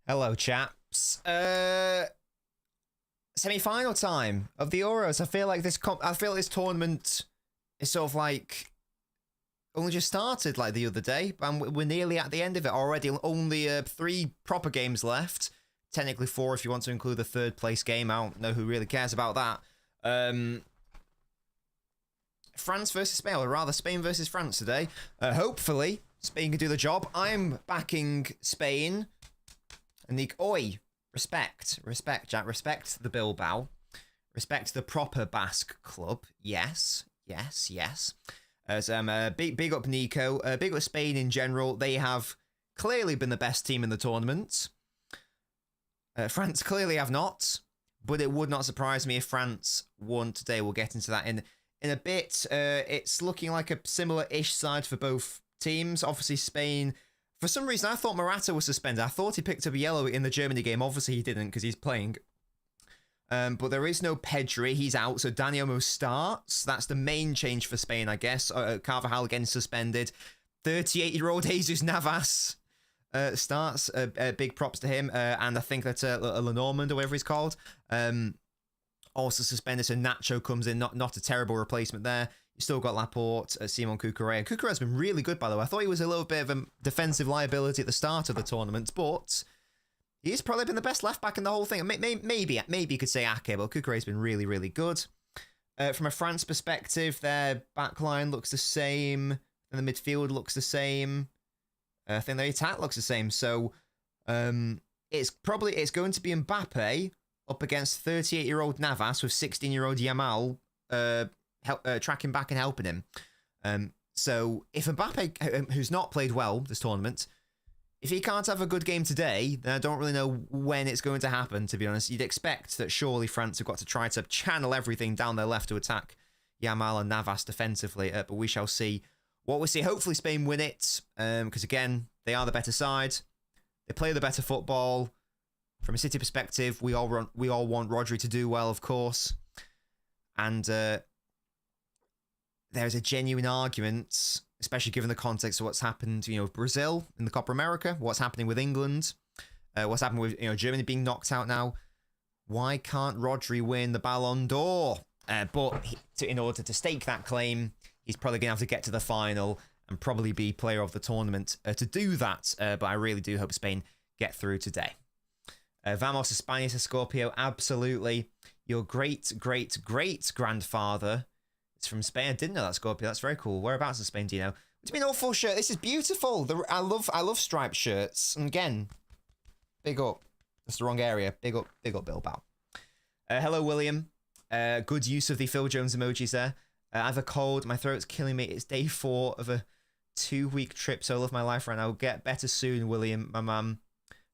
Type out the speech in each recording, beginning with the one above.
Hello, chaps. Semi-final time of the Euros. I feel like this tournament is sort of like only just started like the other day, and we're nearly at the end of it already. Only 3 proper games left. Technically 4 if you want to include the third place game. I don't know who really cares about that. France versus Spain, or rather Spain versus France today. Hopefully Spain can do the job. I'm backing Spain. And respect, Jack, respect the Bilbao, respect the proper Basque club. Yes. As big up Nico, big up Spain in general. They have clearly been the best team in the tournament. France clearly have not, but it would not surprise me if France won today. We'll get into that in a bit. It's looking like a similar-ish side for both teams. Obviously, Spain. For some reason, I thought Morata was suspended. I thought he picked up a yellow in the Germany game. Obviously, he didn't because he's playing. But there is no Pedri. He's out, so Dani Olmo starts. That's the main change for Spain, I guess. Carvajal again suspended. 38-year-old Jesus Navas starts. Big props to him. And I think that's LNobbins or whatever he's called. Also suspended, so Nacho comes in. Not a terrible replacement there. You still got Laporte, Simon Cucurella. Cucurella's been really good, by the way. I thought he was a little bit of a defensive liability at the start of the tournament, but he's probably been the best left back in the whole thing. Maybe you could say Ake, but Cucurella's been really, really good. From a France perspective, their back line looks the same, and the midfield looks the same. I think their attack looks the same. So it's going to be Mbappe up against 38-year-old Navas with 16-year-old Yamal tracking back and helping him. So if Mbappe, who's not played well this tournament, if he can't have a good game today, then I don't really know when it's going to happen, to be honest. You'd expect that surely France have got to try to channel everything down their left to attack Yamal and Navas defensively, but we shall see what we see. Hopefully Spain win it, because again, they are the better side. They play the better football. From a City perspective, we all want Rodri to do well, of course. And there's a genuine argument, especially given the context of what's happened, with Brazil in the Copa America, what's happening with England, what's happened with Germany being knocked out now. Why can't Rodri win the Ballon d'Or? But in order to stake that claim, he's probably going to have to get to the final and probably be player of the tournament to do that. But I really do hope Spain get through today. Vamos España, says Scorpio. Absolutely. Your great-great-great-grandfather is from Spain. I didn't know that, Scorpio. That's very cool. Whereabouts in Spain do you know? It's been an awful shirt. This is beautiful. I love striped shirts. And again, big up. That's the wrong area. Big up Bilbao. Hello, William. Good use of the Phil Jones emojis there. I have a cold. My throat's killing me. It's day 4 of a 2-week trip, so I love my life right now. I'll get better soon, William, my mum.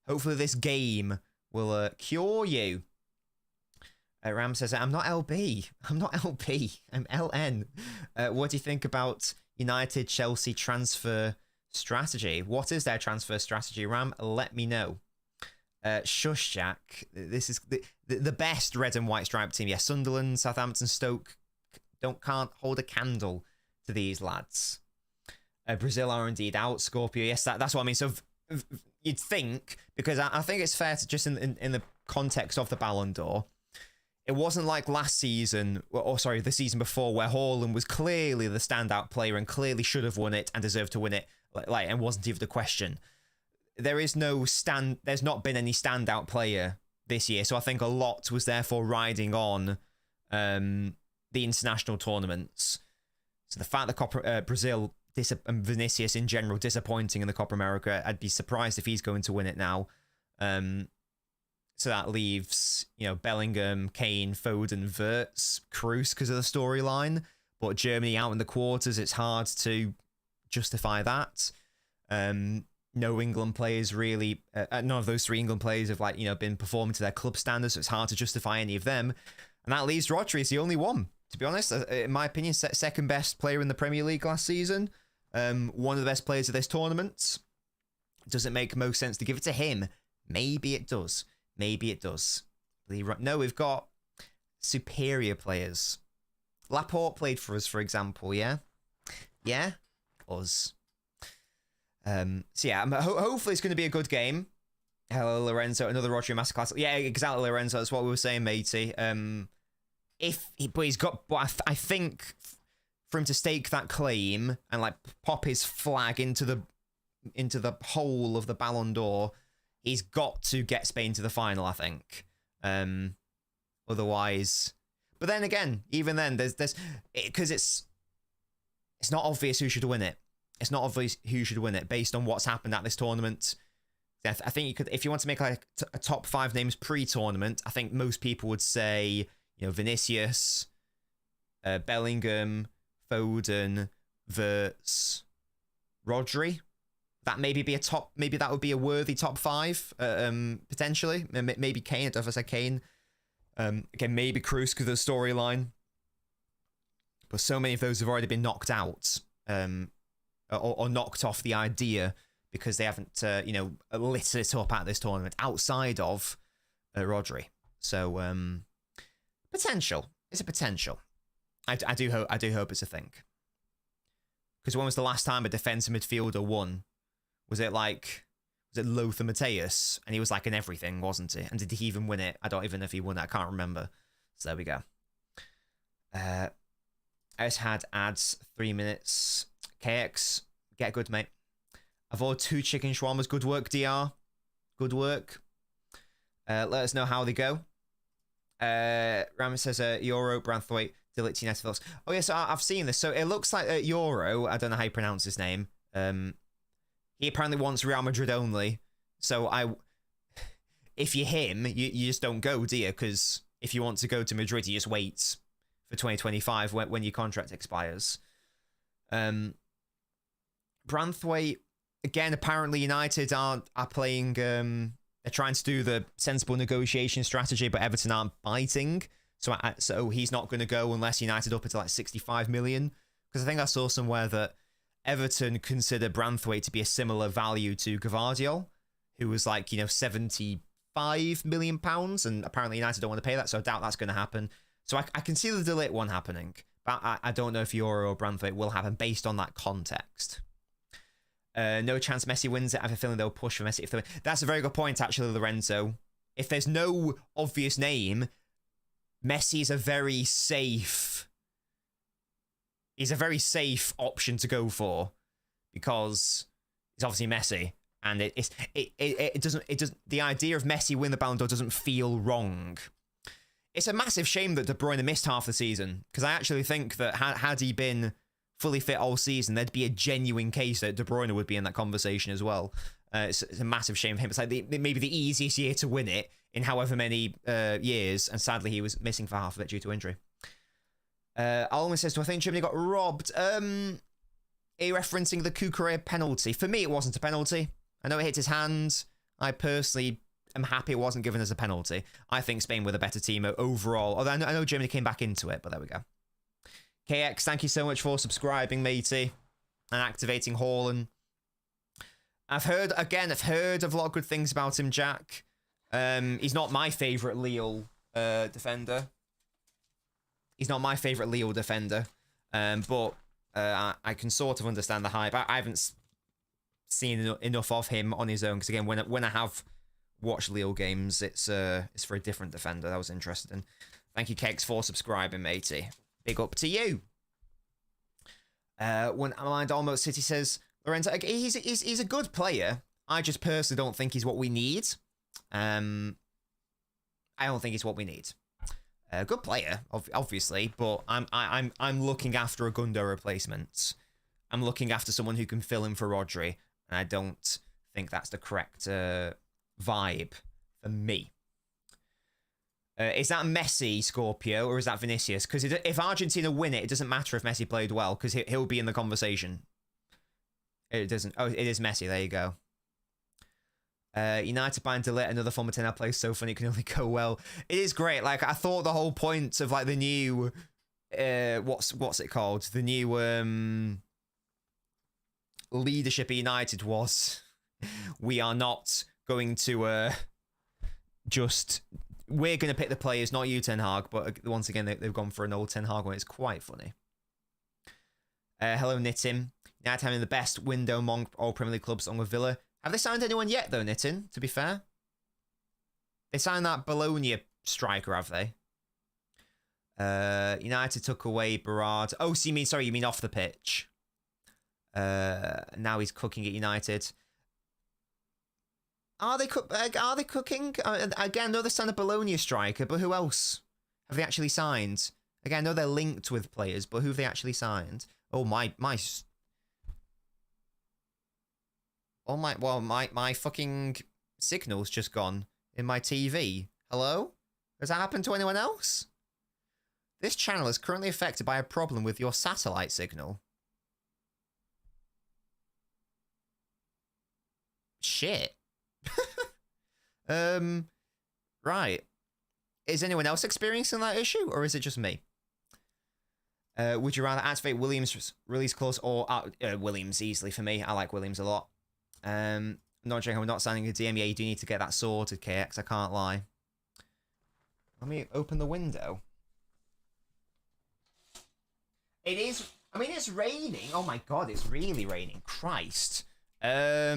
Hopefully this game will cure you. Ram says, I'm not LB. I'm not LB. I'm LN. What do you think about United Chelsea transfer strategy? What is their transfer strategy? Ram, let me know. Shush, Jack. This is the best red and white striped team. Yeah, Sunderland, Southampton, Stoke can't hold a candle to these lads. Brazil are indeed out. Scorpio, yes, that's what I mean. So you'd think, because I think it's fair to just in the context of the Ballon d'Or, it wasn't like last season, the season before, where Haaland was clearly the standout player and clearly should have won it and deserved to win it, and wasn't even the question. There's not been any standout player this year, so I think a lot was therefore riding on the international tournaments. So the fact that Brazil and Vinicius in general disappointing in the Copa America, I'd be surprised if he's going to win it now. So that leaves, Bellingham, Kane, Foden, Wirtz, Kroos because of the storyline. But Germany out in the quarters, it's hard to justify that. no England players really, none of those 3 England players have like, been performing to their club standards, so it's hard to justify any of them. And that leaves Rodri as the only one, to be honest. In my opinion, second best player in the Premier League last season. One of the best players of this tournament. Does it make most sense to give it to him? Maybe it does. Maybe it does. No, we've got superior players. Laporte played for us, for example, yeah? Yeah? Us. So yeah, hopefully it's going to be a good game. Hello, Lorenzo. Another Rodri masterclass. Yeah, exactly, Lorenzo. That's what we were saying, matey. But I think for him to stake that claim and like pop his flag into the hole of the Ballon d'Or, he's got to get Spain to the final, I think. Otherwise, but then again, even then, there's because it's not obvious who should win it. It's not obvious who should win it based on what's happened at this tournament. I think you could, if you want to make like a top 5 names pre-tournament, I think most people would say, Vinicius, Bellingham, Foden, Wirtz, Rodri. That maybe that would be a worthy top 5, potentially. Maybe Kane. I don't know if I said Kane. Again, maybe Kroos because of the storyline. But so many of those have already been knocked out, or knocked off the idea because they haven't, lit it up at this tournament outside of Rodri. So potential. It's a potential. I do hope it's a thing. Because when was the last time a defensive midfielder won? Was it Lothar Matthäus? And he was like in everything, wasn't he? And did he even win it? I don't even know if he won it. I can't remember. So there we go. I just had ads 3 minutes. KX, get good, mate. I've ordered 2 chicken shawarmas. Good work, DR. Good work. Let us know how they go. Ramis says Euro, Branthwaite, delete your thoughts. Oh, yes, I've seen this. So it looks like Euro, I don't know how you pronounce his name. He apparently wants Real Madrid only. So if you're him, you just don't go, do you? Because if you want to go to Madrid, you just wait for 2025 when your contract expires. Branthwaite, again, apparently United are playing, they're trying to do the sensible negotiation strategy, but Everton aren't biting. So he's not going to go unless United up into like 65 million. Because I think I saw somewhere that Everton consider Branthwaite to be a similar value to Gvardiol, who was like, 75 million pounds, and apparently United don't want to pay that, so I doubt that's going to happen. So I can see the Delit one happening, but I don't know if Euro or Branthwaite will happen based on that context. No chance Messi wins it. I have a feeling they'll push for Messi if they win. That's a very good point, actually, Lorenzo. If there's no obvious name, Messi is a very safe. He's a very safe option to go for because it's obviously Messi, and it doesn't. The idea of Messi win the Ballon d'Or doesn't feel wrong. It's a massive shame that De Bruyne missed half the season because I actually think that had he been fully fit all season, there'd be a genuine case that De Bruyne would be in that conversation as well. It's a massive shame for him. It's like maybe the easiest year to win it in however many years, and sadly he was missing for half of it due to injury. Alma says, do I think Germany got robbed? Are you referencing the Kukurea penalty? For me, it wasn't a penalty. I know it hit his hand. I personally am happy it wasn't given as a penalty. I think Spain were the better team overall. Although I know Germany came back into it, but there we go. KX, thank you so much for subscribing, matey, and activating Haaland. I've heard of a lot of good things about him, Jack. He's not my favourite Lille defender. He's not my favourite Lille defender, but I can sort of understand the hype. I haven't seen enough of him on his own, because again, when I have watched Lille games, it's for a different defender. That was interesting. Thank you, Kex, for subscribing, matey. Big up to you. When Aligned Almost City says, Lorenzo, he's a good player. I just personally don't think he's what we need. I don't think he's what we need. A good player, obviously, but I'm looking after a Gundo replacement. I'm looking after someone who can fill in for Rodri, and I don't think that's the correct vibe for me. Is that Messi, Scorpio, or is that Vinicius? Because if Argentina win it, it doesn't matter if Messi played well, because he'll be in the conversation. It doesn't. Oh, it is Messi. There you go. United buy and delete another former 10 player is so funny, it can only go well. It is great. Like, I thought the whole point of like the new what's it called? The new leadership at United was we are not going to just we're going to pick the players, not you, Ten Hag. But once again, they've gone for an old Ten Hag one. It's quite funny. Hello, Nitin. United having the best window among all Premier League clubs along with Villa. Have they signed anyone yet, though, Nitin, to be fair? They signed that Bologna striker, have they? United took away Berard. Oh, so you mean off the pitch. Now he's cooking at United. Are they cooking? Again, I know they signed a Bologna striker, but who else have they actually signed? Again, I know they're linked with players, but who have they actually signed? Oh, my fucking signal's just gone in my TV. Hello? Has that happened to anyone else? This channel is currently affected by a problem with your satellite signal. Shit. Right. Is anyone else experiencing that issue, or is it just me? Would you rather activate Williams' release clause or Williams easily for me? I like Williams a lot. Not joking, we're not signing a DM. Yeah, you do need to get that sorted, KX. I can't lie. Let me open the window. It is. I mean, it's raining. Oh my god, it's really raining. Christ. I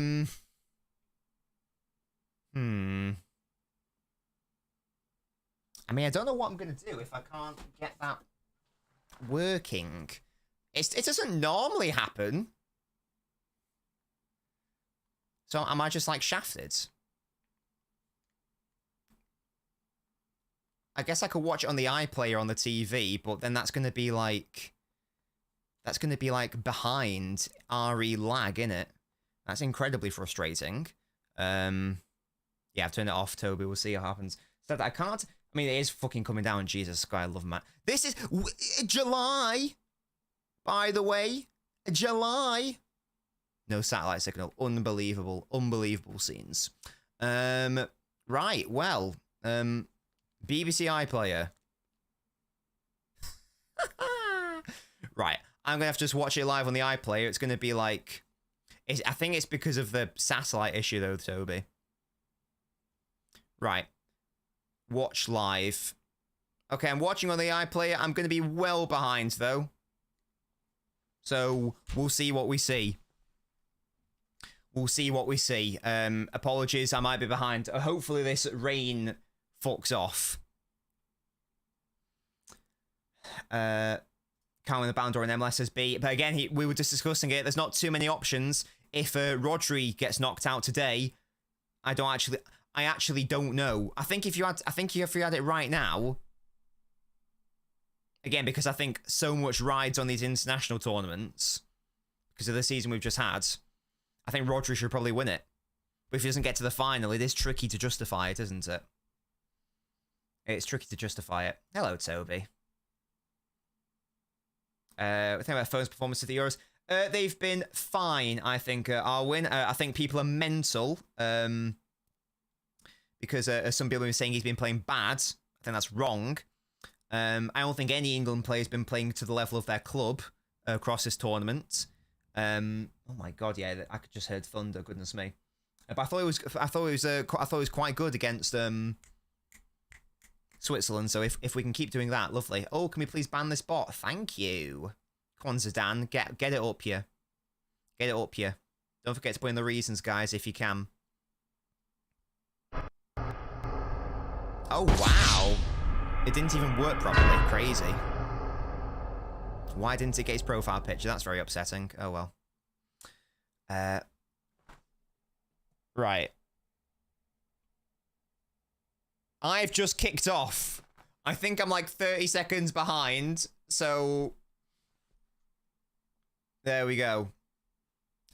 mean, I don't know what I'm gonna do if I can't get that working. It doesn't normally happen. So am I just like shafted? I guess I could watch it on the iPlayer on the TV, but then that's gonna be like behind RE lag, innit? That's incredibly frustrating. Yeah, I've turned it off, Toby. We'll see what happens. So I can't. I mean, it is fucking coming down. Jesus Christ, I love Matt. This is July, by the way. July. No satellite signal. Unbelievable. Unbelievable scenes. Right. Well. BBC iPlayer. Right. I'm gonna have to just watch it live on the iPlayer. It's gonna be like. I think it's because of the satellite issue, though, Toby. Right. Watch live. Okay, I'm watching on the iPlayer. I'm going to be well behind, though. So, we'll see what we see. We'll see what we see. Apologies, I might be behind. Hopefully this rain fucks off. Calling the Ballon and MLSSB. But again, we were just discussing it. There's not too many options. If Rodri gets knocked out today, I actually don't know. I think if you had it right now, again, because I think so much rides on these international tournaments because of the season we've just had, I think Rodri should probably win it. But if he doesn't get to the final, it is tricky to justify it, isn't it? It's tricky to justify it. Hello, Toby. Think about phone's performance at the Euros. They've been fine, I think, Arwin. I think people are mental. Because some people have been saying he's been playing bad. I think that's wrong. I don't think any England player has been playing to the level of their club across this tournament. Oh my god, yeah, I could just heard thunder. Goodness me! But I thought it was quite good against Switzerland. So if we can keep doing that, lovely. Oh, can we please ban this bot? Thank you. Come on, Zidane, get it up here. Get it up here. Don't forget to put in the reasons, guys, if you can. Oh, wow. It didn't even work properly. Crazy. Why didn't it get his profile picture? That's very upsetting. Oh, well. Right. I've just kicked off. I think I'm like 30 seconds behind. So, there we go.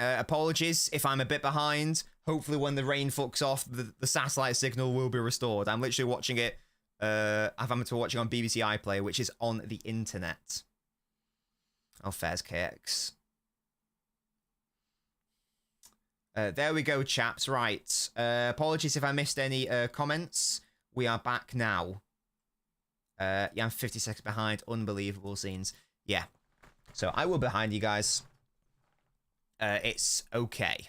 Apologies if I'm a bit behind. Hopefully when the rain fucks off, the satellite signal will be restored. I'm literally watching it. I'm watching on BBC iPlayer, which is on the internet. Oh, Fairs KX. There we go, chaps. Right. Apologies if I missed any comments. We are back now. Yeah, I'm 50 seconds behind. Unbelievable scenes. Yeah. So I will behind you guys. It's okay.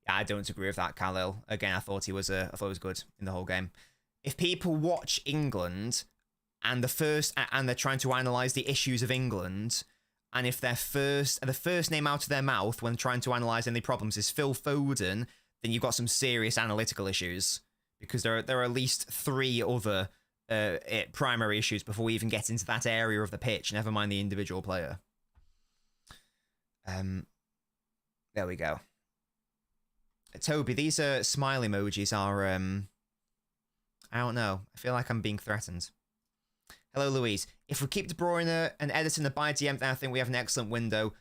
Yeah, I don't agree with that, Khalil. Again, I thought he was good in the whole game. If people watch England and they're trying to analyze the issues of England, and if the first name out of their mouth when trying to analyze any problems is Phil Foden, then you've got some serious analytical issues, because there are at least 3 other primary issues before we even get into that area of the pitch, never mind the individual player. There we go. Toby, these smile emojis are I don't know. I feel like I'm being threatened. Hello, Louise. If we keep De Bruyne and Edison and buy DM, then I think we have an excellent window.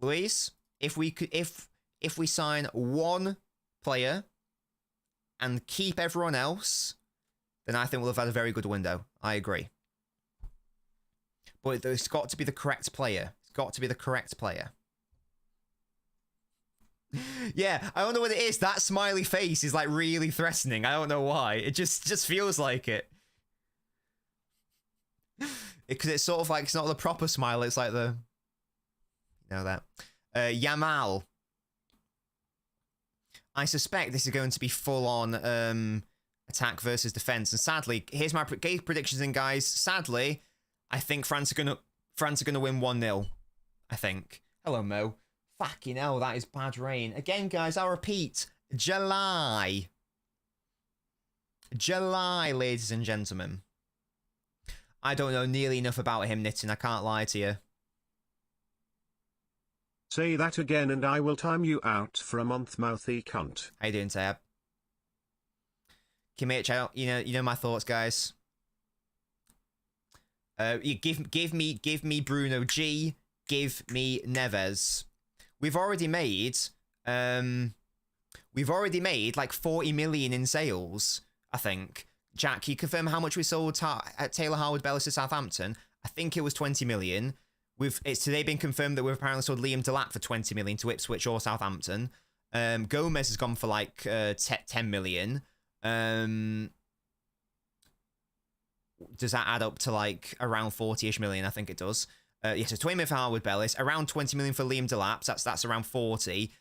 Louise, if we sign one player and keep everyone else, then I think we'll have had a very good window. I agree. But it's got to be the correct player. It's got to be the correct player. Yeah, I don't know what it is. That smiley face is like really threatening. I don't know why. It just feels like it. Because it's sort of like, it's not the proper smile. It's like the, you know that. Yamal. I suspect this is going to be full on attack versus defense. And sadly, here's my predictions in, guys. Sadly, I think France are gonna win 1-0. I think. Hello, Mo. Fucking hell, that is bad rain. Again, guys, I'll repeat. July. July, ladies and gentlemen. I don't know nearly enough about him, Nitin. I can't lie to you. Say that again and I will time you out for a month, mouthy cunt. How you doing, Tab? Kimmich, you know my thoughts, guys. You give me Bruno G. Give me Neves. We've already made like 40 million in sales, I think. Jack, can you confirm how much we sold Taylor Howard-Bellis to Southampton? I think it was 20 million. It's today been confirmed that we've apparently sold Liam Delap for 20 million to Ipswich or Southampton. Gomez has gone for like 10 million. Does that add up to like around 40-ish million? I think it does. Yeah, so 20 million for Howard-Bellis, around 20 million for Liam Delap. That's around 40.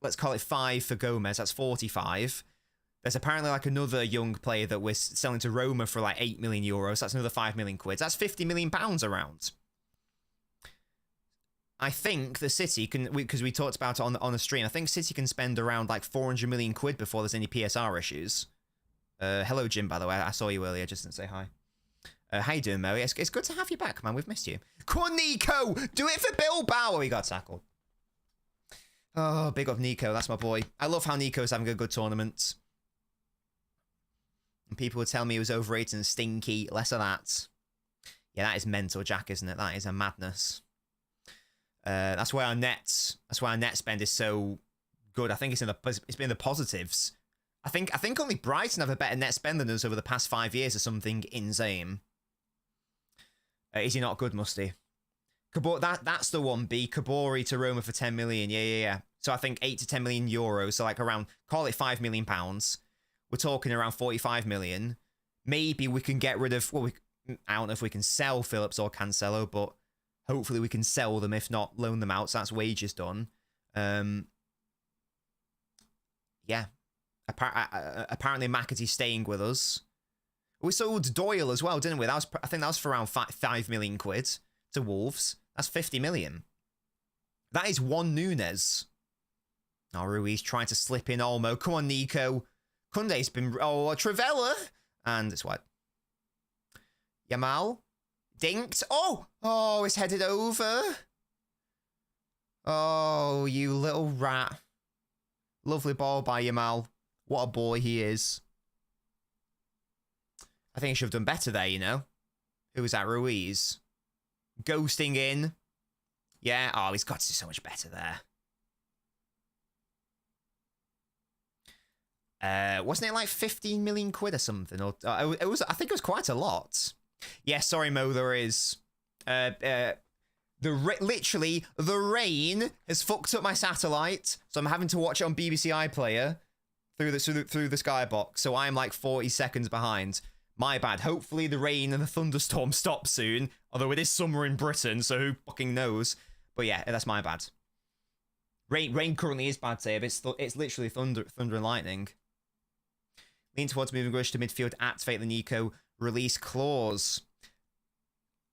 Let's call it 5 for Gomez. That's 45. There's apparently like another young player that we're selling to Roma for like 8 million euros. That's another 5 million quid. That's 50 million pounds around. I think the City can, because we talked about it on the stream, I think City can spend around like 400 million quid before there's any PSR issues. Hello, Jim, by the way. I saw you earlier. Just didn't say hi. How you doing, Mo? It's good to have you back, man. We've missed you. Come on, Nico! Do it for Bilbao! Oh, he got tackled. Oh, big up Nico. That's my boy. I love how Nico's having a good tournament. And people would tell me he was overrated and stinky. Less of that. Yeah, that is mental, Jack, isn't it? That is a madness. That's why our net spend is so good. I think it's been the positives. I think only Brighton have a better net spend than us over the past 5 years or something insane. Is he not good, Musty? That's the one. B. Kabori to Roma for 10 million. Yeah. So I think 8 to 10 million euros. So like around, call it 5 million pounds. We're talking around 45 million. Maybe we can get rid of, well, I don't know if we can sell Phillips or Cancelo, but hopefully we can sell them, if not loan them out. So that's wages done. Yeah. Apparently McAtee's staying with us. We sold Doyle as well, didn't we? I think that was for around 5 million quid to Wolves. That's 50 million. That is one Nunes. Oh, Ruiz trying to slip in Olmo. Come on, Nico. Kunde's been... Oh, Trivella. And it's what? Yamal. Dinked. Oh, it's headed over. Oh, you little rat. Lovely ball by Yamal. What a boy he is. I think he should have done better there, you know. Who was that? Ruiz. Ghosting in. Yeah. Oh, he's got to do so much better there. Wasn't it like 15 million quid or something? Or it was. I think it was quite a lot. Yeah, sorry, Mo. There is. Literally, the rain has fucked up my satellite, so I'm having to watch it on BBC iPlayer through the skybox, so I'm like 40 seconds behind. My bad. Hopefully the rain and the thunderstorm stop soon, although it is summer in Britain, so who fucking knows. But yeah, that's my bad. Rain currently is bad today, but it's literally thunder and lightning. Lean towards moving Rush to midfield, activate the Nico release clause.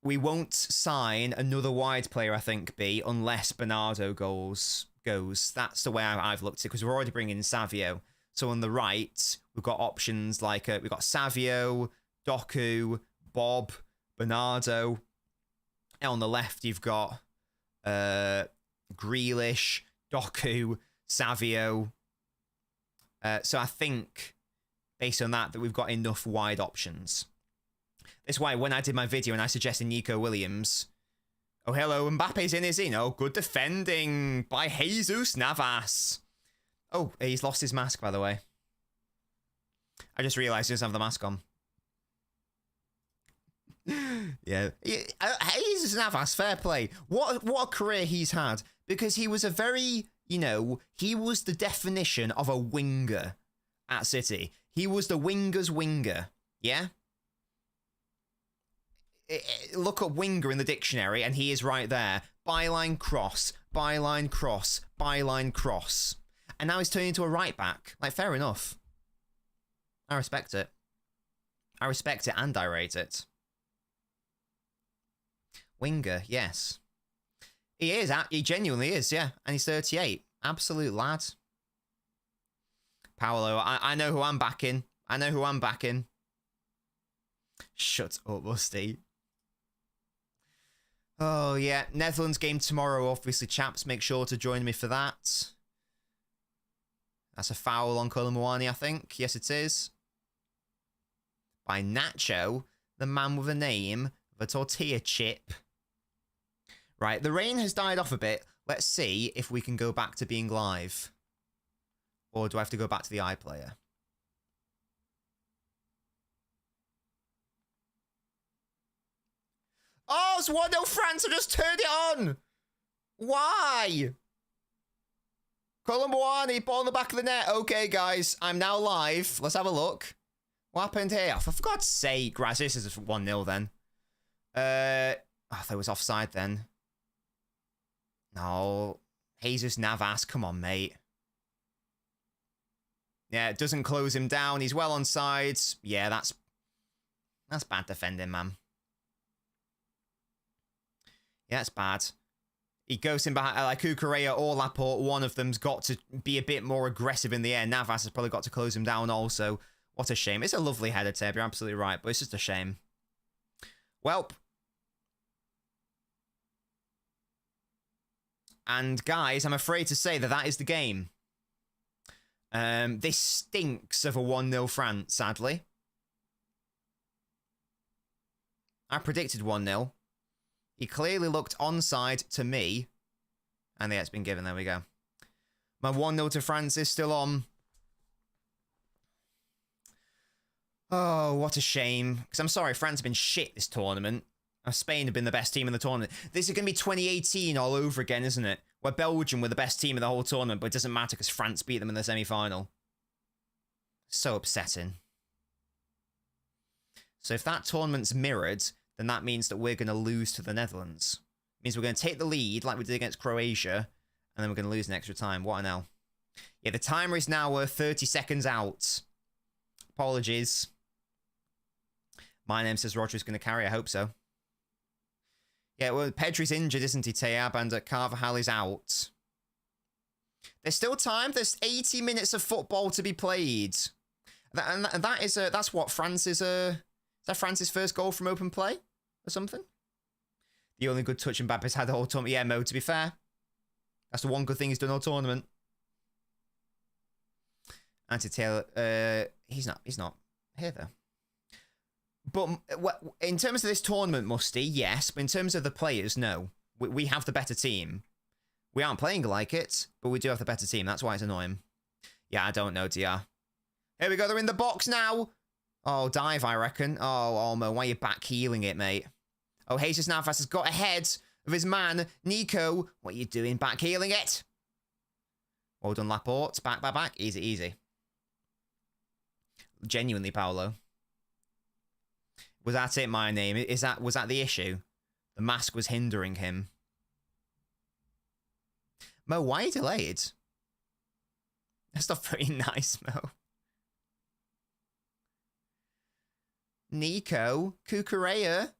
We won't sign another wide player, I think, B, unless Bernardo goes. That's the way I've looked at it, because we're already bringing in Savio. So on the right, we've got options like, we've got Savio, Doku, Bob, Bernardo. And on the left, you've got Grealish, Doku, Savio. So I think, based on that we've got enough wide options. That's why when I did my video and I suggested Nico Williams, oh, hello, Mbappe's in, is he? No, good defending by Jesus Navas. Oh, he's lost his mask, by the way. I just realised he doesn't have the mask on. Yeah. Jesus Navas, fair play. What a career he's had. Because he was a very, he was the definition of a winger at City. He was the winger's winger. Yeah? Look up winger in the dictionary and he is right there. Byline cross, byline cross, byline cross. And now he's turning into a right back. Like, fair enough. I respect it. I respect it and I rate it. Winger, yes. He is. He genuinely is, yeah. And he's 38. Absolute lad. Paolo, I know who I'm backing. I know who I'm backing. Shut up, Musty. Oh, yeah. Netherlands game tomorrow, obviously, chaps. Make sure to join me for that. That's a foul on Kolomouani, I think. Yes, it is. By Nacho, the man with a name of a tortilla chip. Right, the rain has died off a bit. Let's see if we can go back to being live. Or do I have to go back to the iPlayer? Oh, it's 1-0 France. I just turned it on. Why? Kolomouani, ball in the back of the net. Okay, guys, I'm now live. Let's have a look. What happened here? For God's sake, Graz, this is 1-0 then. I thought it was offside then. No. Jesus Navas, come on, mate. Yeah, it doesn't close him down. He's well on sides. Yeah, that's bad defending, man. Yeah, that's bad. He goes in behind, like Cucurella or Laporte. One of them's got to be a bit more aggressive in the air. Navas has probably got to close him down also. What a shame. It's a lovely header, Tab. You're absolutely right, but it's just a shame. Welp. And guys, I'm afraid to say that is the game. This stinks of a 1-0 France, sadly. I predicted 1-0. He clearly looked onside to me. And yeah, it's been given. There we go. My 1-0 to France is still on. Oh, what a shame. Because I'm sorry, France have been shit this tournament. Spain have been the best team in the tournament. This is going to be 2018 all over again, isn't it? Where Belgium were the best team in the whole tournament, but it doesn't matter because France beat them in the semi-final. So upsetting. So if that tournament's mirrored, then that means that we're going to lose to the Netherlands. It means we're going to take the lead like we did against Croatia, and then we're going to lose in extra time. What an L. Yeah, the timer is now 30 seconds out. Apologies. My name says Roger is going to carry. I hope so. Yeah, well, Pedri's injured, isn't he, Tayab? And Carvajal is out. There's still time. There's 80 minutes of football to be played. That's what France's... Is that France's first goal from open play? Or something? The only good touch Mbappe's had the whole tournament. Yeah, Mo, to be fair. That's the one good thing he's done all tournament. Anti-Taylor... He's not here, though. But in terms of this tournament, Musty, yes. But in terms of the players, no. We have the better team. We aren't playing like it, but we do have the better team. That's why it's annoying. Yeah, I don't know, DR. Here we go. They're in the box now. Oh, dive, I reckon. Oh, Olmo, why are you back healing it, mate? Oh, Jesus Navas has got ahead. of his man, Nico. What are you doing? Back healing it. Well done, Laporte. Back, back, back. Easy, easy. Genuinely, Paolo. Was that it, my name? Was that the issue? The mask was hindering him. Mo, why are you delayed? That's not very nice, Mo. Nico, Kukurea.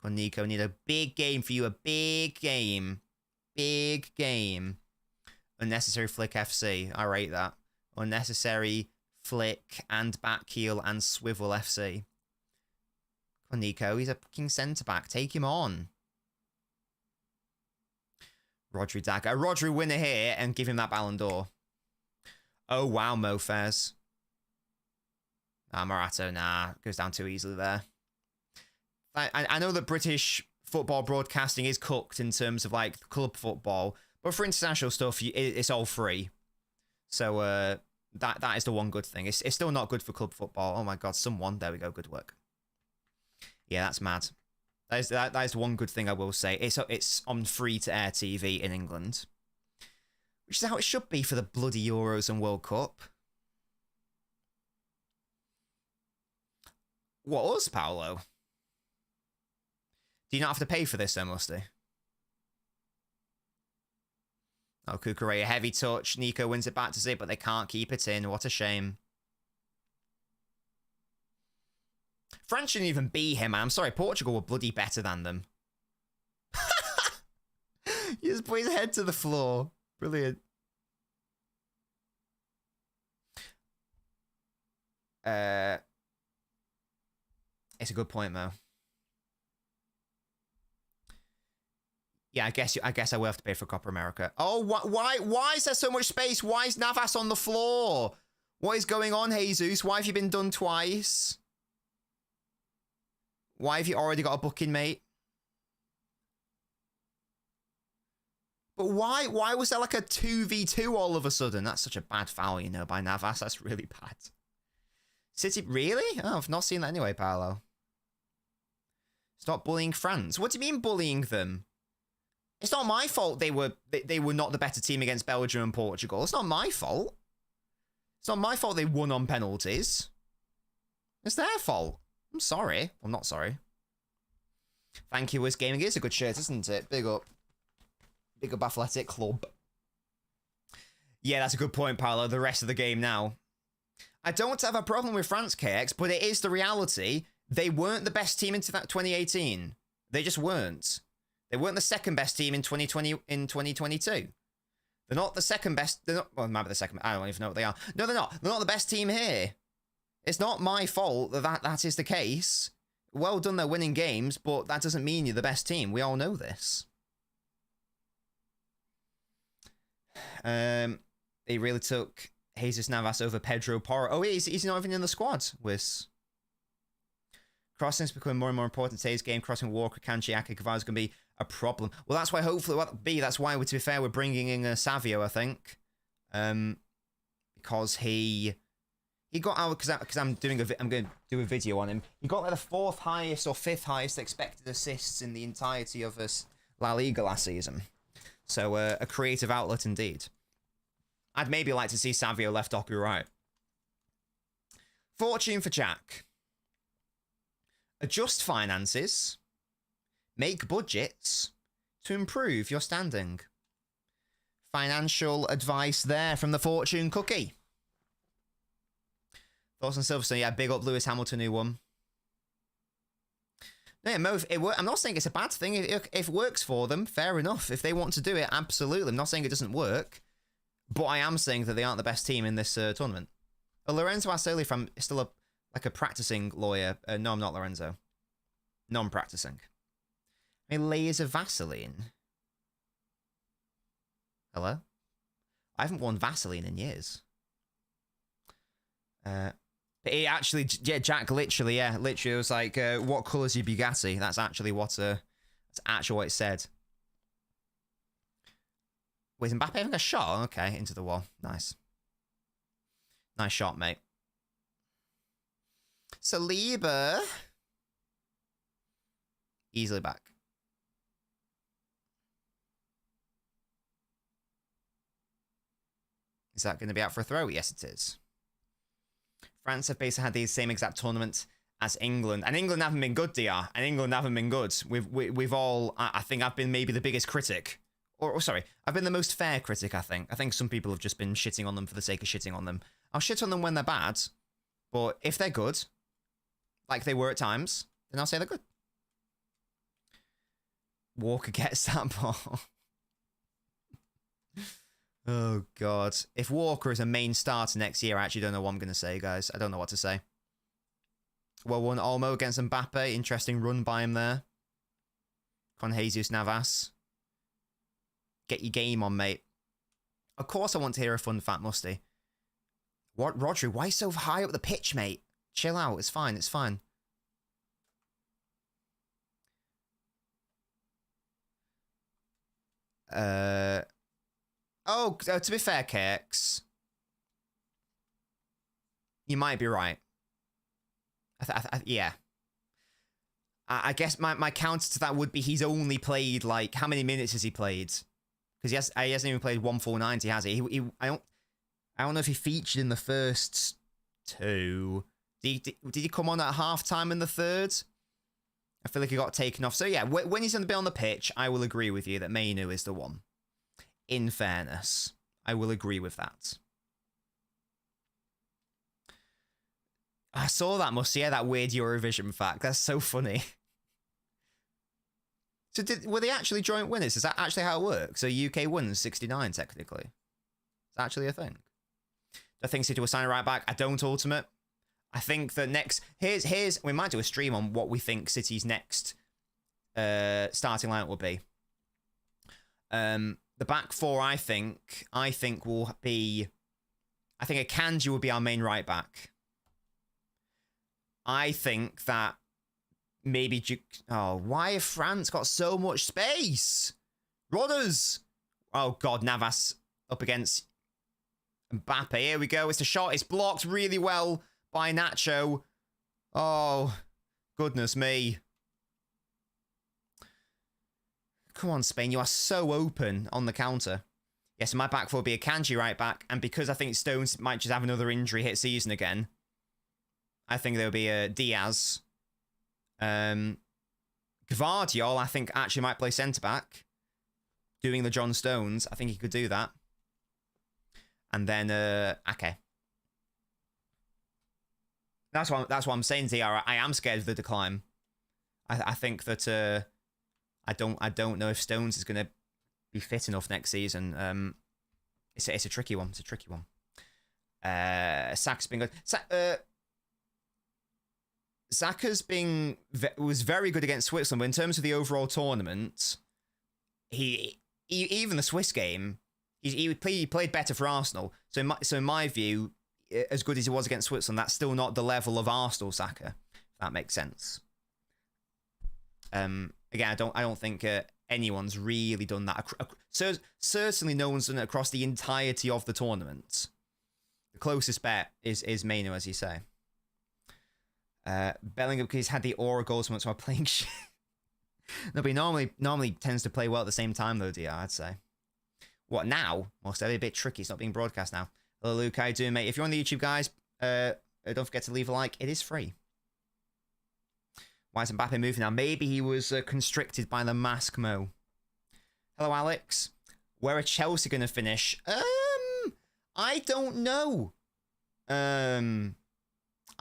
Come on, Nico, need a big game for you. A big game. Big game. Unnecessary flick FC. I rate that. Unnecessary flick and back heel and swivel FC. Come on, Nico. He's a fucking centre-back. Take him on. Rodri Dagger. Rodri winner here and give him that Ballon d'Or. Oh, wow, Mo Fez. Morato, nah. Goes down too easily there. I know that British football broadcasting is cooked in terms of, like, club football. But for international stuff, it's all free. So, that is the one good thing. It's still not good for club football. Oh, my God. Someone. There we go. Good work. Yeah, that's mad. That is one good thing I will say. It's on free-to-air TV in England. Which is how it should be for the bloody Euros and World Cup. What, us, Paolo? Do you not have to pay for this, though, Musty? Oh, Kukurea, heavy touch. Nico wins it back to Zip, but they can't keep it in. What a shame. France shouldn't even be here, man. I'm sorry, Portugal were bloody better than them. He just put his head to the floor. Brilliant. It's a good point, though. Yeah, I guess I will have to pay for Copa America. Oh, why is there so much space? Why is Navas on the floor? What is going on, Jesus? Why have you been done twice? Why have you already got a booking, mate? But why was there like a 2v2 all of a sudden? That's such a bad foul, you know, by Navas. That's really bad. City, really? Oh, I've not seen that anyway, Paolo. Stop bullying France. What do you mean bullying them? It's not my fault they were not the better team against Belgium and Portugal. It's not my fault. It's not my fault they won on penalties. It's their fault. I'm sorry. I'm not sorry. Thank you, Wiz Gaming. It's a good shirt, isn't it? Big up. Big up Athletic Club. Yeah, that's a good point, Paolo. The rest of the game now. I don't have a problem with France, KX, but it is the reality. They weren't the best team into that 2018. They just weren't. They weren't the second best team in 2022. They're not the second best. They're not. Well, maybe the second. I don't even know what they are. No, they're not. They're not the best team here. It's not my fault that is the case. Well done, they're winning games, but that doesn't mean you're the best team. We all know this. They really took Jesus Navas over Pedro Porro. Oh, he's not even in the squad. Crossing's becoming more and more important today's game. Crossing Walker, Kanji, Ake, Cavaro is going to be a problem. Well, that's why hopefully, that's why, to be fair, we're bringing in Savio, I think. Because he got out, because I'm going to do a video on him. He got like the 4th highest or 5th highest expected assists in the entirety of this La Liga last season. So a creative outlet indeed. I'd maybe like to see Savio left Doku right. Fortune for Jack. Adjust finances. Make budgets to improve your standing. Financial advice there from the Fortune Cookie. Thoughts on Silverstone? Yeah, big up Lewis Hamilton who won. No, Mo, I'm not saying it's a bad thing. If it works for them, fair enough. If they want to do it, absolutely. I'm not saying it doesn't work. But I am saying that they aren't the best team in this tournament. Lorenzo asked earlier if I'm still a practicing lawyer. No, I'm not, Lorenzo. Non-practicing. I mean, layers of Vaseline. Hello? I haven't worn Vaseline in years. But he actually, yeah, Jack literally was like, what colour's your Bugatti? That's actually what it said. Wait, Mbappe having a shot? Okay, into the wall. Nice. Nice shot, mate. Saliba. Easily back. Is that going to be out for a throw? Yes, it is. France have basically had the same exact tournament as England. And England haven't been good, DR. And England haven't been good. We've all... I think I've been maybe the biggest critic. Or sorry, I've been the most fair critic, I think. I think some people have just been shitting on them for the sake of shitting on them. I'll shit on them when they're bad. But if they're good, like they were at times, then I'll say they're good. Walker gets that ball. Oh, God. If Walker is a main starter next year, I actually don't know what I'm going to say, guys. I don't know what to say. Well won Olmo against Mbappe. Interesting run by him there. Con Jesus Navas. Get your game on, mate. Of course I want to hear a fun fact, Musty. What, Rodri? Why so high up the pitch, mate? Chill out. It's fine. It's fine. Oh, to be fair, KX, you might be right. Yeah. I guess my counter to that would be he's only played, like, how many minutes has he played? Because he hasn't even played 1/490, has he? I don't know if he featured in the first two. Did he come on at halftime in the third? I feel like he got taken off. So yeah, when he's going to be on the pitch, I will agree with you that Mainu is the one. In fairness, I will agree with that. I saw that, Musty, yeah, that weird Eurovision fact. That's so funny. So were they actually joint winners? Is that actually how it works? So UK wins 69 technically. It's actually a thing. I think City will sign a right back. I don't, Ultimate. I think that next... Here's... We might do a stream on what we think City's next starting lineup will be. The back four, I think will be... I think Akanji will be our main right back. I think that maybe... Oh, why have France got so much space? Rudders! Oh, God, Navas up against Mbappe. Here we go. It's a shot. It's blocked really well by Nacho. Oh, goodness me. Come on, Spain. You are so open on the counter. Yes, my back four will be a Akanji right back. And because I think Stones might just have another injury hit season again, I think there'll be a Diaz. Gvardiol, I think, actually might play centre-back. Doing the John Stones. I think he could do that. And then, Ake. That's what I'm saying, DR. I am scared of the decline. I think that I don't know if Stones is going to be fit enough next season. It's a tricky one. It's a tricky one. Saka's been good. Saka's was very good against Switzerland, but in terms of the overall tournament, he even the Swiss game, he played better for Arsenal. So in my view, as good as he was against Switzerland, that's still not the level of Arsenal Saka. If that makes sense. Again, I don't think anyone's really done that. Certainly, no one's done it across the entirety of the tournament. The closest bet is Mainu, as you say. Bellingham, because he's had the aura goals once while playing shit. No, but he normally tends to play well at the same time, though, DR, I'd say. What, now? Well, it's a bit tricky. It's not being broadcast now. Hello, Luke. How you doing, mate? If you're on the YouTube, guys, don't forget to leave a like. It is free. Why is Mbappe moving now? Maybe he was constricted by the mask, Mo. Hello, Alex. Where are Chelsea going to finish? I don't know.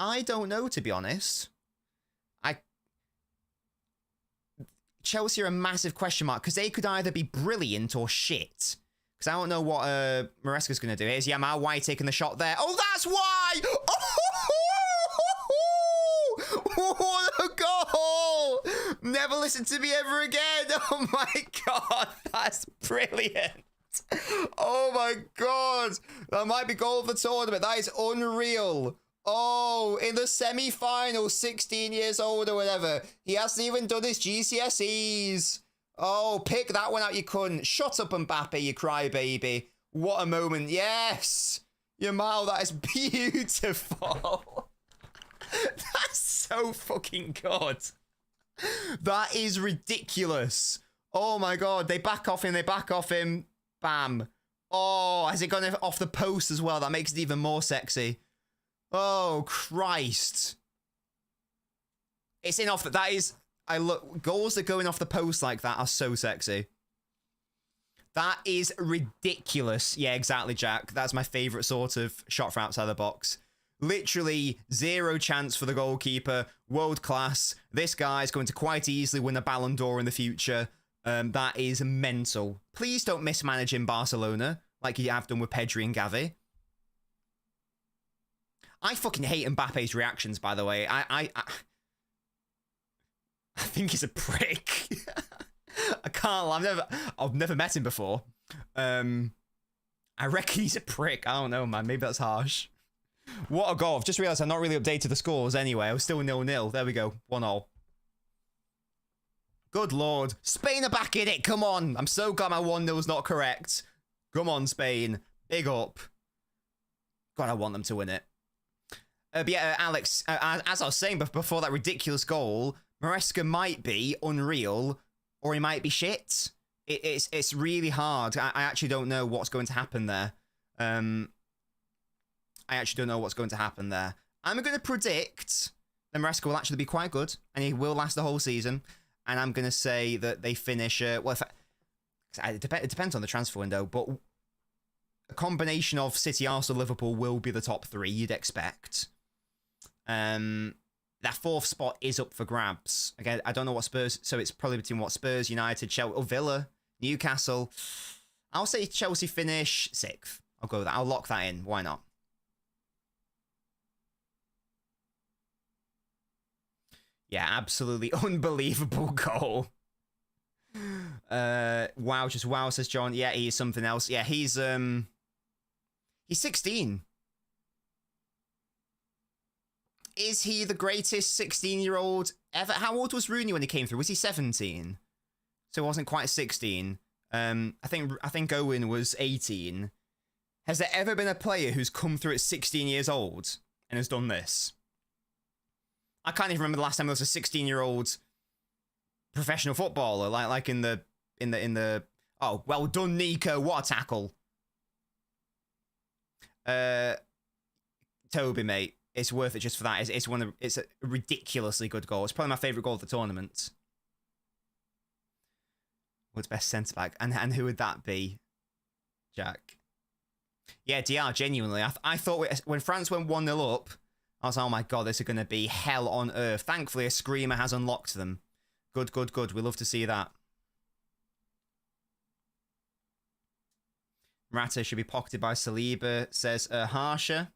I don't know, to be honest. Chelsea are a massive question mark because they could either be brilliant or shit. Because I don't know what Maresca's going to do. Here's Yamal. Why taking the shot there? Oh, that's why! Oh, what a goal! Never listen to me ever again. Oh, my God. That's brilliant. Oh, my God. That might be goal of the tournament. That is unreal. Oh, in the semi-final, 16 years old or whatever. He hasn't even done his GCSEs. Oh, pick that one out, you cunt. Shut up, Mbappe, you crybaby. What a moment. Yes. Yamal, that is beautiful. That's so fucking good. That is ridiculous. Oh, my God. They back off him. Bam. Oh, has it gone off the post as well? That makes it even more sexy. Oh, Christ. It's in off. That is... goals that going off the post like that are so sexy. That is ridiculous. Yeah, exactly, Jack. That's my favourite sort of shot from outside the box. Literally zero chance for the goalkeeper. World class. This guy's going to quite easily win a Ballon d'Or in the future. That is mental. Please don't mismanage in Barcelona like you have done with Pedri and Gavi. I fucking hate Mbappe's reactions, by the way. I think he's a prick. I can't. I've never met him before. I reckon he's a prick. I don't know, man. Maybe that's harsh. What a goal. I've just realised I've not really updated the scores anyway. I was still 0-0. There we go. 1-0. Good lord. Spain are back in it. Come on. I'm so glad my 1-0's not correct. Come on, Spain. Big up. God, I want them to win it. But yeah, Alex, as I was saying before that ridiculous goal, Maresca might be unreal or he might be shit. It's really hard. I actually don't know what's going to happen there. I actually don't know what's going to happen there. I'm going to predict that Maresca will actually be quite good and he will last the whole season. And I'm going to say that they finish... well, it depends on the transfer window, but a combination of City, Arsenal, Liverpool will be the top three, you'd expect. That fourth spot is up for grabs. Again, I don't know what Spurs... So it's probably between what Spurs, United, Chelsea, or Villa, Newcastle. I'll say Chelsea finish 6th. I'll go with that. I'll lock that in. Why not? Yeah, absolutely unbelievable goal. Wow, just wow, says John. Yeah, he is something else. Yeah, he's 16. Is he the greatest 16-year-old ever? How old was Rooney when he came through? Was he 17? So it wasn't quite 16. I think Owen was 18. Has there ever been a player who's come through at 16 years old and has done this? I can't even remember the last time there was a 16-year-old professional footballer, like in the oh, well done, Nico, what a tackle. Toby, mate, it's worth it just for that. It's a ridiculously good goal. It's probably my favourite goal of the tournament. What's best centre back? And who would that be? Jack. Yeah, DR, genuinely. I thought when France went 1-0 up, I was like, oh my god, this is going to be hell on earth. Thankfully, a screamer has unlocked them. Good, good, good. We love to see that. Morata should be pocketed by Saliba, says Harsher.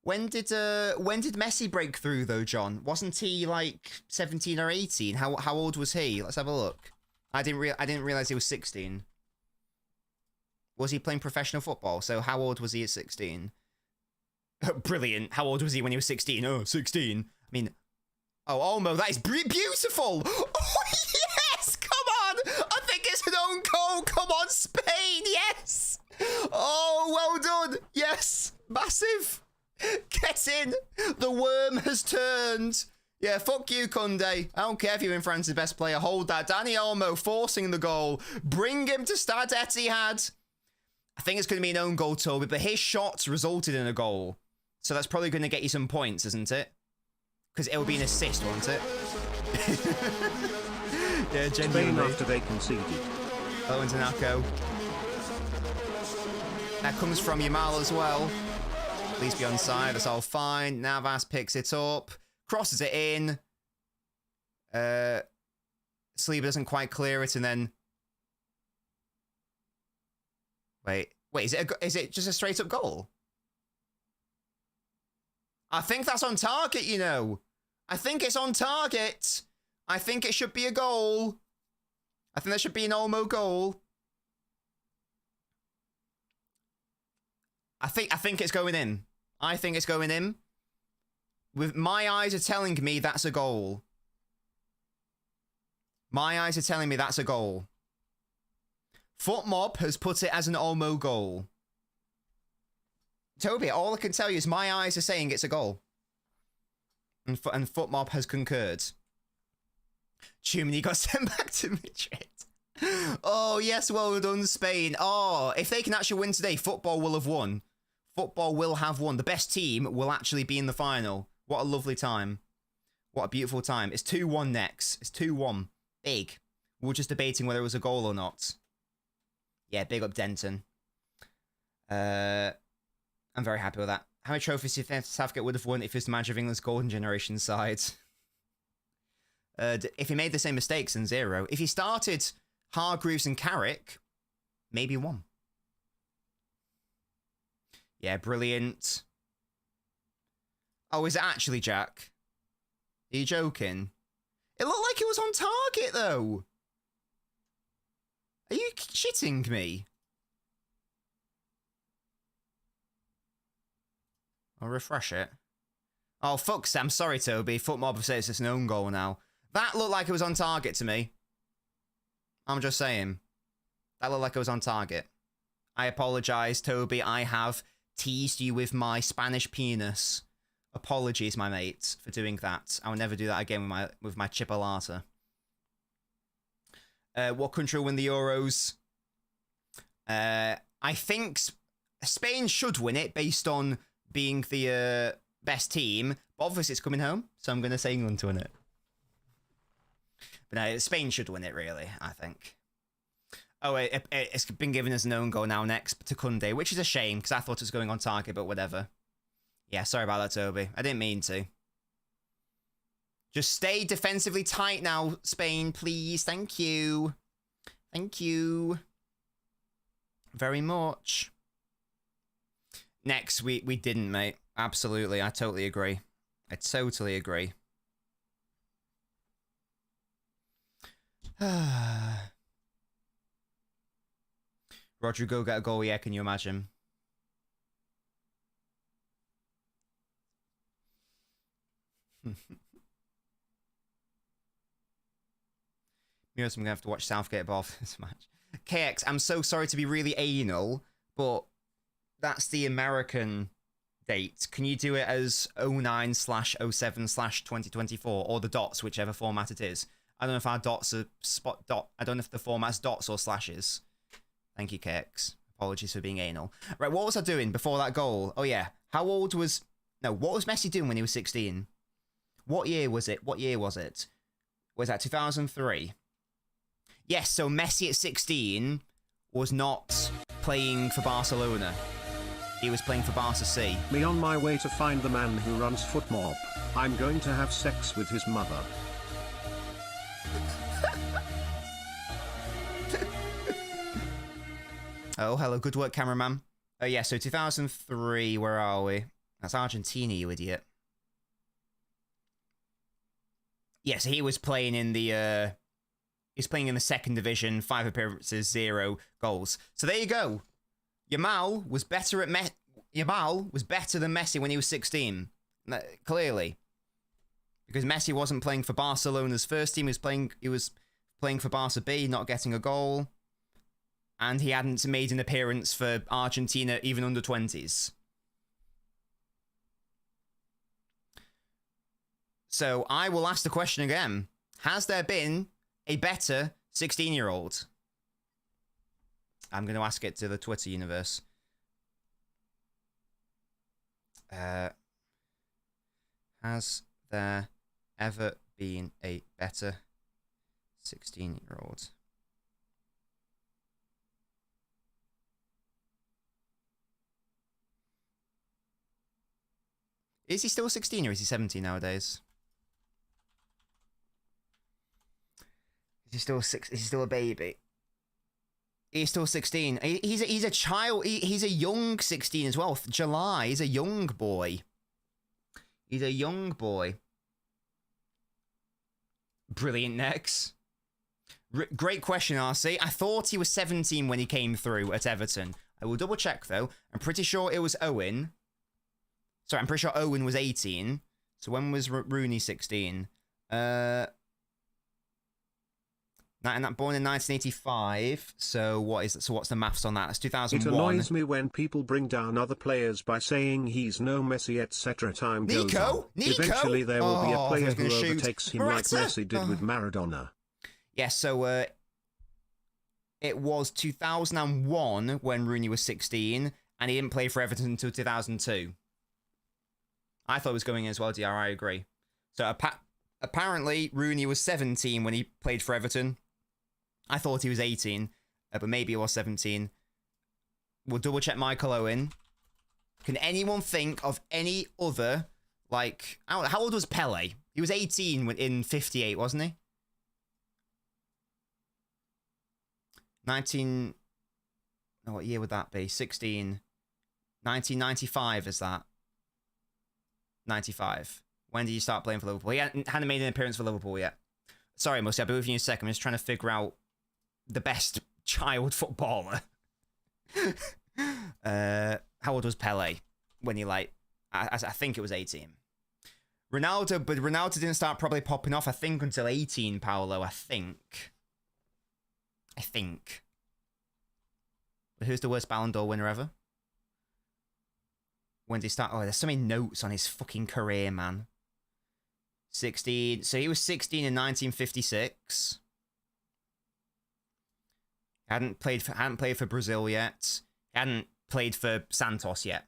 When did Messi break through though, John? Wasn't he like 17 or 18? How old was he? Let's have a look. I didn't realize he was 16. Was he playing professional football? So how old was he at 16? Brilliant. How old was he when he was 16? Oh, 16. I mean, oh, Olmo, that is beautiful. Oh, yes, come on. I think it's an own goal. Come on, Spain, yes. Oh, well done. Yes, massive. Get in. The worm has turned. Yeah, fuck you, Kunde. I don't care if you're in France's best player. Hold that. Dani Olmo forcing the goal. Bring him to Stade Etihad. I think it's going to be an own goal, Toby, but his shots resulted in a goal. So that's probably going to get you some points, isn't it? Because it will be an assist, won't it? Yeah, genuinely. Spain after they conceded. Owen Tanako. That comes from Yamal as well. Please be onside. That's all fine. Navas picks it up. Crosses it in. Saliba doesn't quite clear it, and then... Wait, is it just a straight up goal? I think that's on target, you know. I think it's on target. I think it should be a goal. I think there should be an Olmo goal. I think it's going in. I think it's going in. With my eyes are telling me that's a goal. My eyes are telling me that's a goal. FootMob has put it as an Olmo goal. Toby, all I can tell you is my eyes are saying it's a goal. And FootMob has concurred. Chumini got sent back to Madrid. Oh, yes, well done, Spain. Oh, if they can actually win today, football will have won. Football will have won. The best team will actually be in the final. What a lovely time. What a beautiful time. It's 2-1 next. It's 2-1. Big. We were just debating whether it was a goal or not. Yeah, big up Denton. I'm very happy with that. How many trophies do you think Southgate would have won if he was the manager of England's golden generation side? If he made the same mistakes, then 0. If he started Hargreaves and Carrick, maybe 1. Yeah, brilliant. Oh, is it actually Jack? Are you joking? It looked like it was on target, though. Are you shitting me? I'll refresh it. Oh, fuck, Sam. Sorry, Toby. FootMob says it's an own goal now. That looked like it was on target to me. I'm just saying. That looked like it was on target. I apologize, Toby. I have teased you with my Spanish penis. Apologies, my mate, for doing that. I will never do that again with my chipolata. What country will win the Euros? I think Spain should win it based on being the best team. But obviously, it's coming home, so I'm going to say England to win it. But no, Spain should win it, really, I think. Oh, it's been given as an own goal now next to Kunde, which is a shame, because I thought it was going on target, but whatever. Yeah, sorry about that, Toby. I didn't mean to. Just stay defensively tight now, Spain, please. Thank you. Thank you. Very much. Next, we didn't, mate. Absolutely, I totally agree. I totally agree. Rodrigo got a goal, yeah, can you imagine? I'm gonna have to watch Southgate above this match. KX, I'm so sorry to be really anal, but that's the American date. Can you do it as 09/07/2024 or the dots, whichever format it is? I don't know if our dots are I don't know if the format's dots or slashes. Thank you, KX. Apologies for being anal. Right, what was I doing before that goal? Oh yeah, what was Messi doing when he was 16? What year was it? Was that 2003? Yes, so Messi at 16 was not playing for Barcelona. He was playing for Barca C. Me on my way to find the man who runs FootMob. I'm going to have sex with his mother. Oh, hello. Good work, cameraman. Oh, yeah, so 2003, where are we? That's Argentina, you idiot. Yeah, so he was playing in the, he's playing in the second division, 5 appearances, 0 goals. So there you go. Yamal was better than Messi when he was 16. Clearly. Because Messi wasn't playing for Barcelona's first team, he was playing for Barca B, not getting a goal. And he hadn't made an appearance for Argentina, even under 20s. So I will ask the question again. Has there been a better 16-year-old? I'm going to ask it to the Twitter universe. Has there ever been a better 16-year-old? Is he still 16 or is he 17 nowadays? Is he still Is he still a baby? He's still 16. He's a child. He's a young 16 as well. July. He's a young boy. He's a young boy. Brilliant, Nex. Great question, RC. I thought he was 17 when he came through at Everton. I will double check though. I'm pretty sure it was Owen. Sorry, I'm pretty sure Owen was 18. So when was Rooney 16? Born in 1985. So what's the maths on that? That's 2001. It annoys me when people bring down other players by saying he's no Messi, etc. Time goes on. Nico? Eventually there will be a player who shoot. overtakes him like Messi did with Maradona. Yeah, so it was 2001 when Rooney was 16, and he didn't play for Everton until 2002. I thought it was going in as well, DR, I agree. So apparently, Rooney was 17 when he played for Everton. I thought he was 18, but maybe he was 17. We'll double check Michael Owen. Can anyone think of any other, like, I don't know, how old was Pele? He was 18 in 58, wasn't he? 19... Oh, what year would that be? 16. 1995 is that? 95. When did you start playing for Liverpool? He hadn't made an appearance for Liverpool yet. Sorry, Musty, I'll be with you in a second. I'm just trying to figure out the best child footballer. How old was Pele when he, like... I think it was 18. Ronaldo, but Ronaldo didn't start probably popping off, I think, until 18, Paolo, I think. But who's the worst Ballon d'Or winner ever? When did he start? Oh, there's so many notes on his fucking career, man. 16. So he was 16 in 1956. Hadn't played for Brazil yet. Hadn't played for Santos yet.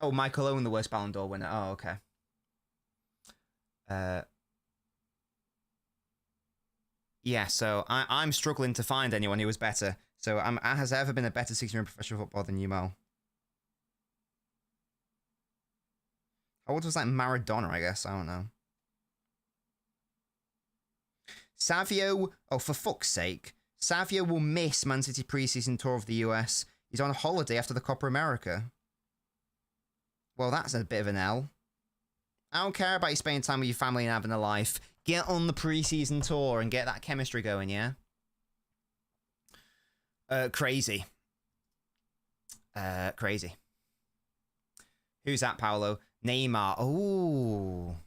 Oh, Michael Owen, the worst Ballon d'Or winner. Oh, okay. Yeah, so I'm struggling to find anyone who was better. So has there ever been a better 16-year-old professional footballer than you, Mo? How old was that Maradona, I guess? I don't know. Savio, oh, for fuck's sake. Savio will miss Man City preseason tour of the US. He's on holiday after the Copa America. Well, that's a bit of an L. I don't care about you spending time with your family and having a life. Get on the preseason tour and get that chemistry going, yeah? Crazy. Crazy. Who's that, Paolo? Neymar. Oh.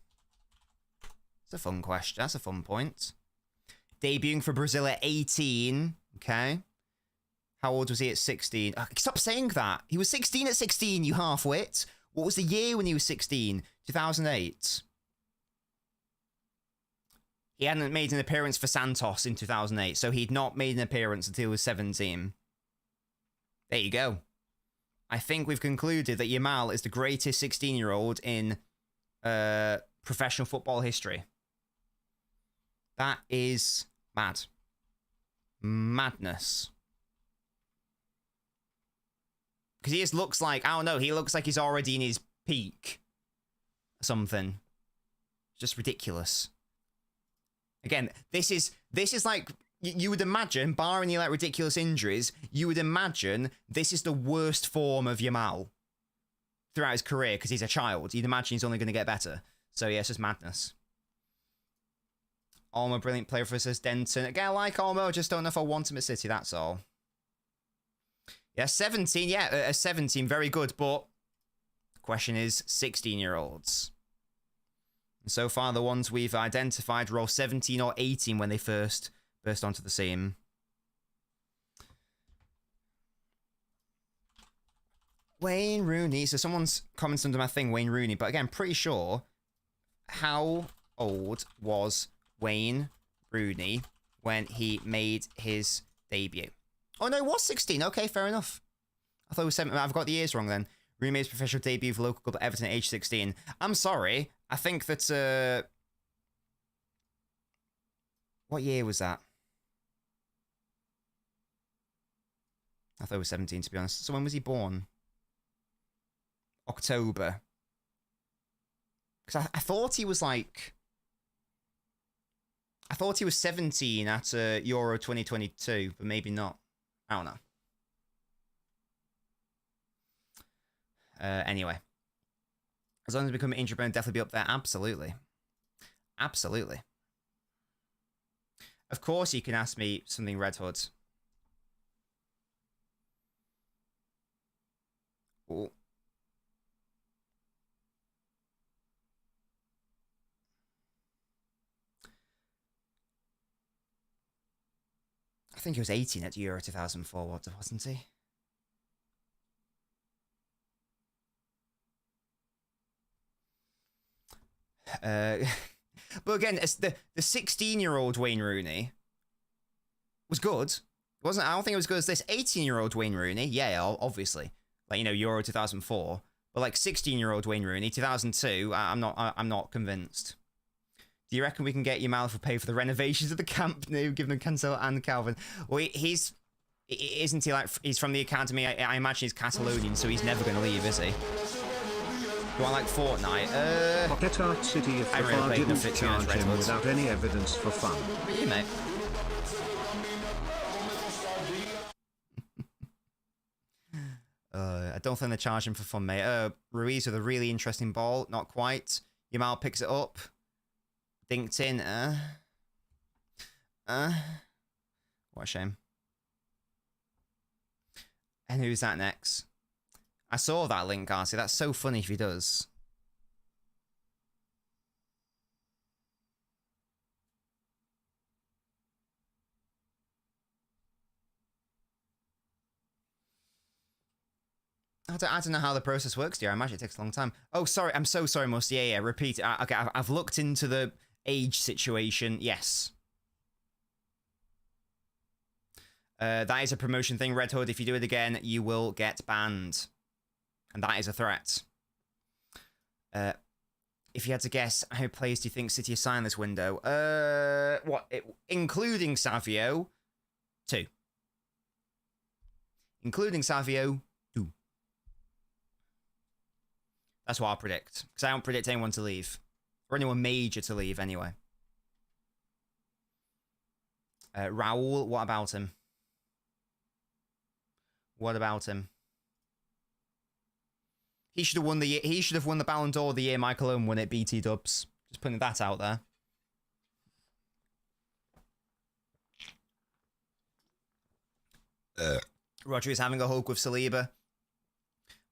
That's a fun question. That's a fun point. Debuting for Brazil at 18. Okay. How old was he at 16? Stop saying that. He was 16 at 16, you half-wit. What was the year when he was 16? 2008. He hadn't made an appearance for Santos in 2008, so he'd not made an appearance until he was 17. There you go. I think we've concluded that Yamal is the greatest 16-year-old in professional football history. That is mad. Madness. Because he just looks like, I don't know, he looks like he's already in his peak. Something. Just ridiculous. Again, this is like, you would imagine, barring the like ridiculous injuries, you would imagine this is the worst form of Yamal throughout his career because he's a child. You'd imagine he's only going to get better. So yeah, it's just madness. Olmo, brilliant player for us, says Denton. Again, I like Olmo, just don't know if I want him at City, that's all. Yeah, 17, yeah, 17, very good, but the question is 16-year-olds. And so far, the ones we've identified were all 17 or 18 when they first burst onto the scene. Wayne Rooney. So someone's commented under my thing, Wayne Rooney. But again, pretty sure, how old was Wayne Rooney when he made his debut? Oh, no, it was 16. Okay, fair enough. I thought it was 17. I've got the years wrong then. Rooney made his professional debut for local club Everton at age 16. I'm sorry. I think that... what year was that? I thought it was 17, to be honest. So when was he born? October. Because I thought he was like... I thought he was 17 at Euro 2022, but maybe not. I don't know. Anyway. As long as we become injured, we'll definitely be up there. Absolutely. Absolutely. Of course you can ask me something, Red Hood. Oh. I think he was 18 at Euro 2004, wasn't he? But again, it's the 16-year-old Wayne Rooney was good. I don't think it was good as this 18-year-old Wayne Rooney. Yeah, obviously. Like, you know, Euro 2004. But like 16-year-old Wayne Rooney, 2002, I'm not convinced. Do you reckon we can get Yamal for pay for the renovations of the Camp Nou, given them Cancelo and Calvin? Well, isn't he like, he's from the academy? I imagine he's Catalonian, so he's never going to leave, is he? You want like Fortnite? Pocket Art City if the far didn't charge him without any evidence for fun. But you, mate. I don't think they're charging for fun, mate. Ruiz with a really interesting ball. Not quite. Yamal picks it up. Dinked in. What a shame. And who's that next? I saw that link, Garcia. That's so funny if he does. I don't know how the process works, dear. I imagine it takes a long time. Oh, sorry. I'm so sorry, Musty. Yeah, repeat. Okay, I've looked into the age situation. Yes. That is a promotion thing, Red Hood. If you do it again, you will get banned. And that is a threat. If you had to guess, how many players do you think City assigned this window? Including Savio, 2. Including Savio, 2. That's what I'll predict. Because I don't predict anyone to leave. Or anyone major to leave, anyway. Raul, what about him? What about him? He should have won the Ballon d'Or the year Michael Owen won it, BT Dubs. Just putting that out there. Roger is having a hug with Saliba.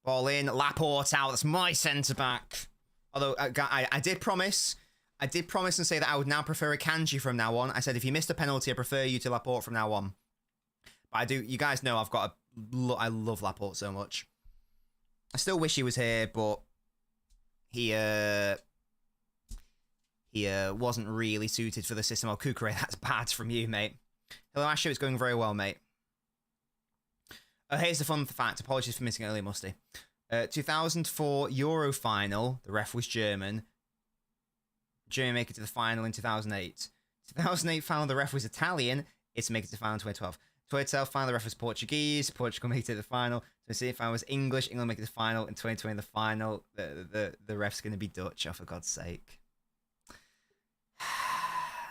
Ball in, Laporte out. That's my centre-back. Although, I did promise and say that I would now prefer a Kanji from now on. I said, if you missed a penalty, I prefer you to Laporte from now on. But I do, you guys know I love Laporte so much. I still wish he was here, but he wasn't really suited for the system. Oh, Kukure, that's bad from you, mate. Hello, Asher, it's going very well, mate. Here's the fun fact. Apologies for missing earlier, Musty. 2004 Euro final. The ref was German. Germany make it to the final in 2008. 2008 final. The ref was Italian. It's make it to the final in 2012. 2012 final. The ref was Portuguese. Portugal make it to the final. 2008 final was English. England make it to the final. In 2020 the final. The ref's going to be Dutch. Oh, for God's sake.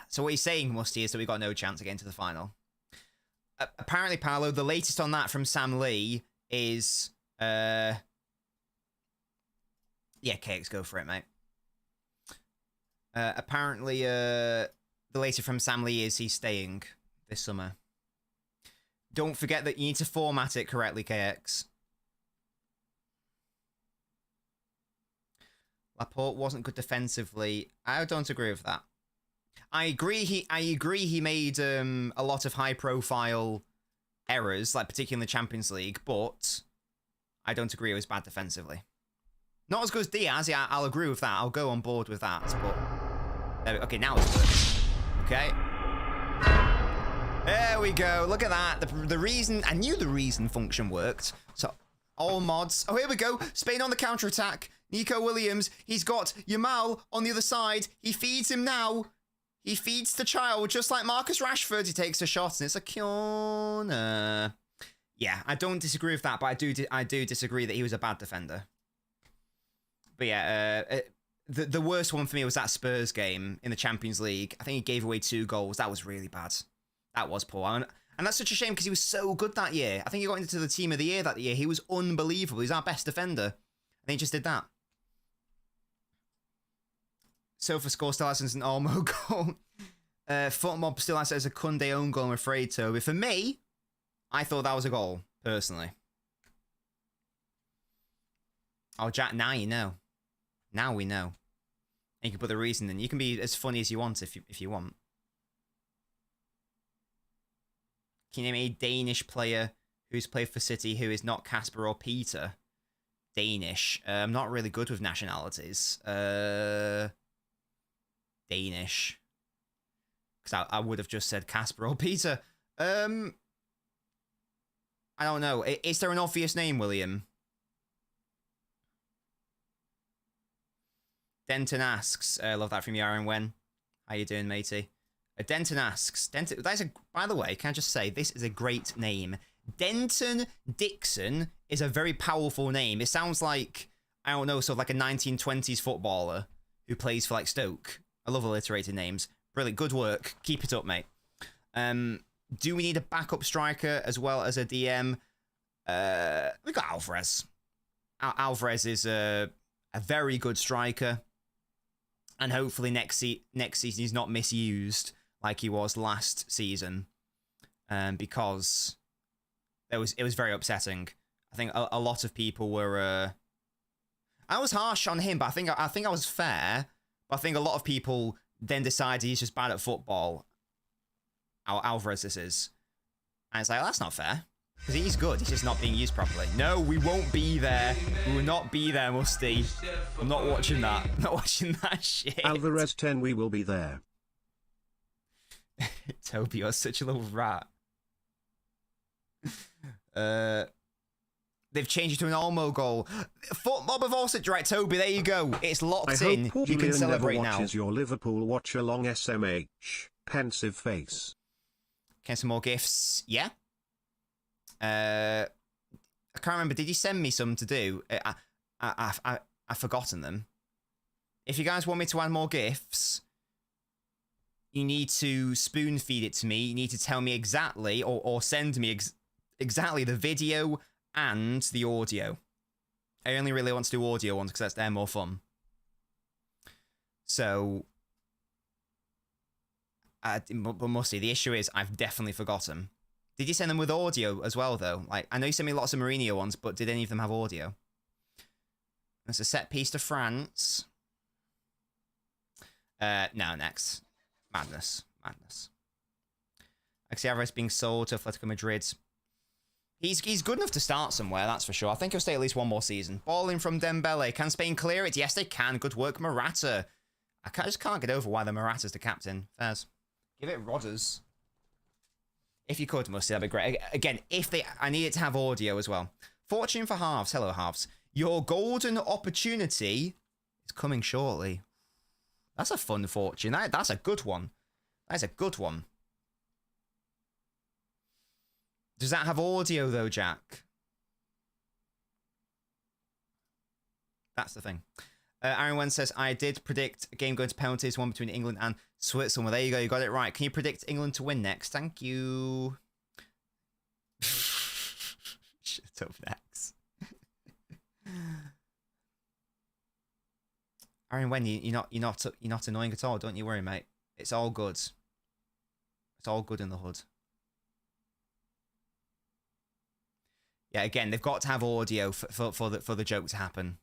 So what he's saying, Musty, is that we got no chance of getting to the final. Apparently, Paolo, the latest on that from Sam Lee is... yeah, KX, go for it, mate. Apparently, the latest from Sam Lee is he's staying this summer. Don't forget that you need to format it correctly, KX. Laporte wasn't good defensively. I don't agree with that. I agree he made a lot of high-profile errors, like particularly in the Champions League, but I don't agree it was bad defensively. Not as good as Diaz, yeah, I'll agree with that. I'll go on board with that, but... Okay, now it's good. Okay. There we go. Look at that. The reason... I knew the reason function worked. So, all mods... Oh, here we go. Spain on the counter-attack. Nico Williams. He's got Yamal on the other side. He feeds him now. He feeds the child, just like Marcus Rashford. He takes a shot, and it's a corner. Yeah, I don't disagree with that, but I do disagree that he was a bad defender. But yeah, the worst one for me was that Spurs game in the Champions League. I think he gave away 2 goals. That was really bad. That was poor. And that's such a shame because he was so good that year. I think he got into the Team of the Year that year. He was unbelievable. He's our best defender. And he just did that. Sofa score still has an Olmo goal. Footmob still has a Kunde own goal, I'm afraid, Toby. For me, I thought that was a goal, personally. Oh, Jack, now you know. Now we know. And you can put the reason in. You can be as funny as you want if you want. Can you name a Danish player who's played for City who is not Casper or Peter? Danish. I'm not really good with nationalities. Danish. Because I would have just said Casper or Peter. I don't know. Is there an obvious name, William? Denton asks, love that from you, Aaron Wen. How you doing, matey? Denton asks, by the way, can I just say, this is a great name. Denton Dixon is a very powerful name. It sounds like, I don't know, sort of like a 1920s footballer who plays for like Stoke. I love alliterated names. Brilliant, good work. Keep it up, mate. Do we need a backup striker as well as a DM? We got Alvarez. Alvarez is a very good striker. And hopefully next season he's not misused like he was last season, because it was very upsetting. I think a lot of people were. I was harsh on him, but I think I was fair. But I think a lot of people then decided he's just bad at football. Alvarez this is, and it's like, that's not fair. Because he's good, he's just not being used properly. No, we won't be there. We will not be there, Musty. I'm not watching that. I'm not watching that shit. Alvarez 10, we will be there. Toby, you're such a little rat. They've changed it to an Olmo goal. Foot mob have also... Right, Toby, there you go. It's locked in. You can celebrate now. Watches your Liverpool watch-along SMH. Pensive face. Can some more gifts? Yeah. I can't remember. Did you send me some to do? I've forgotten them. If you guys want me to add more gifts, you need to spoon feed it to me. You need to tell me exactly, or send me exactly the video and the audio. I only really want to do audio ones because they're more fun. So, but Musty, the issue is I've definitely forgotten. Did you send them with audio as well, though? Like, I know you sent me lots of Mourinho ones, but did any of them have audio? That's a set piece to France. No, next. Madness. Alexi Alvarez being sold to Atletico Madrid. He's good enough to start somewhere, that's for sure. I think he'll stay at least one more season. Balling from Dembele. Can Spain clear it? Yes, they can. Good work, Morata. I just can't get over why the Morata's the captain. Fairs. Give it Rodders. If you could, Musty, that'd be great. Again, I need it to have audio as well. Fortune for halves. Hello, halves. Your golden opportunity is coming shortly. That's a fun fortune. That's a good one. That's a good one. Does that have audio, though, Jack? That's the thing. Aaron Wen says, I did predict a game going to penalties, one between England and Switzerland. Well, there you go. You got it right. Can you predict England to win next? Thank you. Shut up, Nex. Aaron Wen, you're not annoying at all. Don't you worry, mate. It's all good. It's all good in the hood. Yeah, again, they've got to have audio for the joke to happen.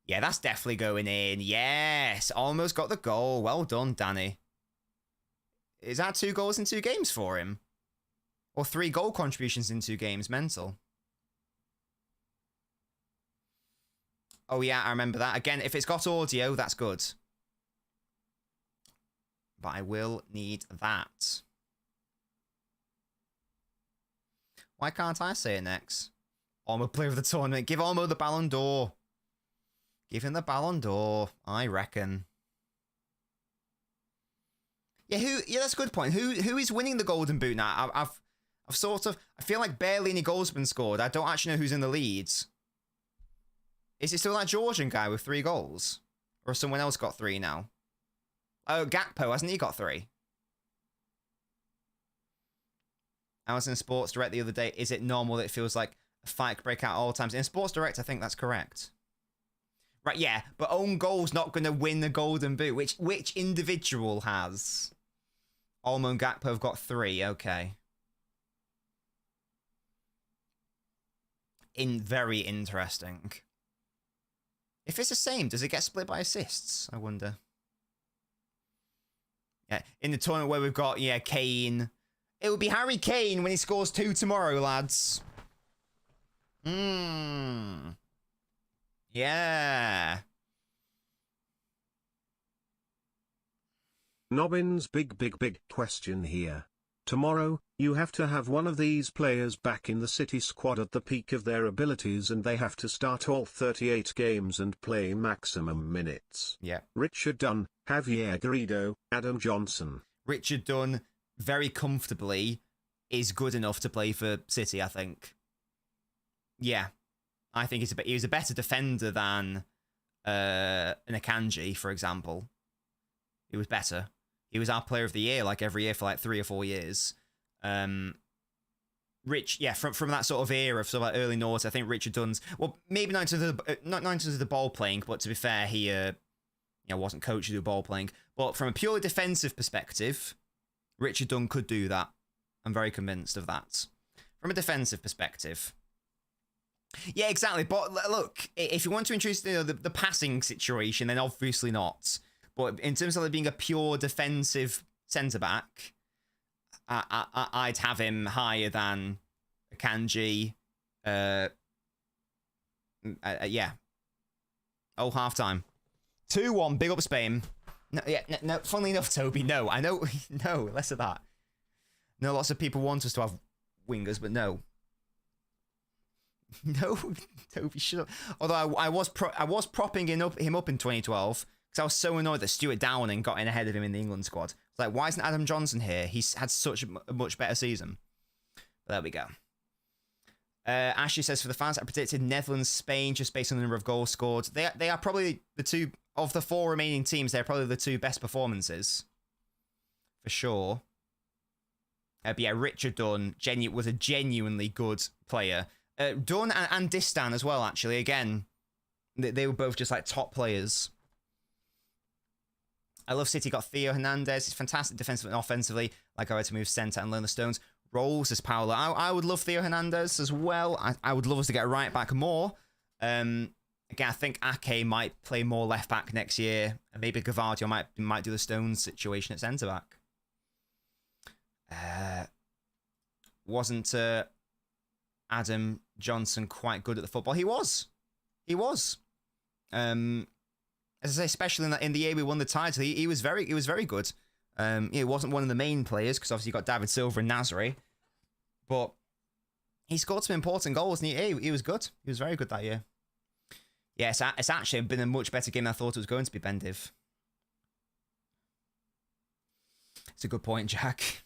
Yeah, that's definitely going in. Yes, almost got the goal. Well done, Danny. Is that 2 goals in 2 games for him? Or 3 goal contributions in 2 games? Mental. Oh, yeah, I remember that. Again, if it's got audio, that's good. But I will need that. Why can't I say it next? Olmo player of the tournament. Give Olmo the Ballon d'Or. Give him the Ballon d'Or, I reckon. Yeah, that's a good point. Who is winning the Golden Boot now? I've sort of, I feel like barely any goals have been scored. I don't actually know who's in the leads. Is it still that Georgian guy with 3 goals? Or has someone else got 3 now? Oh, Gakpo, hasn't he got 3? I was in Sports Direct the other day. Is it normal that it feels like a fight could break out at all times? In Sports Direct, I think that's correct. Right, yeah, but own goal's not going to win the Golden Boot. Which individual has? Olmo and Gakpo have got 3, okay. Very interesting. If it's the same, does it get split by assists? I wonder. Yeah, in the tournament where we've got, yeah, Kane. It would be Harry Kane when he scores 2 tomorrow, lads. Yeah. Nobbins, big question here. Tomorrow, you have to have one of these players back in the City squad at the peak of their abilities, and they have to start all 38 games and play maximum minutes. Yeah. Richard Dunn, Javier Garrido, Adam Johnson. Richard Dunn, very comfortably, is good enough to play for City, I think. Yeah. I think he was a better defender than an Akanji, for example. He was better. He was our player of the year like every year for like 3 or 4 years. Rich, yeah, from that sort of era of sort of like early noughts, I think Richard Dunn's, well, maybe not in terms of the ball playing, but to be fair, he wasn't coached to do ball playing. But from a purely defensive perspective, Richard Dunn could do that. I'm very convinced of that. From a defensive perspective. Yeah, exactly. But look, if you want to introduce the passing situation, then obviously not. But in terms of it being a pure defensive centre-back, I'd have him higher than Akanji. Yeah. Oh, half-time. 2-1, big up Spain. No, funnily enough, Toby, no. I know, no, less of that. No, lots of people want us to have wingers, but no. No, Toby, shut up. Although I was propping him up in 2012 because I was so annoyed that Stuart Downing got in ahead of him in the England squad. It's like, why isn't Adam Johnson here? He's had such a much better season. But there we go. Ashley says, for the fans, I predicted Netherlands, Spain, just based on the number of goals scored. They are probably the two, of the 4 remaining teams, they're probably the 2 best performances. For sure. But yeah, Richard Dunn was a genuinely good player. Dunn and Distan as well, actually. Again, they were both just like top players. I love City got Theo Hernandez. He's fantastic defensively and offensively. Like I had to move centre and learn the stones. Rolls as Paolo. I would love Theo Hernandez as well. I would love us to get right back more. Again, I think Ake might play more left back next year. And maybe Gavardio might do the stones situation at centre back. Wasn't Adam Johnson quite good at the football? He was. As I say, especially in the year we won the title, he was very good. He wasn't one of the main players because obviously you got David Silva and Nasri, but he scored some important goals and he was good. He was very good that year. Yeah, it's actually been a much better game than I thought it was going to be, Bendiv. It's a good point, Jack.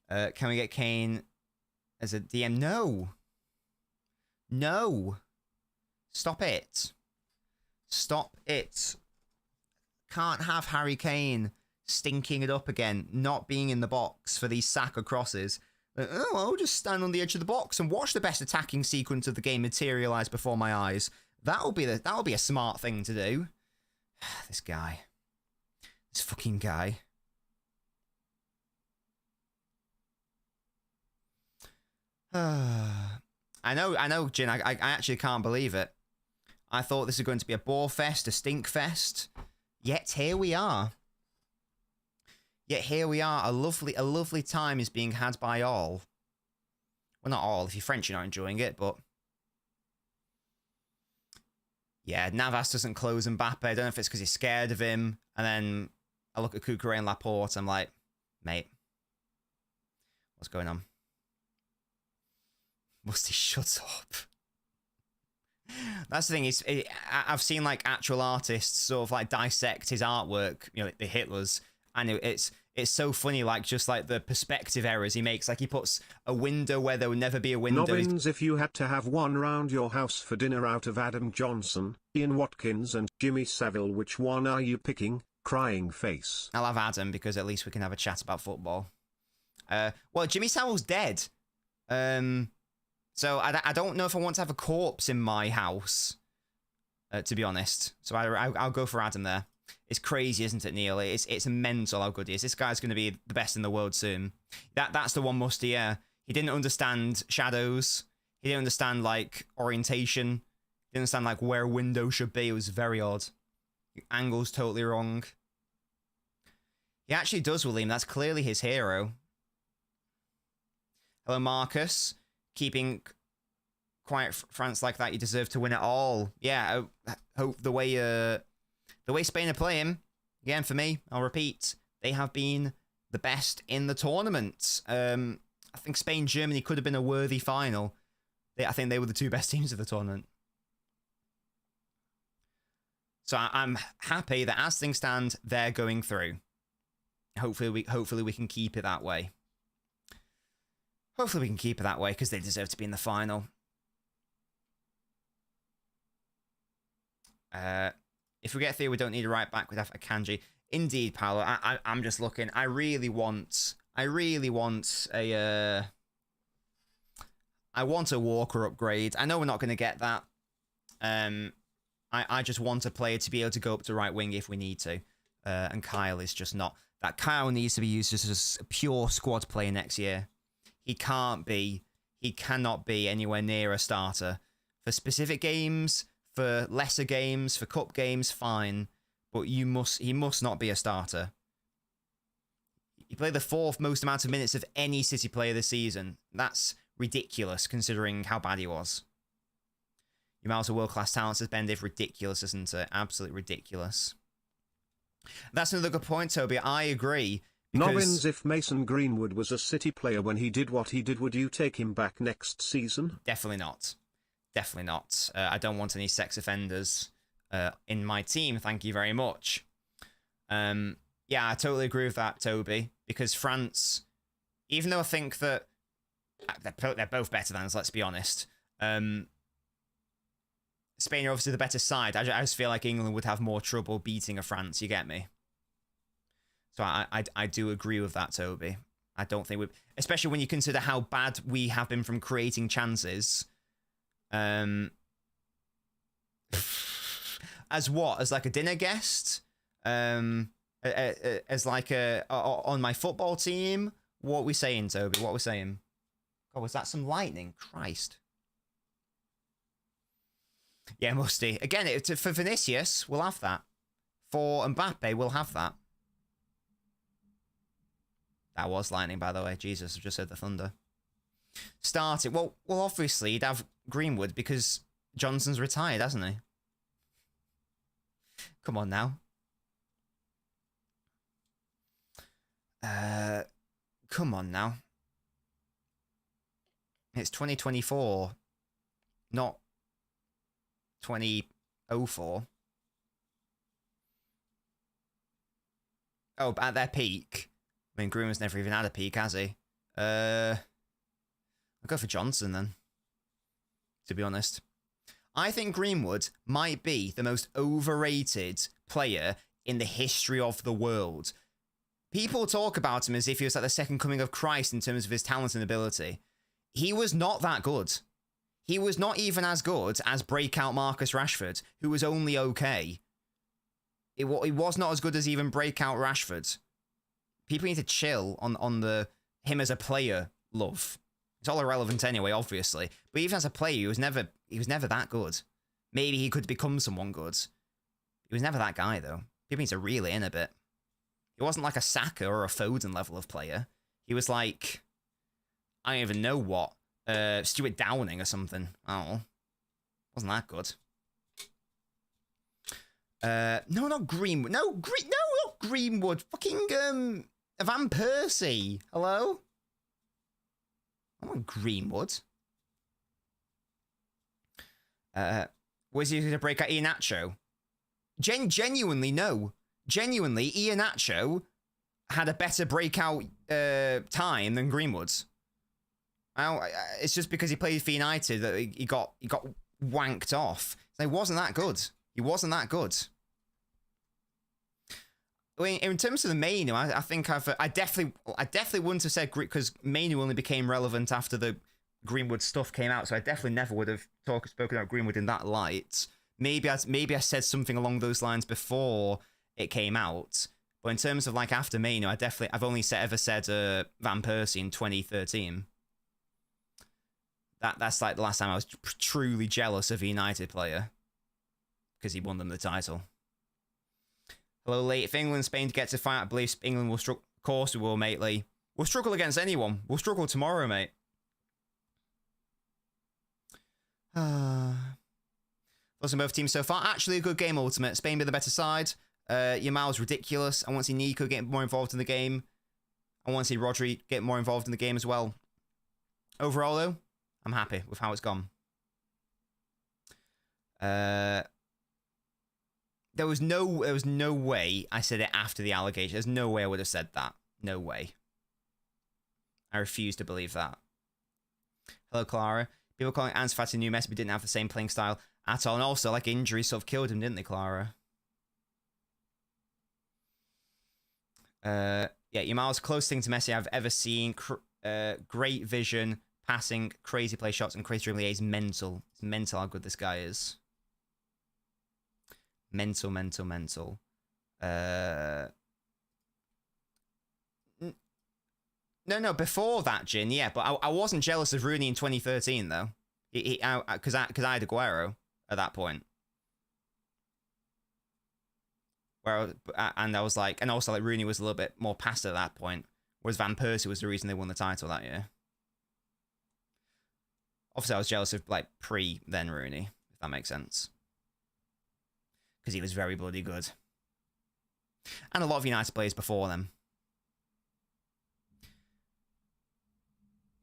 Can we get Kane as a DM? No. Stop it. Can't have Harry Kane stinking it up again, not being in the box for these Saka crosses. I'll just stand on the edge of the box and watch the best attacking sequence of the game materialize before my eyes. That'll be a smart thing to do. This fucking guy. I know, Jin. I actually can't believe it. I thought this was going to be a bore fest, a stink fest. Yet here we are. A lovely time is being had by all. Well, not all. If you're French, you're not enjoying it, but yeah, Navas doesn't close Mbappe. I don't know if it's because he's scared of him. And then I look at Cucurella and Laporte. I'm like, mate, what's going on? Musty, shut up. That's the thing. I've seen like actual artists sort of like dissect his artwork, the Hitlers, and it's so funny, like just like the perspective errors he makes. Like he puts a window where there would never be a window. Nobbins, if you had to have one round your house for dinner out of Adam Johnson, Ian Watkins, and Jimmy Savile, which one are you picking? Crying face. I'll have Adam because at least we can have a chat about football. Well, Jimmy Savile's dead. So I don't know if I want to have a corpse in my house, to be honest. So I'll go for Adam there. It's crazy, isn't it, Neil? It's mental how good he is. This guy's going to be the best in the world soon. That's the one Musty, yeah. He didn't understand shadows. He didn't understand, like, orientation. He didn't understand, like, where a window should be. It was very odd. Angle's totally wrong. He actually does, William. That's clearly his hero. Hello, Marcus. Keeping quiet France like that, you deserve to win it all. Yeah, I hope the way Spain are playing, Again, for me, I'll repeat, they have been the best in the tournament. I think Spain, Germany could have been a worthy final. I think they were the two best teams of the tournament. So I'm happy that as things stand, they're going through. Hopefully we can keep it that way. Hopefully we can keep it that way because they deserve to be in the final. If we get through, we don't need a right back. We'd have a Kanji. Indeed, Paolo. I'm just looking. I really want a. I want a Walker upgrade. I know we're not going to get that. I just want a player to be able to go up to right wing if we need to. And Kyle is just not. That Kyle needs to be used as a pure squad player next year. He cannot be anywhere near a starter. For specific games, for lesser games, for cup games, fine. But he must not be a starter. He played the 4th most amount of minutes of any City player this season. That's ridiculous considering how bad he was. The amount of world-class talents has been ridiculous, isn't it? Absolutely ridiculous. That's another good point, Toby. I agree. Nobbins, if Mason Greenwood was a City player when he did what he did, would you take him back next season? Definitely not. Definitely not. I don't want any sex offenders in my team. Thank you very much. Yeah, I totally agree with that, Toby. Because France, even though I think that they're both better than us, let's be honest. Spain are obviously the better side. I just feel like England would have more trouble beating a France, you get me? So I do agree with that, Toby. I don't think especially when you consider how bad we have been from creating chances. As what? As like a dinner guest? As like on my football team? What are we saying, Toby? What are we saying? Oh, was that some lightning? Christ. Yeah, Musty. Again, for Vinicius, we'll have that. For Mbappe, we'll have that. That was lightning, by the way. Jesus, I just heard the thunder. Starting. Well, obviously, you'd have Greenwood because Johnson's retired, hasn't he? Come on now. Come on now. It's 2024, not 2004. Oh, but at their peak. I mean, Greenwood's never even had a peak, has he? I'll go for Johnson then, to be honest. I think Greenwood might be the most overrated player in the history of the world. People talk about him as if he was like the second coming of Christ in terms of his talent and ability. He was not that good. He was not even as good as breakout Marcus Rashford, who was only okay. He was not as good as even breakout Rashford. People need to chill on the him as a player love. It's all irrelevant anyway, obviously. But even as a player, he was never that good. Maybe he could become someone good. He was never that guy, though. People need to reel it in a bit. He wasn't like a Saka or a Foden level of player. He was like, I don't even know what. Stuart Downing or something. Oh, wasn't that good. No, not Greenwood. No, not Greenwood. Fucking Van Persie. Hello? I want Greenwood. Was he going to break out Iheanacho? Genuinely, no. Genuinely, Iheanacho had a better breakout time than Greenwood. It's just because he played for United that he got wanked off. So he wasn't that good. He wasn't that good. I mean, in terms of the Mainu, I think I definitely wouldn't have said because Mainu only became relevant after the Greenwood stuff came out. So I definitely never would have spoken about Greenwood in that light. Maybe I said something along those lines before it came out. But in terms of like after Mainu, I've only ever said Van Persie in 2013. That's like the last time I was truly jealous of a United player because he won them the title. Hello, Lee. If England and Spain get to fight, I believe England will struggle. Of course we will, mate, Lee. We'll struggle against anyone. We'll struggle tomorrow, mate. Those are both teams so far. Actually, a good game, Ultimate. Spain be the better side. Yamal's ridiculous. I want to see Nico get more involved in the game. I want to see Rodri get more involved in the game as well. Overall, though, I'm happy with how it's gone. There was no way I said it after the allegation. There's no way I would have said that. No way. I refuse to believe that. Hello, Clara. People calling Ansu Fati new Messi, but didn't have the same playing style at all. And also, like, injuries sort of killed him, didn't they, Clara? Yeah, Yamal's closest thing to Messi I've ever seen. Great vision, passing, crazy play shots, and crazy dribbling. He's mental. It's mental how good this guy is. Mental. No, before that, Jin, yeah, but I wasn't jealous of Rooney in 2013, though. Because I had Aguero at that point. And I was like, and also like Rooney was a little bit more past at that point, whereas Van Persie was the reason they won the title that year. Obviously, I was jealous of like then Rooney, if that makes sense, because he was very bloody good, and a lot of United players before them.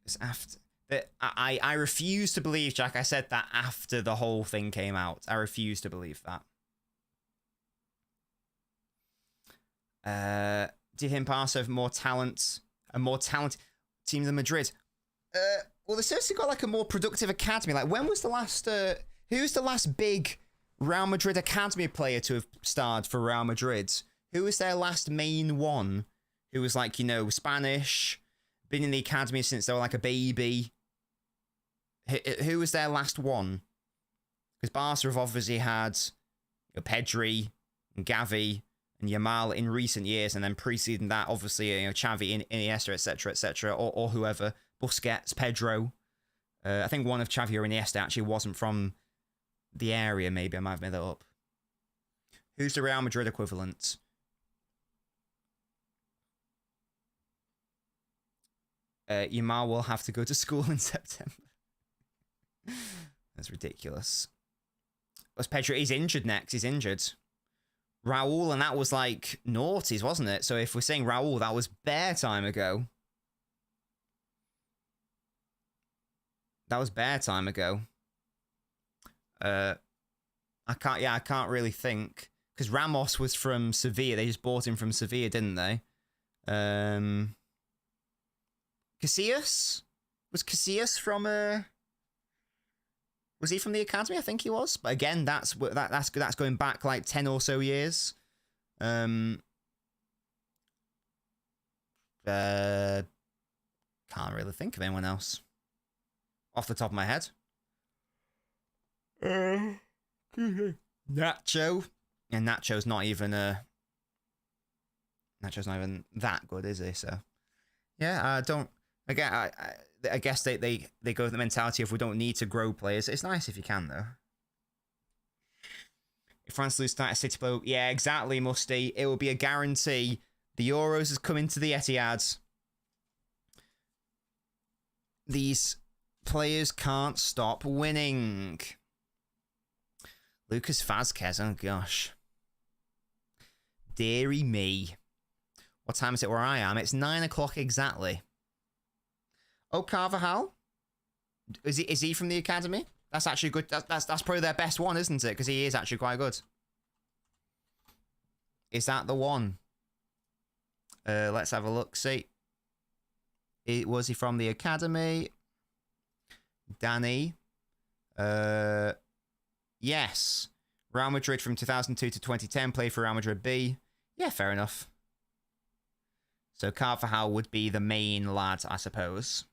It's after that. I refuse to believe, Jack. I said that after the whole thing came out. I refuse to believe that. Did him pass have more talent, a more talented team than Madrid? Well, they seriously got like a more productive academy. Like, when was the last? Who's the last big Real Madrid academy player to have starred for Real Madrid? Who was their last main one? Who was like, you know, Spanish, been in the academy since they were like a baby. Who was their last one? Because Barca have obviously had, you know, Pedri and Gavi and Yamal in recent years, and then preceding that, obviously, you know, Xavi, Iniesta, etc., or whoever, Busquets, Pedro. I think one of Xavi or Iniesta actually wasn't from the area. Maybe I might have made that up. Who's the Real Madrid equivalent? Yamal will have to go to school in September. That's ridiculous. Was Pedro? He's injured next. He's injured. Raul, and that was like noughties, wasn't it? So if we're saying Raul, that was bare time ago. That was bare time ago. I can't really think. Because Ramos was from Sevilla. They just bought him from Sevilla, didn't they? Casillas? Was Casillas from was he from the academy? I think he was. But again, that's going back like 10 or so years. Can't really think of anyone else off the top of my head. Nacho. And Nacho's not even that good, is he? So yeah, I guess they go with the mentality of we don't need to grow players. It's nice if you can, though. If France lose tonight, a City play, yeah, exactly, Musty. It will be a guarantee. The Euros is coming to the Etihad. These players can't stop winning. Lucas Vazquez, oh gosh. Deary me. What time is it where I am? It's 9 o'clock exactly. Oh, Carvajal? Is he from the academy? That's actually good. That's probably their best one, isn't it? Because he is actually quite good. Is that the one? Let's have a look. See. Was he from the academy? Danny. Yes. Real Madrid from 2002 to 2010. Played for Real Madrid B. Yeah, fair enough. So Carvajal would be the main lad, I suppose.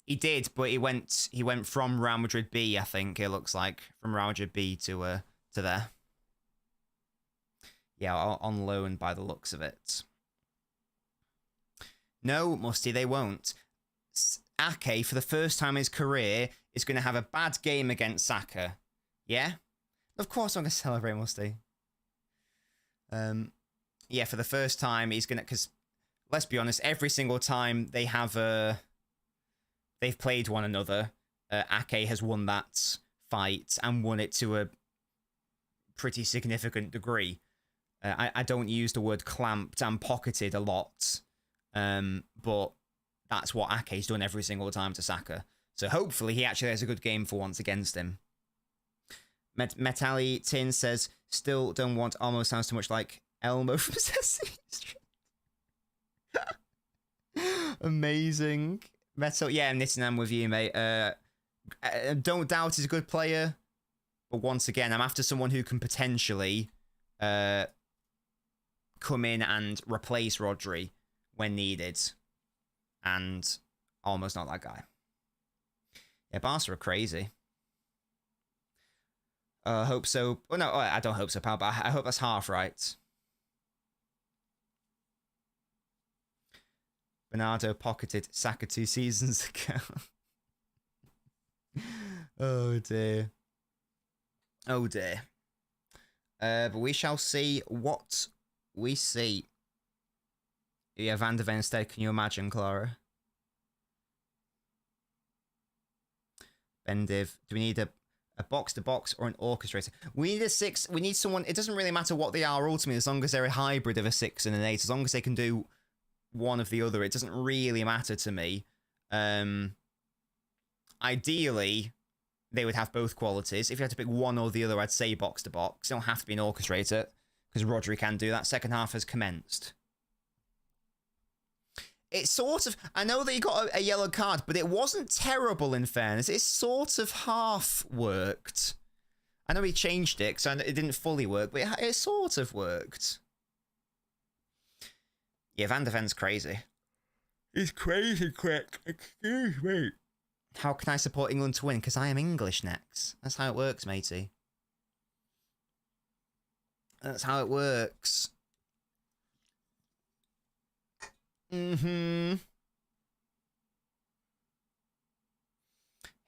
He did, but he went from Real Madrid B, I think it looks like, from Real Madrid B to there. Yeah, on loan by the looks of it. No, Musty, they won't. Ake, for the first time in his career, is going to have a bad game against Saka. Yeah? Of course I'm going to celebrate, Musty. Yeah, for the first time, he's going to... Because, let's be honest, every single time they have they've played one another, Ake has won that fight and won it to a pretty significant degree. I don't use the word clamped and pocketed a lot, but that's what Ake's done every single time to Saka. So hopefully he actually has a good game for once against him. Metali Tin says, still don't want, almost sounds too much like Elmo from Sesame Street. Amazing. Metal, yeah, Nitin, I'm with you, mate. Don't doubt he's a good player, but once again, I'm after someone who can potentially come in and replace Rodri when needed, and almost not that guy. Yeah, Barca are crazy. I hope so. Well, no, I don't hope so, pal, but I hope that's half right. Bernardo pocketed Saka 2 seasons ago. Oh, dear. Oh, dear. But we shall see what we see. Yeah, Van der Ven instead. Can you imagine, Clara? Bendiv. Do we need a box-to-box or an orchestrator? We need a 6. We need someone. It doesn't really matter what they are ultimately, as long as they're a hybrid of a 6 and an 8. As long as they can do one of the other, it doesn't really matter to me. Ideally, they would have both qualities. If you had to pick one or the other, I'd say box-to-box. You don't have to be an orchestrator, because Rodri can do that. Second half has commenced. It's sort of... I know that he got a yellow card, but it wasn't terrible in fairness. It sort of half worked. I know he changed it, so it didn't fully work, but it sort of worked. Yeah, Van der Ven's crazy. He's crazy quick. Excuse me. How can I support England to win? Because I am English next. That's how it works, matey. That's how it works.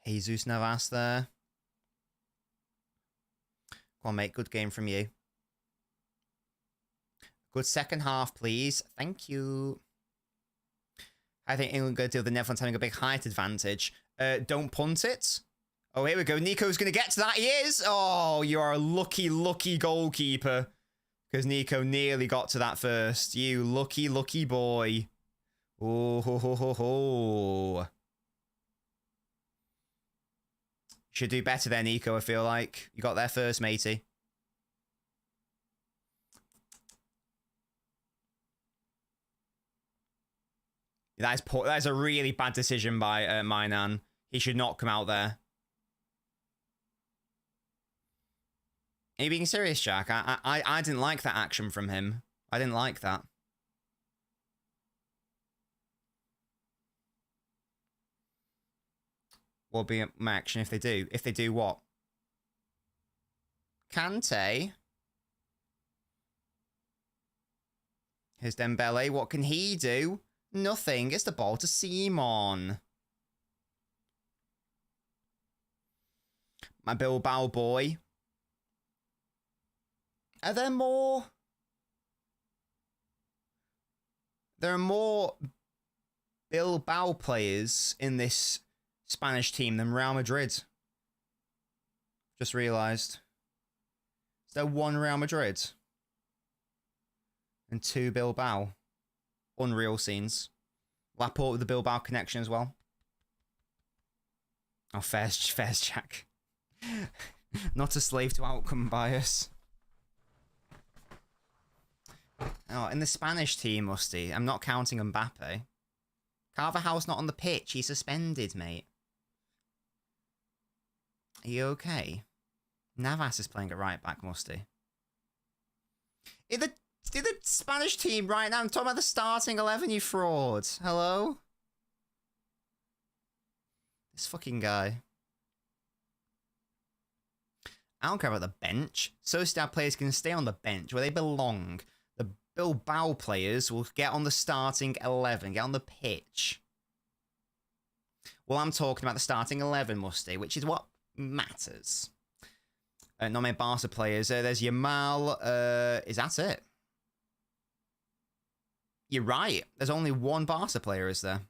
Jesus Navas there. Come on, mate. Good game from you. Good second half, please. Thank you. I think England going to deal with the Netherlands having a big height advantage. Don't punt it. Oh, here we go. Nico's going to get to that. He is. Oh, you are a lucky, lucky goalkeeper. Because Nico nearly got to that first. You lucky, lucky boy. Oh, ho, ho, ho, ho. Should do better there, Nico, I feel like. You got there first, matey. That is poor. That is a really bad decision by Mainan. He should not come out there. Are you being serious, Jack? I didn't like that action from him. I didn't like that. Will be my action if they do. If they do what? Kante. Here's Dembele. What can he do? Nothing. It's the ball to Simon. My Bilbao boy. Are there more? There are more Bilbao players in this Spanish team than Real Madrid. Just realised. Is there one Real Madrid? And 2 Bilbao. Unreal scenes. Laporte with the Bilbao connection as well. Oh, fairs Jack. Not a slave to outcome bias. Oh, in the Spanish team, Musty, I'm not counting Mbappe. Carvajal's not on the pitch. He's suspended, mate. Are you okay? Navas is playing at right back, Musty. In the Spanish team right now, I'm talking about the starting 11, you fraud. Hello? This fucking guy. I don't care about the bench. Sociedad players can stay on the bench where they belong. The Bilbao players will get on the starting 11, get on the pitch. Well, I'm talking about the starting 11, Musty, which is what matters. Not many Barca players. There's Yamal. Is that it? You're right. There's only one Barca player, is there?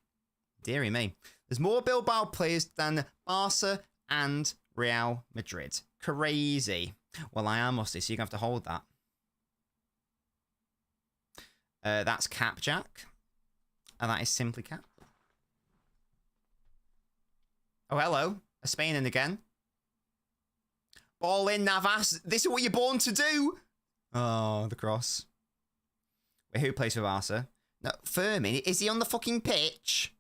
Deary me. There's more Bilbao players than Barca and Real Madrid. Crazy. Well, I am musty, so you're going to have to hold that. That's Cap Jack. And that is simply Cap. Oh, hello. A Spain in again. Ball in, Navas. This is what you're born to do. Oh, the cross. Wait, who plays for Barca? No, Fermin. Is he on the fucking pitch?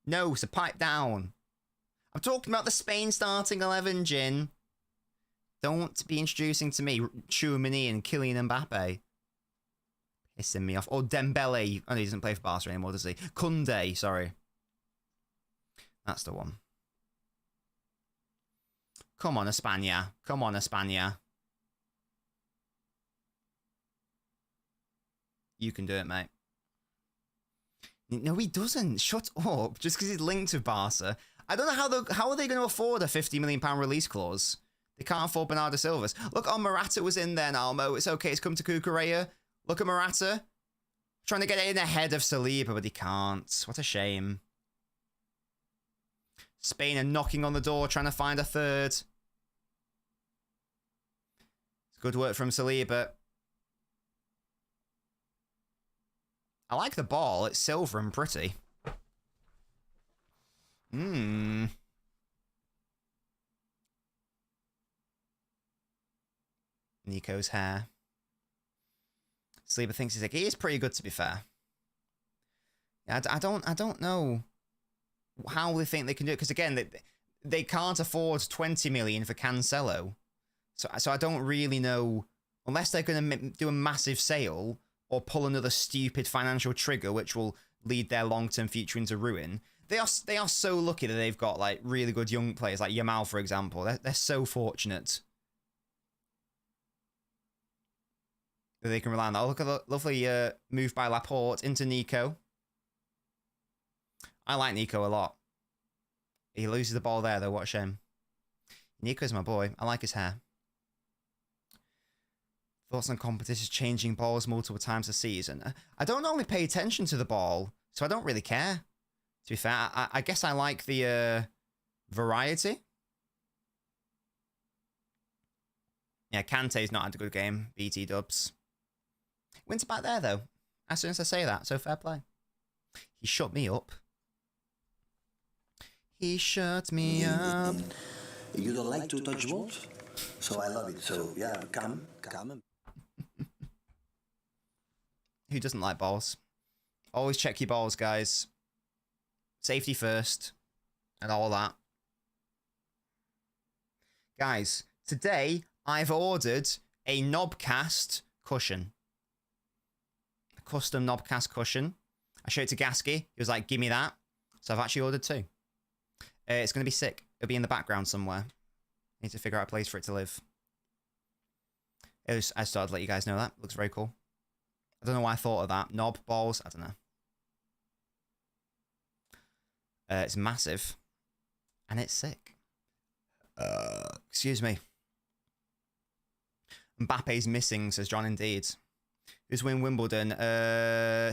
No, so pipe down. I'm talking about the Spain starting 11, Jin. Don't be introducing to me Tchouaméni and Kylian Mbappe. Pissing me off. Or Dembele. Oh, no, he doesn't play for Barca anymore, does he? Koundé, sorry. That's the one. Come on, España. Come on, España. You can do it, mate. No, he doesn't. Shut up. Just because he's linked with Barca. I don't know how are they going to afford a £50 million release clause? They can't afford Bernardo Silva's. Look, Morata was in there, Almo. It's okay. It's come to Cucurella. Look at Morata. Trying to get in ahead of Saliba, but he can't. What a shame. Spain are knocking on the door, trying to find a third. It's good work from Saliba. I like the ball. It's silver and pretty. Nico's hair. Saliba thinks he's like, he is pretty good, to be fair. Yeah, I don't know how they think they can do it, because again, they can't afford 20 million for Cancelo. So I don't really know, unless they're going to do a massive sale or pull another stupid financial trigger, which will lead their long-term future into ruin. They are so lucky that they've got like really good young players, like Yamal, for example. They're so fortunate that they can rely on that. Oh, look at the lovely move by Laporte into Nico. I like Nico a lot. He loses the ball there, though. What a shame. Nico's my boy. I like his hair. Thoughts on competitions changing balls multiple times a season? I don't normally pay attention to the ball, so I don't really care. To be fair, I guess I like the variety. Yeah, Kante's not had a good game. BT dubs. Went back there, though, as soon as I say that, so fair play. He shut me up. He shut me up. You don't like to touch balls? So I love it. So, yeah, come. Who doesn't like balls? Always check your balls, guys. Safety first. And all that. Guys, today I've ordered a Knobcast cushion. A custom Knobcast cushion. I showed it to Gasky. He was like, give me that. So I've actually ordered two. It's going to be sick. It'll be in the background somewhere. Need to figure out a place for it to live. I just thought I'd let you guys know that. Looks very cool. I don't know why I thought of that. Knob, balls, I don't know. It's massive. And it's sick. Excuse me. Mbappe's missing, says John Indeed. Who's win Wimbledon?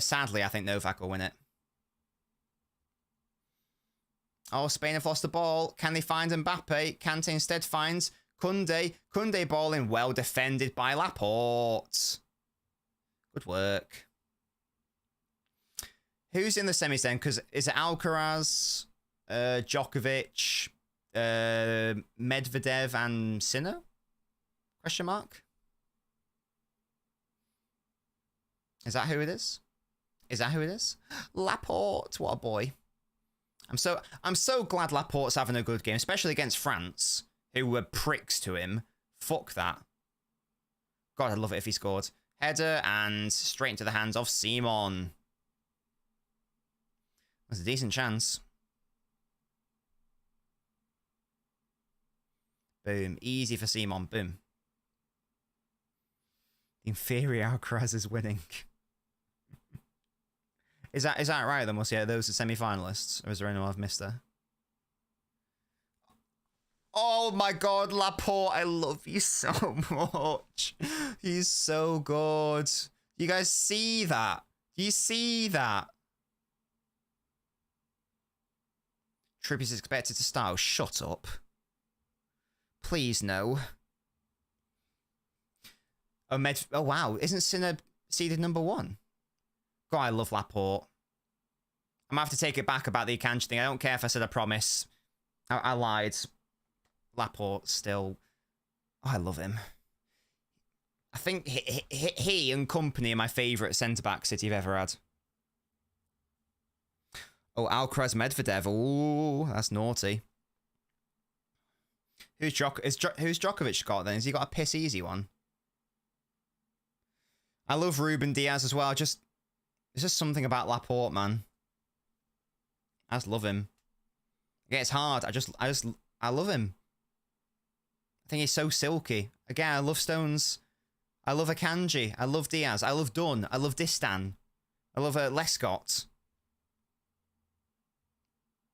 Sadly, I think Novak will win it. Oh, Spain have lost the ball. Can they find Mbappe? Kante instead finds Koundé. Koundé ball in, well defended by Laporte. Good work. Who's in the semis then? Because is it Alcaraz, Djokovic, Medvedev, and Sinner? Question mark. Is that who it is? Is that who it is? Laporte, what a boy. I'm so glad Laporte's having a good game, especially against France, who were pricks to him. Fuck that. God, I'd love it if he scored. Header and straight into the hands of Simon. That's a decent chance. Boom. Easy for Simon. Boom. Inferior Alcaraz is winning. Is that right then? Yeah, those are semi-finalists. Or is there anyone I've missed there? Oh my god, Laporte, I love you so much. He's so good. You guys see that? Do you see that? Trippier is expected to start. Oh, shut up. Please, no. Oh, wow. Isn't Sinner seeded number 1? God, I love Laporte. I'm going to have to take it back about the Akanji thing. I don't care if I said I promise. I lied. Laporte still... Oh, I love him. I think he and company are my favourite centre-back City have ever had. Oh, Alcaraz Medvedev. Oh, that's naughty. Who's Djokovic got then? Has he got a piss easy one? I love Ruben Diaz as well. There's just something about Laporte, man. I just love him. Again, it's hard. I love him. I think he's so silky. Again, I love Stones. I love Akanji. I love Diaz. I love Dunn. I love Distan. I love Lescott.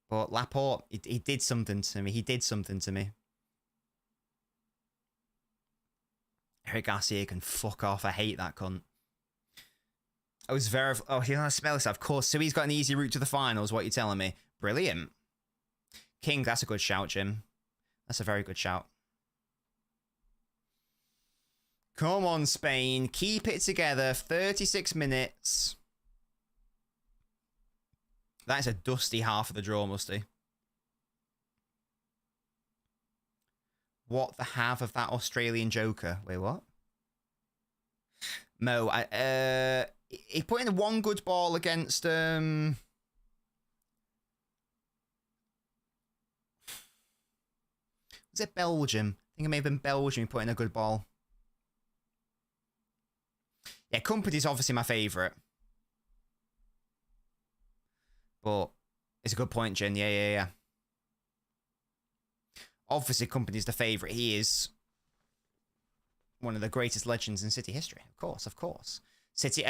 But Laporte, he did something to me. He did something to me. Eric Garcia can fuck off. I hate that cunt. I was very... Oh, he doesn't spell this, of course. So he's got an easy route to the finals, what you're telling me. Brilliant. King, that's a good shout, Jim. That's a very good shout. Come on, Spain. Keep it together. 36 minutes. That's a dusty half of the draw, Musty. What the half of that Australian joker? Wait, what? Mo, he put in one good ball against was it Belgium? I think it may have been Belgium. He put in a good ball. Yeah, Company's obviously my favourite. But it's a good point, Jen. Yeah. Obviously, Company's the favourite. He is one of the greatest legends in City history. Of course. City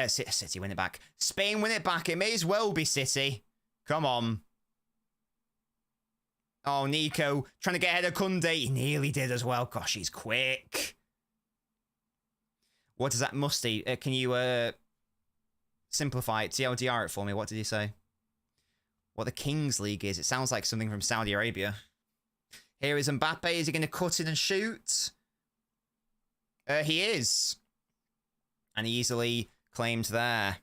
win it back. Spain win it back. It may as well be City. Come on. Oh, Nico trying to get ahead of Kunde. He nearly did as well. Gosh, he's quick. What does that Musty? Can you simplify it? TLDR it for me. What did he say? What the Kings League is? It sounds like something from Saudi Arabia. Here is Mbappe. Is he going to cut in and shoot? He is. And easily claimed there.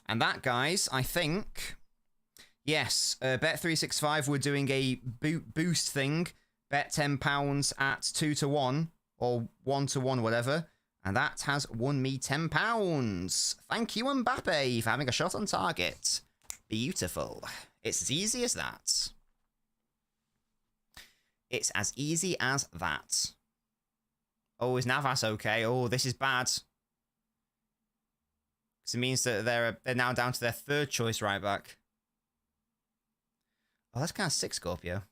And that, guys, I think... Yes, Bet365 were doing a boost thing. Bet £10 at 2-1 or 1-1, whatever. And that has won me £10. Thank you, Mbappe, for having a shot on target. Beautiful. It's as easy as that. It's as easy as that. Oh, is Navas okay? Oh, this is bad. Because it means that they're now down to their third choice right back. Oh, that's kind of sick, Scorpio.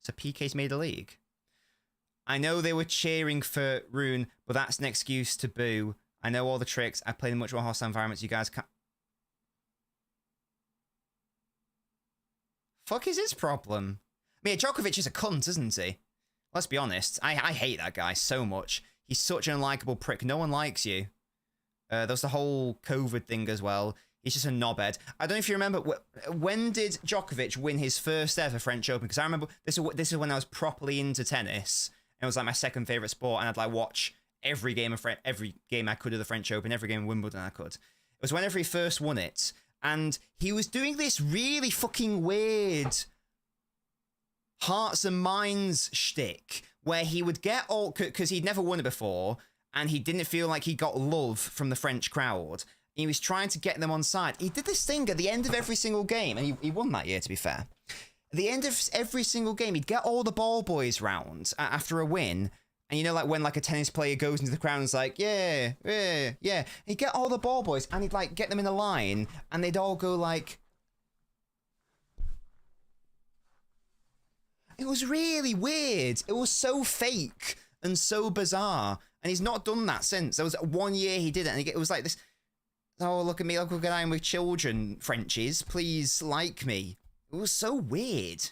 So PK's made a league. I know they were cheering for Rune, but that's an excuse to boo. I know all the tricks. I played in much more hostile environments. You guys can't... Fuck is his problem? I mean, Djokovic is a cunt, isn't he? Let's be honest. I hate that guy so much. He's such an unlikable prick. No one likes you. There's the whole COVID thing as well. He's just a knobhead. I don't know if you remember, when did Djokovic win his first ever French Open? Because I remember this is when I was properly into tennis. And it was like my second favourite sport. And I'd like watch every game I could of the French Open, every game of Wimbledon I could. It was whenever he first won it. And he was doing this really fucking weird hearts and minds shtick where he would get all... Because he'd never won it before. And he didn't feel like he got love from the French crowd. He was trying to get them on side. He did this thing at the end of every single game, and he won that year, to be fair. At the end of every single game, he'd get all the ball boys round after a win. And you know, like when like a tennis player goes into the crowd and is like, yeah. He'd get all the ball boys, and he'd like get them in a line, and they'd all go like... It was really weird. It was so fake and so bizarre. And he's not done that since. There was 1 year he did it, and it was like this... Oh, look at me, look at I am with children, Frenchies. Please like me. It was so weird.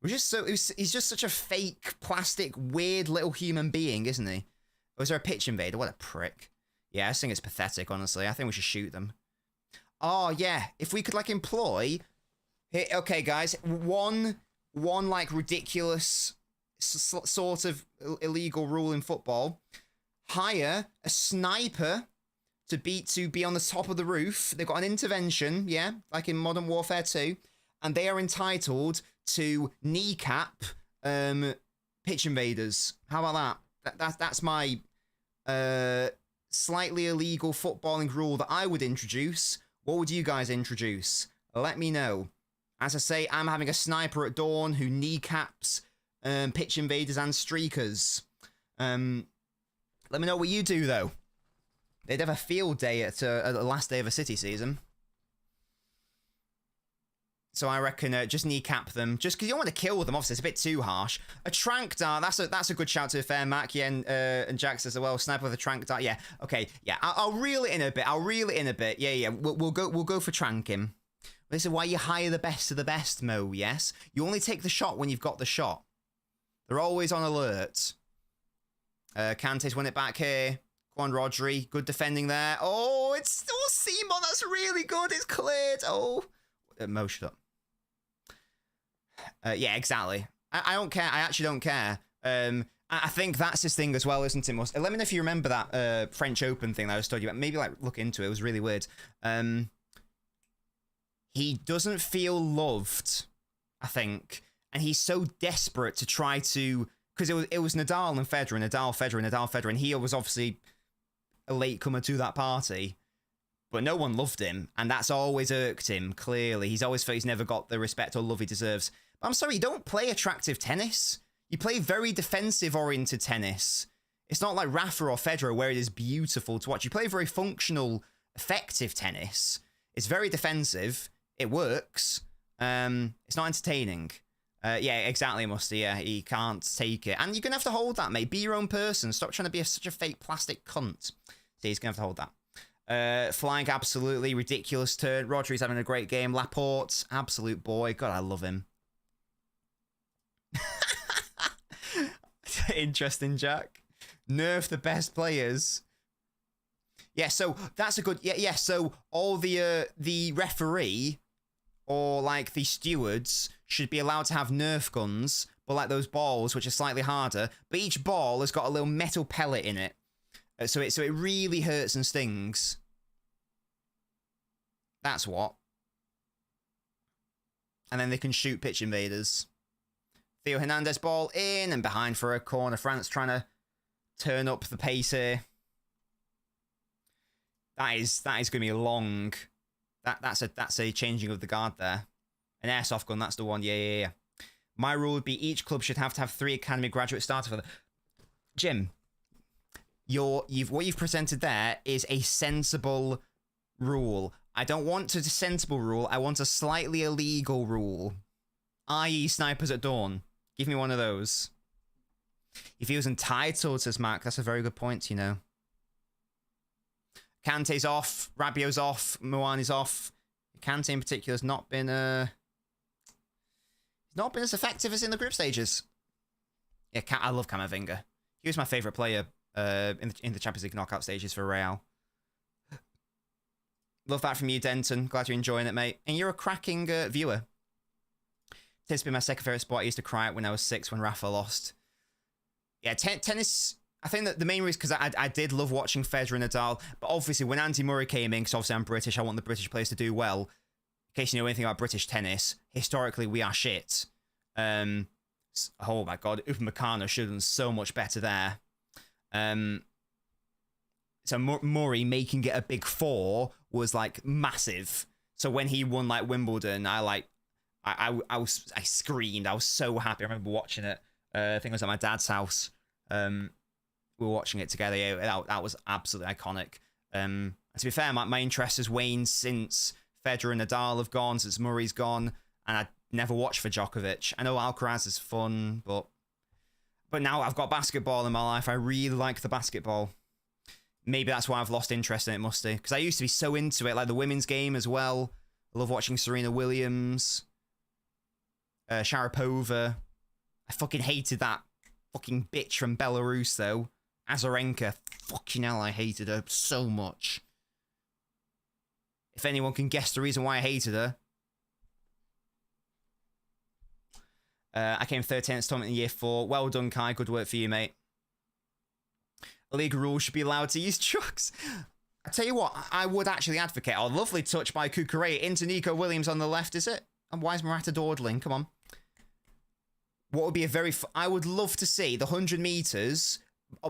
He's just such a fake, plastic, weird little human being, isn't he? Was there a pitch invader? What a prick. Yeah, I think it's pathetic, honestly. I think we should shoot them. Oh, yeah. If we could, like, employ... Here, okay, guys. One like, ridiculous sort of illegal rule in football. hire a sniper to be on the top of the roof. They've got an intervention, yeah, like in Modern Warfare 2, and they are entitled to kneecap pitch invaders. How about that? That's my slightly illegal footballing rule that I would introduce. What would you guys introduce? Let me know. As I say, I'm having a sniper at dawn who kneecaps pitch invaders and streakers. Let me know what you do, though. They'd have a field day at the last day of a city season. So I reckon just kneecap them. Just because you don't want to kill them, obviously. It's a bit too harsh. A trank dart, that's a good shout to fair, Mac. Yeah, and Jack says as well, sniper with a trank dart. Yeah, okay. Yeah, I'll reel it in a bit. Yeah. We'll go for tranking. This is why you hire the best of the best, Mo, yes? You only take the shot when you've got the shot. They're always on alert. Kante's won it back here. Go on, Rodri. Good defending there. Oh, it's still Simon. That's really good. It's cleared. Oh. Mo, shut up. Yeah, exactly. I don't care. I actually don't care. I think that's his thing as well, isn't it? Let me know if you remember that French Open thing that I was talking about. Maybe like look into it. It was really weird. He doesn't feel loved, I think. And he's so desperate to try to... Because it was Nadal and Federer, and he was obviously a latecomer to that party. But no one loved him, and that's always irked him, clearly. He's always felt he's never got the respect or love he deserves. But I'm sorry, you don't play attractive tennis. You play very defensive-oriented tennis. It's not like Rafa or Federer, where it is beautiful to watch. You play very functional, effective tennis. It's very defensive. It works. It's not entertaining. Yeah, exactly, Musty. Yeah, he can't take it. And you're going to have to hold that, mate. Be your own person. Stop trying to be such a fake plastic cunt. So he's going to have to hold that. Flying, absolutely. Ridiculous turn. Rodri's having a great game. Laporte, absolute boy. God, I love him. Interesting, Jack. Nerf the best players. Yeah, so that's a good... Yeah, so all the referee... or like the stewards should be allowed to have Nerf guns, but like those balls, which are slightly harder, but each ball has got a little metal pellet in it. So it really hurts and stings. That's what. And then they can shoot pitch invaders. Theo Hernandez ball in and behind for a corner. France trying to turn up the pace here. That is going to be long. That's a changing of the guard there. An airsoft gun, that's the one. Yeah. My rule would be each club should have to have 3 academy graduate starters for the... Jim, what you've presented there is a sensible rule. I don't want a sensible rule. I want a slightly illegal rule. I.e. snipers at dawn. Give me one of those. If he was entitled, says Mark, that's a very good point, you know. Kante's off, Rabiot's off, Moani's off. Kante in particular has not been as effective as in the group stages. Yeah, I love Camavinga. He was my favourite player in the Champions League knockout stages for Real. Love that from you, Denton. Glad you're enjoying it, mate. And you're a cracking viewer. Tennis has been my second favourite sport. I used to cry out when I was 6 when Rafa lost. Yeah, tennis... I think that the main reason, because I did love watching Federer and Nadal, but obviously when Andy Murray came in, because obviously I'm British, I want the British players to do well. In case you know anything about British tennis, historically we are shit. Oh my god, Upamecano should have done so much better there. So Murray making it a big 4 was like massive. So when he won like Wimbledon, I screamed. I was so happy. I remember watching it. I think it was at my dad's house. We were watching it together. Yeah, that was absolutely iconic. To be fair, my interest has waned since Federer and Nadal have gone, since Murray's gone, and I never watched for Djokovic. I know Alcaraz is fun, but now I've got basketball in my life. I really like the basketball. Maybe that's why I've lost interest in it, musty. Because I used to be so into it, like the women's game as well. I love watching Serena Williams, Sharapova. I fucking hated that fucking bitch from Belarus, though. Azarenka. Fucking hell, I hated her so much. If anyone can guess the reason why I hated her. I came 13th tournament in year 4. Well done, Kai. Good work for you, mate. League rules should be allowed to use trucks. I tell you what, I would actually advocate. Oh, lovely touch by Kukurea into Nico Williams on the left, is it? And why is Murata dawdling? Come on. What would be a very... I would love to see the 100 meters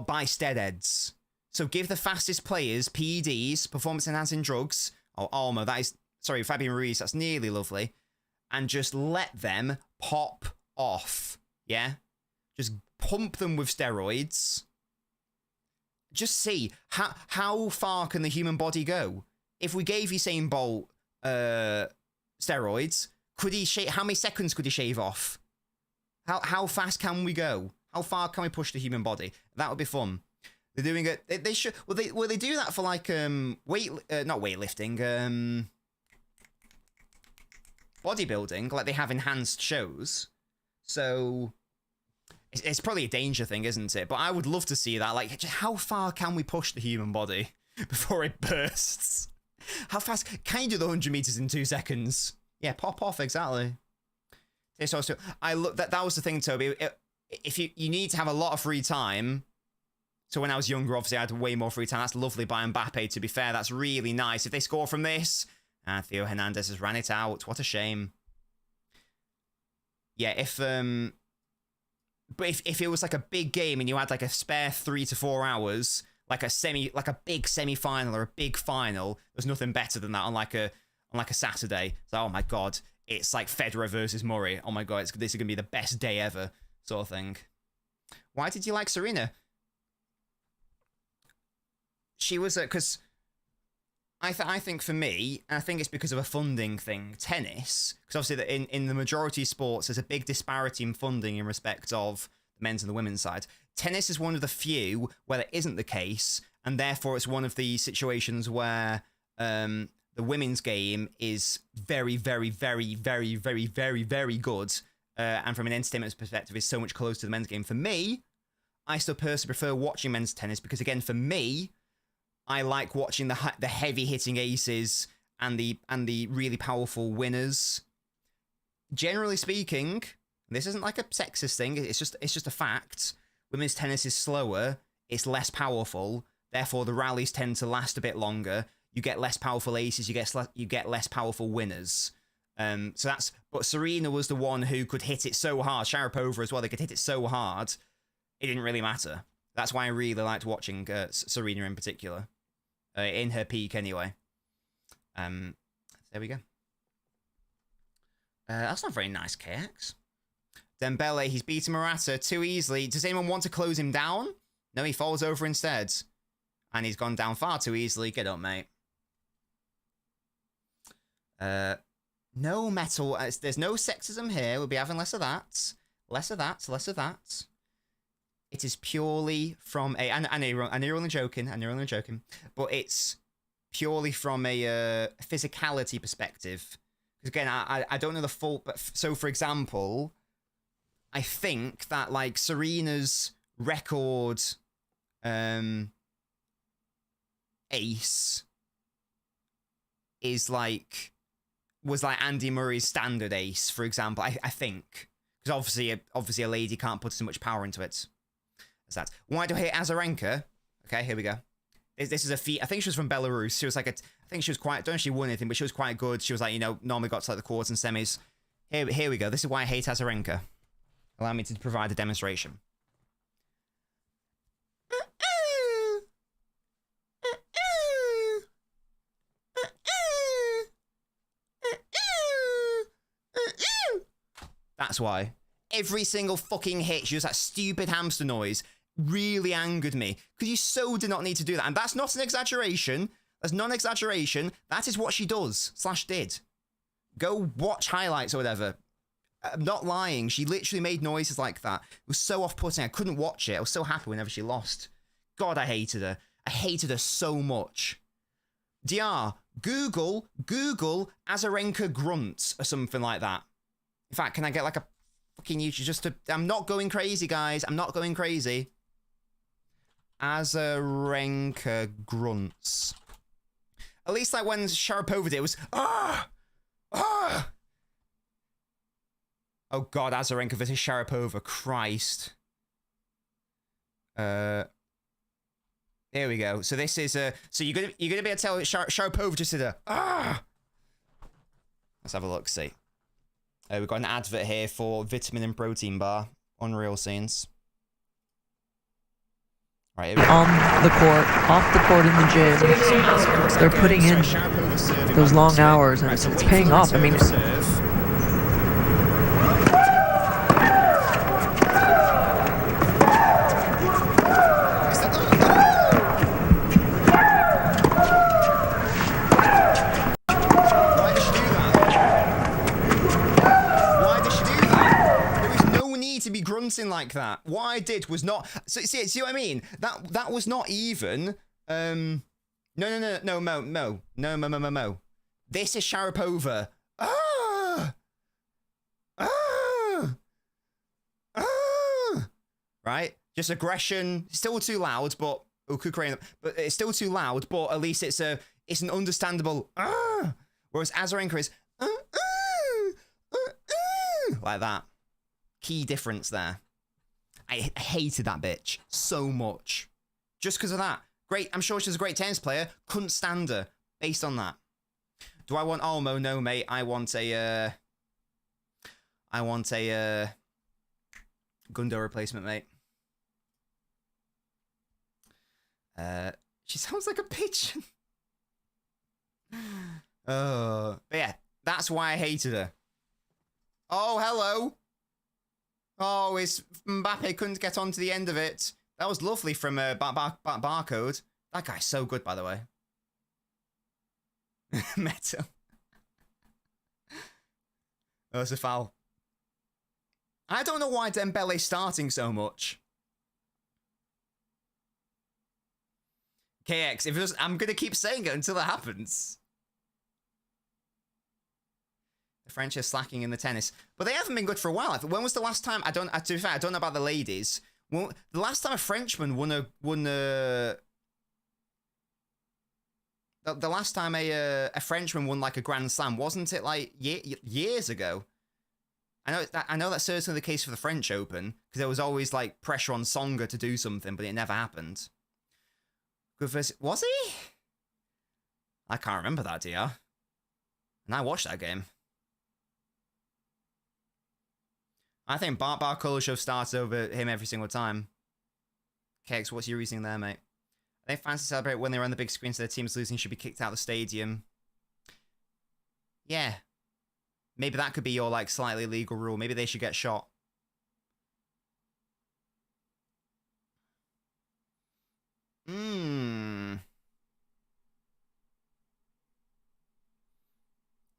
by steadheads. So give the fastest players PEDs, performance-enhancing drugs, or Alma, that is... Sorry, Fabian Ruiz, that's nearly lovely. And just let them pop off, yeah? Just pump them with steroids. Just see, how far can the human body go? If we gave Usain Bolt steroids, could he how many seconds could he shave off? How fast can we go? How far can we push the human body? That would be fun. They're doing it. They should. Well, they do that for like not weightlifting. Bodybuilding, like they have enhanced shows. So it's probably a danger thing, isn't it? But I would love to see that. Like, just how far can we push the human body before it bursts? How fast can you do the 100 meters in 2 seconds? Yeah, pop off, exactly. So I look that was the thing, Toby. If you need to have a lot of free time. So when I was younger, obviously I had way more free time. That's lovely by Mbappe, to be fair. That's really nice. If they score from this, Theo Hernandez has ran it out. What a shame. Yeah, but if it was like a big game and you had like a spare 3 to 4 hours, like a big semi-final or a big final, there's nothing better than that on like a Saturday. So, oh my god, it's like Federer versus Murray. Oh my god, this is gonna be the best day ever, sort of thing. Why did you like Serena? She was because I think for me, and I think it's because of a funding thing, tennis, because obviously in the majority of sports, there's a big disparity in funding in respect of the men's and the women's side. Tennis is one of the few where that isn't the case, and therefore it's one of the situations where the women's game is very, very, very, very, very, very, very good, and from an entertainment perspective is so much closer to the men's game. For me, I still personally prefer watching men's tennis because, again, for me, I like watching the heavy hitting aces and the really powerful winners. Generally speaking, this isn't like a sexist thing. It's just a fact. Women's tennis is slower. It's less powerful. Therefore, the rallies tend to last a bit longer. You get less powerful aces. You get less powerful winners. But Serena was the one who could hit it so hard. Sharapova as well. They could hit it so hard. It didn't really matter. That's why I really liked watching Serena in particular. In her peak, anyway. There we go. That's not very nice, KX. Dembele, he's beaten Murata too easily. Does anyone want to close him down? No, he falls over instead. And he's gone down far too easily. Get up, mate. No metal. There's no sexism here. We'll be having less of that. Less of that. Less of that. It is purely from a... I know you're only joking. But it's purely from a physicality perspective. Because again, I don't know the full... But so, for example, I think that, like, Serena's record ace is, like... Was like Andy Murray's standard ace, for example. I think. Because obviously a lady can't put so much power into it. That. Why do I hate Azarenka? Okay, here we go. This is a feat. I think she was from Belarus. She was like I think she was quite. Don't know if she won anything, but she was quite good. She was like, normally got to like the quarters and semis. Here we go. This is why I hate Azarenka. Allow me to provide a demonstration. That's why. Every single fucking hit, she was that stupid hamster noise. Really angered me because you so did not need to do that, and that's not an exaggeration. That's not an exaggeration. That is what she does / did. Go watch highlights or whatever. I'm not lying. She literally made noises like that. It was so off-putting. I couldn't watch it. I was so happy whenever she lost. God, I hated her. I hated her so much. DR, Google Azarenka grunts or something like that. In fact, can I get like a fucking YouTube just to... I'm not going crazy, guys. I'm not going crazy. Azarenka grunts. At least like when Sharapova did, it was... Ah! Ah! Oh god, Azarenka versus Sharapova. Christ. Here we go. So this is so you're gonna be able to tell Sharapova just did a ah. Let's have a look. See, we've got an advert here for vitamin and protein bar. Unreal scenes. Right, on the court, off the court in the gym, they're putting in those long hours, and it's paying off. I mean, grunting like that. What I did was not. So, see what I mean? That was not even. No, Mo. This is Sharapova. Right? Just aggression. Still too loud, but but it's still too loud. But at least it's an understandable. Whereas Azarenka is like that. Key difference there. I hated that bitch so much. Just because of that. Great, I'm sure she's a great tennis player. Couldn't stand her based on that. Do I want Olmo? No, mate. I want a Gundo replacement, mate. She sounds like a pigeon. But yeah, that's why I hated her. Oh, hello. Oh, Mbappe couldn't get onto the end of it. That was lovely from Barcode. That guy's so good, by the way. Metal. Oh, it's a foul. I don't know why Dembele's starting so much. KX, if it was, I'm going to keep saying it until it happens. The French are slacking in the tennis, but they haven't been good for a while. When was the last time? To be fair, I don't know about the ladies. Well, the last time a Frenchman won a the last time a Frenchman won like a Grand Slam, wasn't it like years ago? I know that's certainly the case for the French Open, because there was always like pressure on Tsonga to do something, but it never happened. Good first, was he? I can't remember that, DR. And I watched that game. I think Bar Kuleshov starts over him every single time. Kex, what's your reasoning there, mate? I think fans to celebrate when they're on the big screen, so their team's losing should be kicked out of the stadium. Yeah. Maybe that could be your, like, slightly illegal rule. Maybe they should get shot.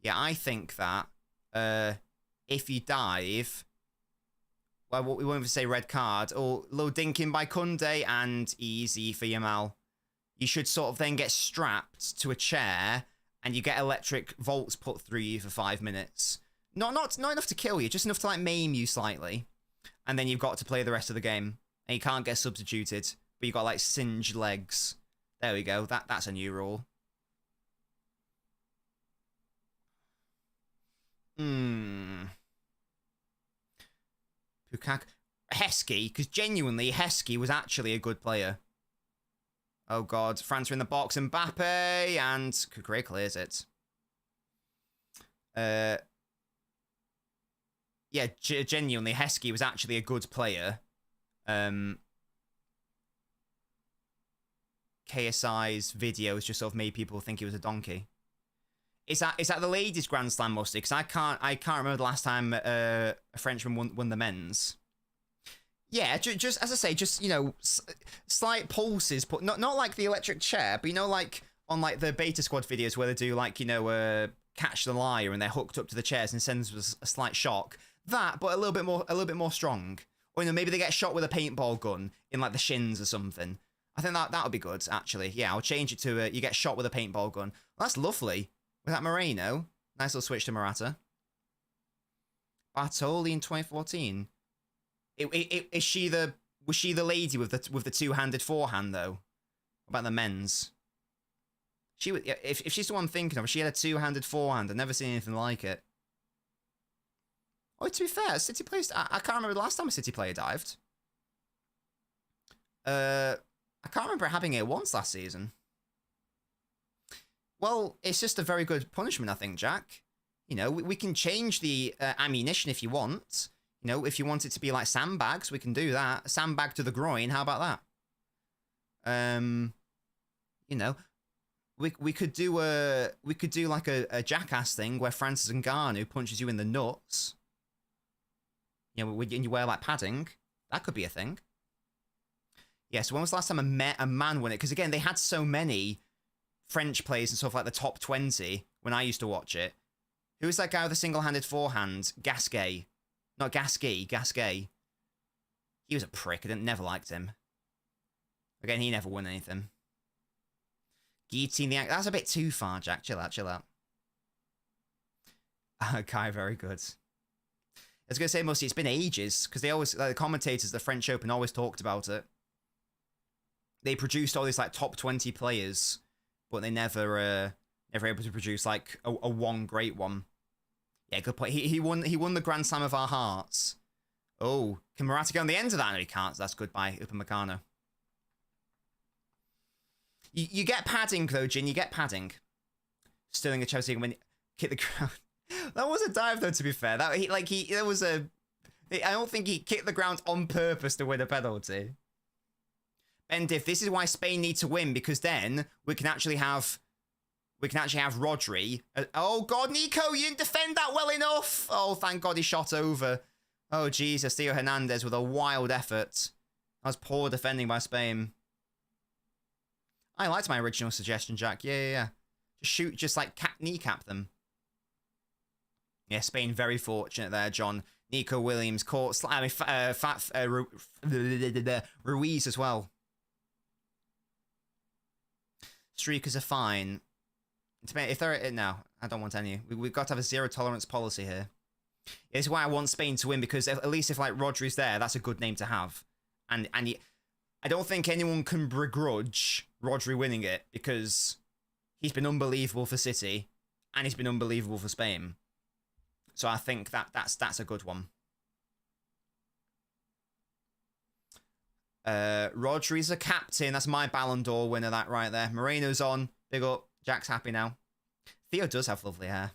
Yeah, I think that if you dive... Well, we won't even say red card, or low dinking by Kunde, and easy for Yamal. You should sort of then get strapped to a chair, and you get electric volts put through you for 5 minutes. Not enough to kill you, just enough to like maim you slightly. And then you've got to play the rest of the game. And you can't get substituted, but you've got like singed legs. There we go, that's a new rule. Pukak. Heskey, because genuinely, Heskey was actually a good player. Oh god, France are in the box, Mbappe, and Kukre clears it. Yeah, genuinely, Heskey was actually a good player. KSI's videos just sort of made people think he was a donkey. Is that the ladies' Grand Slam mostly? Because I can't remember the last time a Frenchman won the men's. Yeah, just as I say, just, you know, slight pulses, but not like the electric chair, but, you know, like on like the Beta Squad videos where they do like, you know, catch the liar and they're hooked up to the chairs and sends a slight shock. That, but a little bit more strong. Or, you know, maybe they get shot with a paintball gun in like the shins or something. I think that would be good, actually. Yeah, I'll change it to you get shot with a paintball gun. Well, that's lovely. With that Moreno, nice little switch to Murata. Bartoli in 2014. Was she the lady with the two-handed forehand though? What about the men's? She was, if she's the one I'm thinking of, she had a two-handed forehand. I've never seen anything like it. Oh, to be fair, City players. I can't remember the last time a City player dived. I can't remember having it once last season. Well, it's just a very good punishment, I think, Jack. You know, we can change the ammunition if you want. You know, if you want it to be like sandbags, we can do that. Sandbag to the groin, how about that? You know, we could do like a jackass thing where Francis Ngannou punches you in the nuts. You know, and you wear like padding. That could be a thing. Yeah, so when was the last time a man won it? Because again, they had so many French players and stuff like the top 20 when I used to watch it. Who was that guy with the single-handed forehand? Gasquet. Not Gasquet, Gasquet. He was a prick. I never liked him. Again, he never won anything. Guillotine the act. That's a bit too far, Jack. Chill out, chill out. Kai, very good. I was going to say, mostly, it's been ages, because they always, like, the commentators at the French Open always talked about it. They produced all these, like, top 20 players, but they never able to produce, like, a one great one. Yeah, good point. He won the Grand Slam of our hearts. Oh, can Murata get on the end of that? No, he can't. That's good by Upamecano. You get padding, though, Jin. You get padding. Sterling a Chelsea when hit the ground. That was a dive, though, to be fair. There was a... I don't think he kicked the ground on purpose to win a penalty. And if this is why Spain need to win, because then we can actually have Rodri. Oh, God, Nico, you didn't defend that well enough. Oh, thank God he shot over. Oh, Jesus, Theo Hernandez with a wild effort. That was poor defending by Spain. I liked my original suggestion, Jack. Yeah. Just shoot, just like kneecap them. Yeah, Spain very fortunate there, John. Nico Williams caught... Ruiz as well. Streakers are fine. If they're... No, I don't want any. We've got to have a zero-tolerance policy here. It's why I want Spain to win, because at least if, like, Rodri's there, that's a good name to have. And I don't think anyone can begrudge Rodri winning it, because he's been unbelievable for City, and he's been unbelievable for Spain. So I think that's a good one. Rodri's a captain. That's my Ballon d'Or winner, that right there. Moreno's on. Big up. Jack's happy now. Theo does have lovely hair.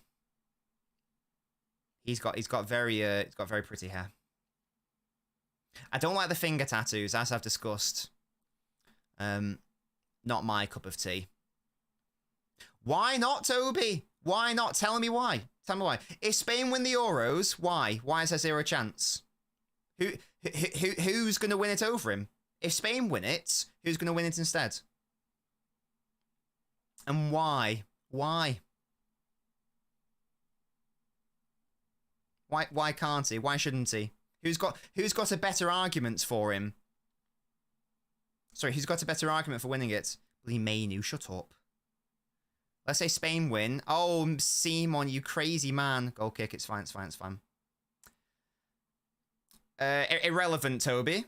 He's got very pretty hair. I don't like the finger tattoos, as I've discussed. Not my cup of tea. Why not, Toby? Why not? Tell me why. Tell me why. If Spain win the Euros, why? Why is there zero chance? Who's going to win it over him? If Spain win it, who's going to win it instead? And why? Why? Why can't he? Why shouldn't he? Who's got a better argument for him? Sorry, who's got a better argument for winning it? Lee Mainu, shut up. Let's say Spain win. Oh, Simon, you crazy man. Goal kick, it's fine. Irrelevant, Toby.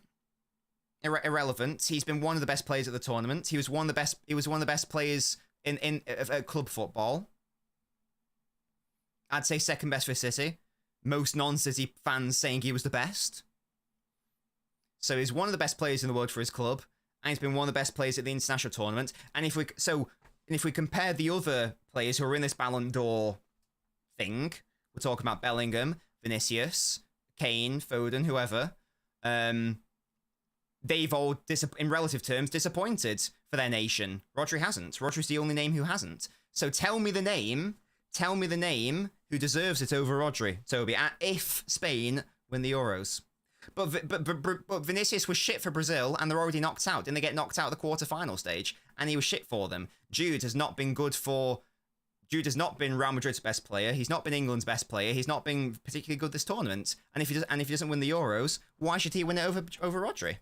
Irrelevant. He's been one of the best players at the tournament. He was one of the best players in club football. I'd say second best for City. Most non-City fans saying he was the best. So he's one of the best players in the world for his club, and he's been one of the best players at the international tournament. And if we compare the other players who are in this Ballon d'Or thing, we're talking about Bellingham, Vinicius, Kane, Foden, whoever. They've all, in relative terms, disappointed for their nation. Rodri hasn't. Rodri's the only name who hasn't. So tell me the name who deserves it over Rodri, Toby, if Spain win the Euros. But Vinicius was shit for Brazil, and they're already knocked out. Didn't they get knocked out at the quarter-final stage? And he was shit for them. Jude has not been Real Madrid's best player. He's not been England's best player. He's not been particularly good this tournament. And if he doesn't win the Euros, why should he win it over Rodri?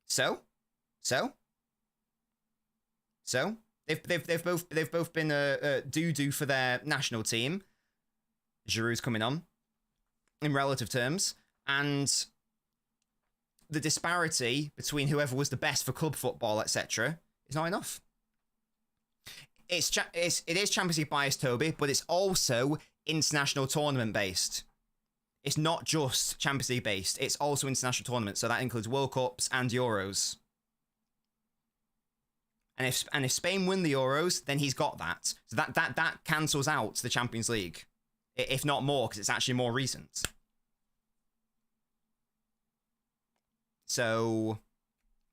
So they've both been doo-doo for their national team. Giroud's coming on in relative terms, and the disparity between whoever was the best for club football, etc., is not enough. It is Champions League biased, Toby, but it's also international tournament based. It's not just Champions League based. It's also international tournaments, so that includes World Cups and Euros. And if Spain win the Euros, then he's got that. So that cancels out the Champions League, if not more, because it's actually more recent. So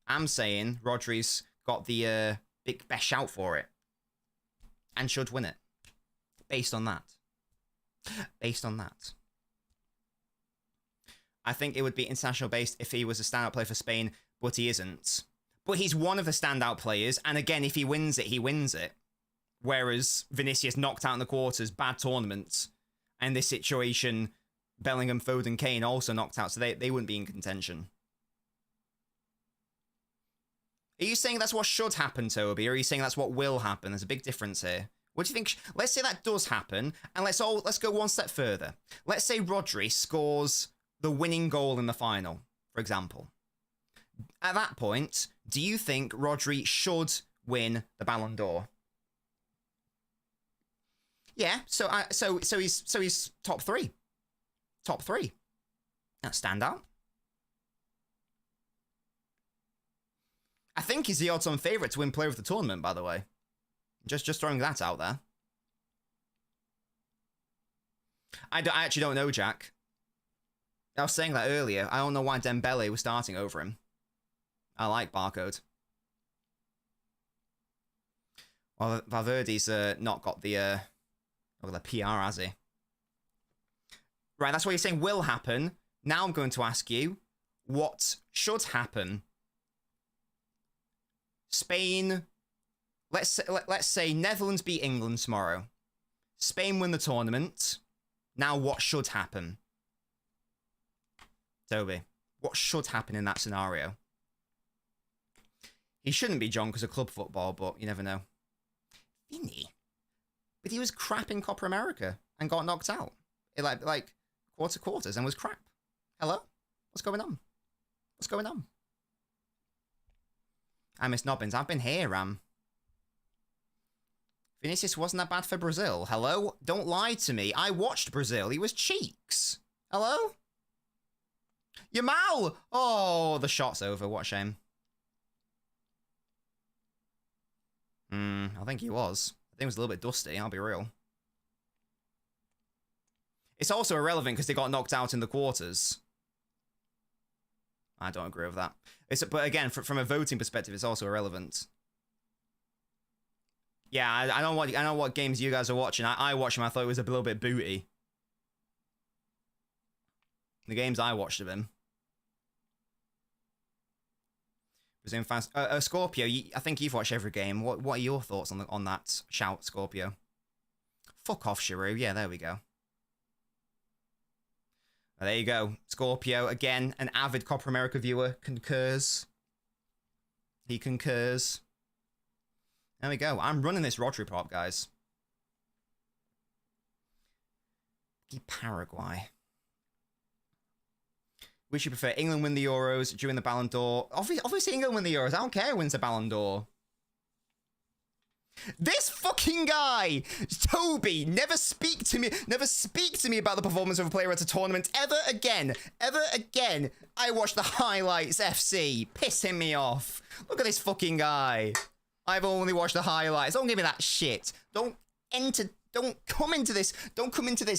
I'm saying Rodri's got the best shout for it, and should win it, based on that. Based on that. I think it would be international based if he was a standout player for Spain, but he isn't. But he's one of the standout players, and again, if he wins it, he wins it. Whereas Vinicius knocked out in the quarters, bad tournament, and this situation, Bellingham, Foden, Kane also knocked out, so they wouldn't be in contention. Are you saying that's what should happen, Toby, or are you saying that's what will happen? There's a big difference here. What do you think? Let's say that does happen, and let's go one step further. Let's say Rodri scores the winning goal in the final, for example. At that point, do you think Rodri should win the Ballon d'Or? Yeah, so he's top three. Top three. That's standout. I think he's the odds-on favourite to win Player of the Tournament, by the way. Just throwing that out there. I actually don't know, Jack. I was saying that earlier. I don't know why Dembele was starting over him. I like Barcode. Well, Valverde's not got the PR, has he? Right, that's what you're saying will happen. Now I'm going to ask you, what should happen? Spain, let's say Netherlands beat England tomorrow. Spain win the tournament. Now what should happen? Toby, what should happen in that scenario? He shouldn't be John because of club football, but you never know. Vinny? But he was crap in Copa America and got knocked out. Like quarters and was crap. Hello? What's going on? What's going on? I miss Nobbins. I've been here, Ram. Vinicius wasn't that bad for Brazil. Hello? Don't lie to me. I watched Brazil. He was cheeks. Hello? Yamal! Oh, the shot's over. What a shame. I think he was. I think it was a little bit dusty, I'll be real. It's also irrelevant because they got knocked out in the quarters. I don't agree with that. But again, from a voting perspective, it's also irrelevant. Yeah, I know what games you guys are watching. I watched them. I thought it was a little bit booty. The games I watched of him. Brazilian fans. Scorpio, I think you've watched every game. What are your thoughts on that shout, Scorpio? Fuck off, Shiru. Yeah, there we go. There you go. Scorpio, again, an avid Copa America viewer, concurs. He concurs. There we go. I'm running this Rodri prop, guys. Paraguay. Which you prefer? England win the Euros during the Ballon d'Or? Obviously England win the Euros. I don't care who wins the Ballon d'Or. This fucking guy, Toby, never speak to me about the performance of a player at a tournament ever again. I watch the highlights, FC. Pissing me off. Look at this fucking guy. I've only watched the highlights. Don't give me that shit. Don't come into this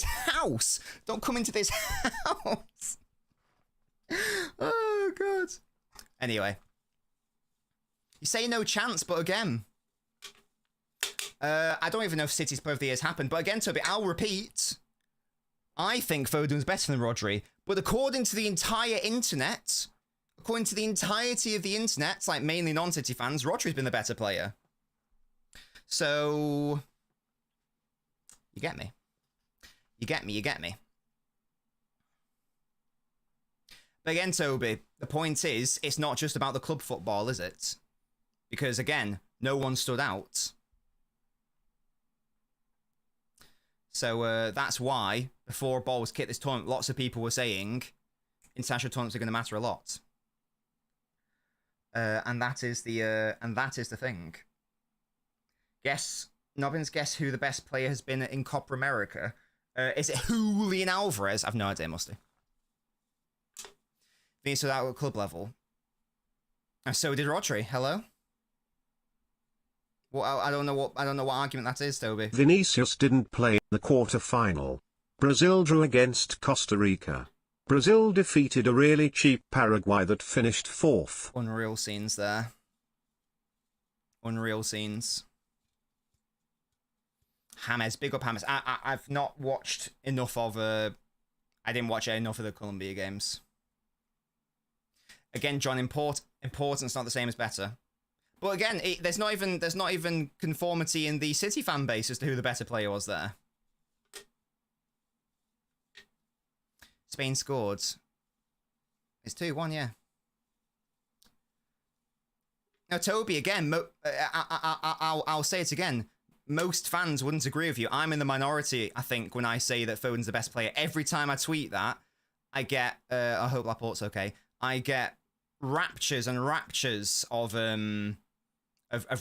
house. Don't come into this house. Oh, God. Anyway. You say no chance, but again... I don't even know if City's Player of the Year has happened, but again, Toby, I'll repeat. I think Foden's better than Rodri, but according to the entire internet, according to the entirety of the internet, like mainly non-City fans, Rodri's been the better player. So... You get me. You get me. But again, Toby, the point is, it's not just about the club football, is it? Because again, no one stood out. So that's why, before ball was kicked this tournament, lots of people were saying international tournaments are going to matter a lot. And that is the thing. Nobbins, guess who the best player has been in Copa America? Is it Julian Alvarez? I've no idea, musty. Vinicius out at club level. And so did Rodri. Hello? Well, I don't know what argument that is, Toby. Vinicius didn't play in the quarter-final. Brazil drew against Costa Rica. Brazil defeated a really cheap Paraguay that finished 4th. Unreal scenes there. Unreal scenes. James, big up James. I've not watched enough of I didn't watch enough of the Colombia games. Again, John, importance not the same as better. But again, there's not even conformity in the City fan base as to who the better player was there. Spain scored. It's 2-1, yeah. Now, Toby, again, I'll say it again. Most fans wouldn't agree with you. I'm in the minority, I think, when I say that Foden's the best player. Every time I tweet that, I get, I hope Laporte's okay, I get raptures and raptures of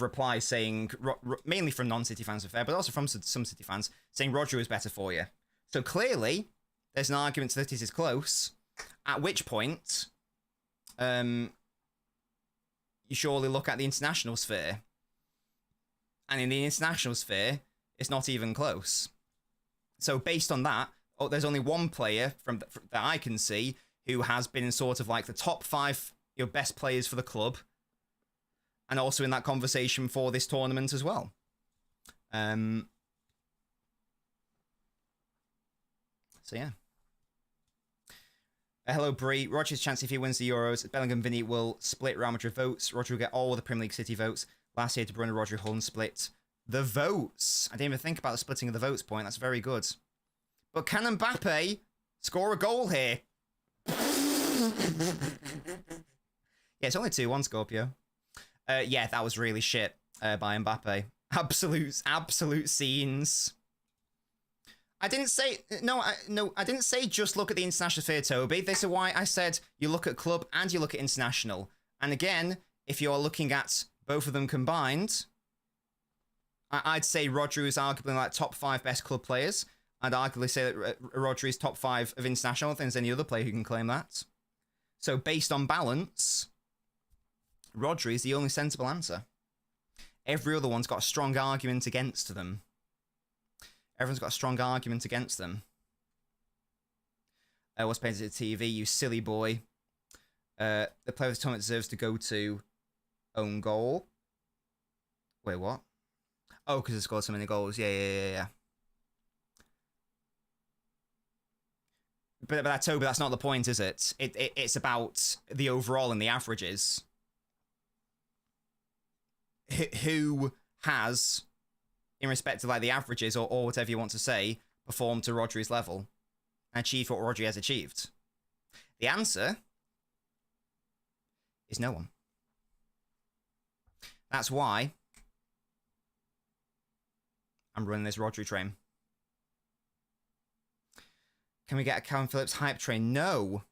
replies saying, mainly from non-City fans, but also from some City fans, saying Rodri is better for you. So clearly, there's an argument that it is close, at which point, you surely look at the international sphere. And in the international sphere, it's not even close. So based on that, there's only one player that I can see who has been in sort of like the top 5 best players for the club, and also in that conversation for this tournament as well. So yeah. Hello, Brie. Roger's chance if he wins the Euros. Bellingham Vinny will split Real Madrid votes. Roger will get all the Premier League City votes. Last year, De Bruyne, Roger, Holland split the votes. I didn't even think about the splitting of the votes point. That's very good. But can Mbappe score a goal here? Yeah, it's only 2-1, Scorpio. Yeah, that was really shit by Mbappe. Absolute scenes. I didn't say I didn't say just look at the international sphere, Toby. This is why I said you look at club and you look at international. And again, if you're looking at both of them combined, I'd say Rodri is arguably like top 5 best club players. I'd arguably say that Rodri is top 5 of international. I don't think there's any other player who can claim that. So based on balance, Rodri is the only sensible answer. Every other one's got a strong argument against them. Everyone's got a strong argument against them. What's paid to the TV, you silly boy. The player of the tournament deserves to go to own goal. Wait, what? Oh, because it scored so many goals. Yeah. But that's not the point, is it? It's about the overall and the averages. Who has, in respect to like the averages or whatever you want to say, performed to Rodri's level and achieved what Rodri has achieved? The answer is no one. That's why I'm running this Rodri train. Can we get a Calvin Phillips hype train? No.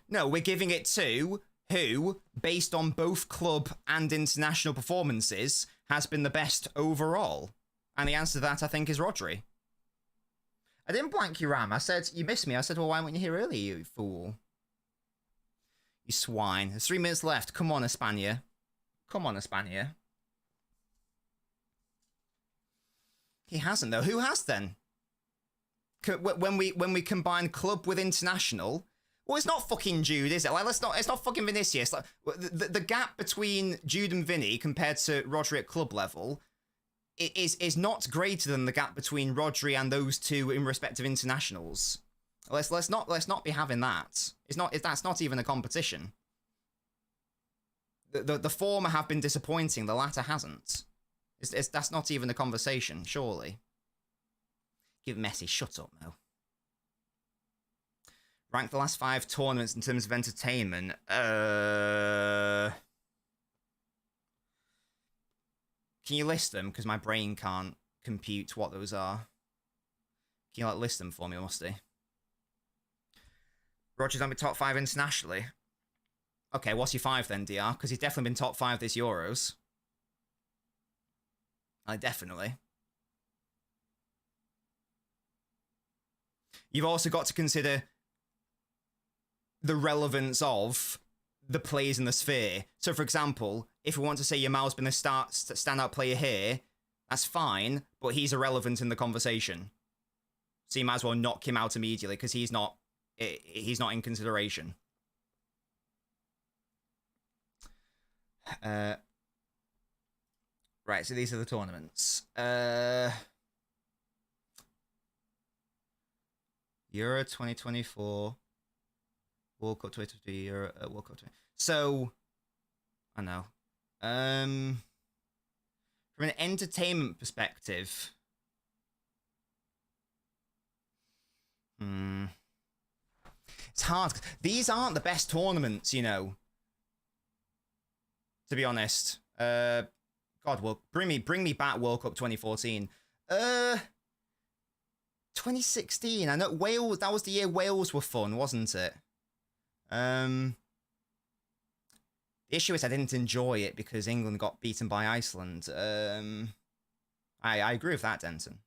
No, we're giving it to who, based on both club and international performances, has been the best overall. And the answer to that, I think, is Rodri. I didn't blank you, Ram. I said, you missed me. I said, well, why weren't you here earlier, you fool? You swine. There's 3 minutes left. Come on, Espana. Come on, Espana. He hasn't, though. Who has, then? When we combine club with international, well, it's not fucking Jude, is it? Like, it's not fucking Vinicius. Like, the gap between Jude and Vinny compared to Rodri at club level is not greater than the gap between Rodri and those two in respect of internationals. Let's not be having that. That's not even a competition. The former have been disappointing. The latter hasn't. That's not even a conversation, surely. Give Messi, shut up, Mo. Rank the last 5 tournaments in terms of entertainment. Can you list them? Because my brain can't compute what those are. Can you, like, list them for me, Musty? Roger's on the top 5 internationally. Okay, what's your 5 then, DR? Because he's definitely been top 5 this Euros. Definitely. You've also got to consider the relevance of the players in the sphere. So, for example, if we want to say Yamal's been a standout player here, that's fine, but he's irrelevant in the conversation. So you might as well knock him out immediately because he's not in consideration. Right, so these are the tournaments. Euro 2024, World Cup 2023, Euro World Cup 20. So, I know. From an entertainment perspective, it's hard. These aren't the best tournaments, you know. To be honest, God, well, bring me back World Cup 2014. 2016. I know Wales. That was the year Wales were fun, wasn't it? The issue is I didn't enjoy it because England got beaten by Iceland. I agree with that, Denton.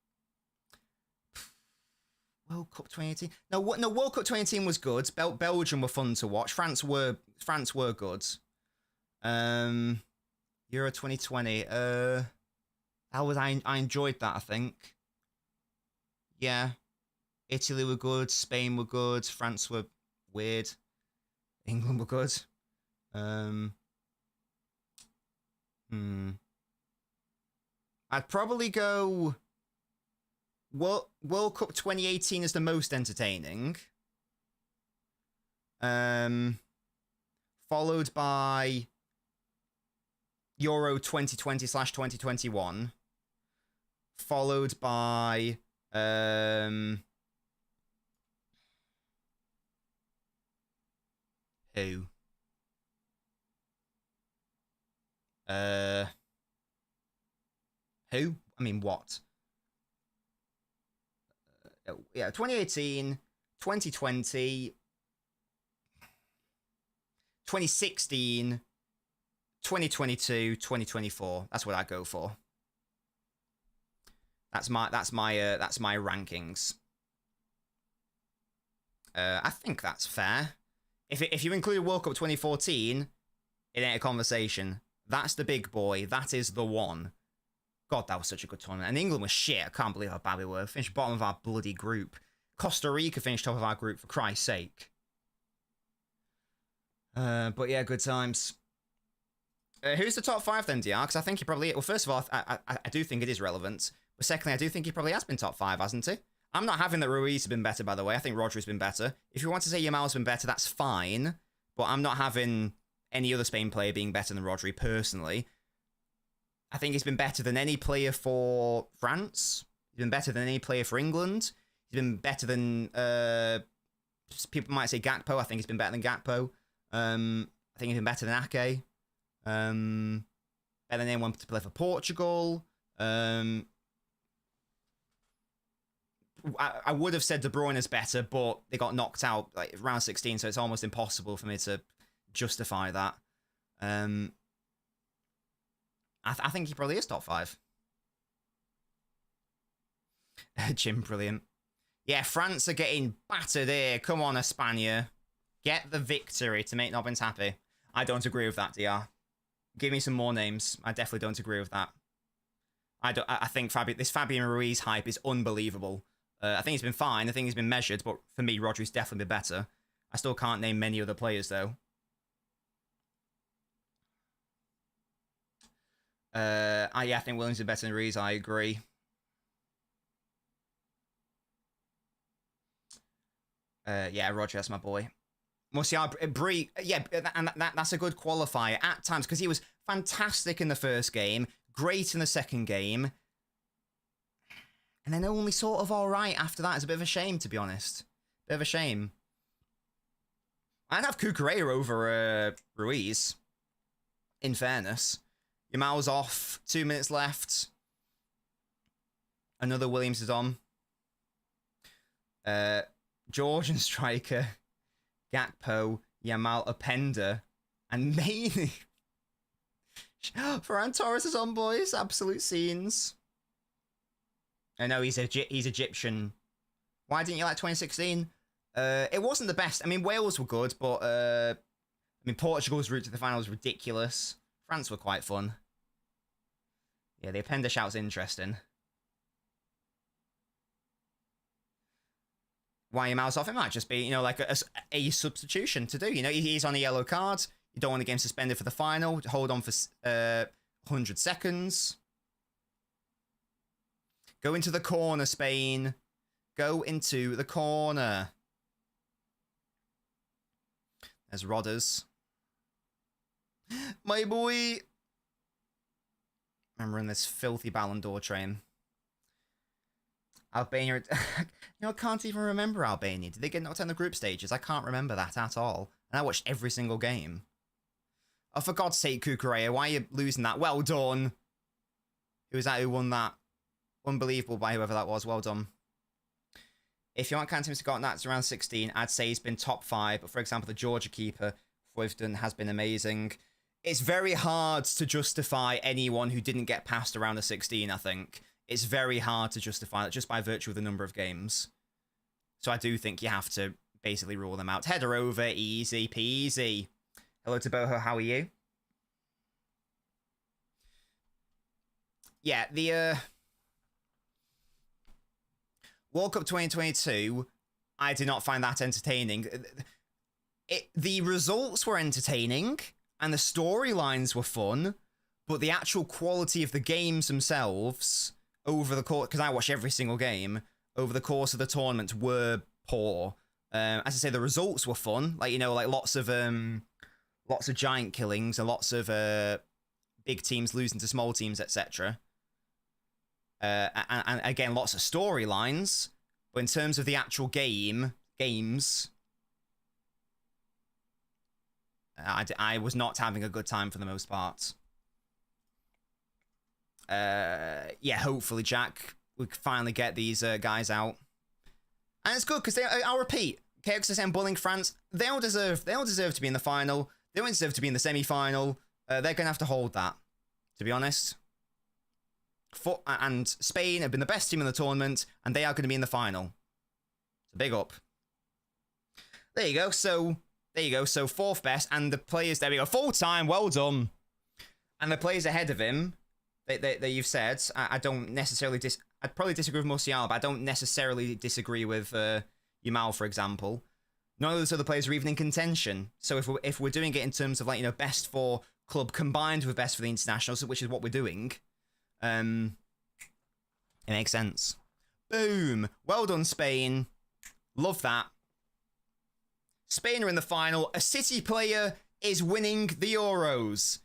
World Cup 2018. No, World Cup 2018 was good. Belgium were fun to watch. France were good. Euro 2020. I enjoyed that, I think. Yeah. Italy were good. Spain were good. France were weird. England were good. I'd probably go World Cup 2018 is the most entertaining. Followed by Euro 2020/2021. Followed by who? Who? I mean, what? Yeah, 2018, 2020, 2016, 2022, 2024. That's what I go for. That's my rankings. I think that's fair. If you include World Cup 2014, it ain't a conversation. That's the big boy. That is the one. God, that was such a good tournament. And England was shit. I can't believe how bad we were. Finished bottom of our bloody group. Costa Rica finished top of our group, for Christ's sake. But yeah, good times. Who's the top 5 then, DR? Because I think he probably... Well, first of all, I do think it is relevant. But secondly, I do think he probably has been top 5, hasn't he? I'm not having that Ruiz has been better, by the way. I think Rodri's been better. If you want to say Yamal's been better, that's fine. But I'm not having any other Spain player being better than Rodri, personally. I think he's been better than any player for France. He's been better than any player for England. He's been better than... people might say Gakpo. I think he's been better than Gakpo. I think he's been better than Ake. Better than anyone to play for Portugal. I would have said De Bruyne is better, but they got knocked out like round 16, so it's almost impossible for me to justify that. I think he probably is top 5. Jim, brilliant. Yeah, France are getting battered here. Come on, Espana. Get the victory to make Nobbins happy. I don't agree with that, DR. Give me some more names. I definitely don't agree with that. I think this Fabian Ruiz hype is unbelievable. I think he's been fine. I think he's been measured, but for me, Rodri's definitely been better. I still can't name many other players, though. Yeah, I think Williams is better than Ruiz. I agree. Yeah, Roger, that's my boy. Musiala, Brie, yeah, and that's a good qualifier at times because he was fantastic in the first game, great in the second game, and then only sort of all right after that. It's a bit of a shame, to be honest. Bit of a shame. I'd have Cucurella over Ruiz, in fairness. Yamal's off, 2 minutes left. Another Williams is on. Georgian striker, Gakpo, Yamal, Openda, and Maney. Ferran Torres is on, boys. Absolute scenes. I know he's Egyptian. Why didn't you like 2016? It wasn't the best. I mean, Wales were good, but mean, Portugal's route to the final was ridiculous. France were quite fun. Yeah, the appender shout's interesting. Why you mouse off? It might just be, you know, like a substitution to do. You know, he's on a yellow card. You don't want the game suspended for the final. Hold on for 100 seconds. Go into the corner, Spain. Go into the corner. There's Rodders. My boy. Remembering this filthy Ballon d'Or train. Albania. You know, I can't even remember Albania. Did they get knocked out in the group stages? I can't remember that at all. And I watched every single game. Oh, for God's sake, Kukurea, why are you losing that? Well done. Who was that who won that? Unbelievable by whoever that was. Well done. If you want counting to got that's around 16, I'd say he's been top 5. But for example, the Georgia keeper, Foyvden, has been amazing. It's very hard to justify anyone who didn't get past around a 16, I think. It's very hard to justify that just by virtue of the number of games. So I do think you have to basically rule them out. Header over, easy peasy. Hello to Boho, how are you? Yeah, the World Cup 2022, I did not find that entertaining. The results were entertaining, and the storylines were fun, but the actual quality of the games themselves over the course, because I watched every single game, over the course of the tournament were poor. As I say, the results were fun, like, you know, like lots of giant killings and lots of big teams losing to small teams, etc. And again, lots of storylines, but in terms of the actual games, I was not having a good time for the most part. Yeah, hopefully, Jack, we can finally get these guys out. And it's good, because I'll repeat, KXSM bullying France, they all deserve to be in the final. They don't deserve to be in the semi-final. They're going to have to hold that, to be honest. And Spain have been the best team in the tournament, and they are going to be in the final. So big up. There you go. So 4th best, and the players, there we go, full time, well done. And the players ahead of him, that you've said, I don't necessarily I'd probably disagree with Musiala, but I don't necessarily disagree with Yamal, for example. None of those other players are even in contention. So if we're doing it in terms of, like, you know, best for club combined with best for the internationals, which is what we're doing, it makes sense. Boom. Well done, Spain. Love that. Spain are in the final. A City player is winning the Euros.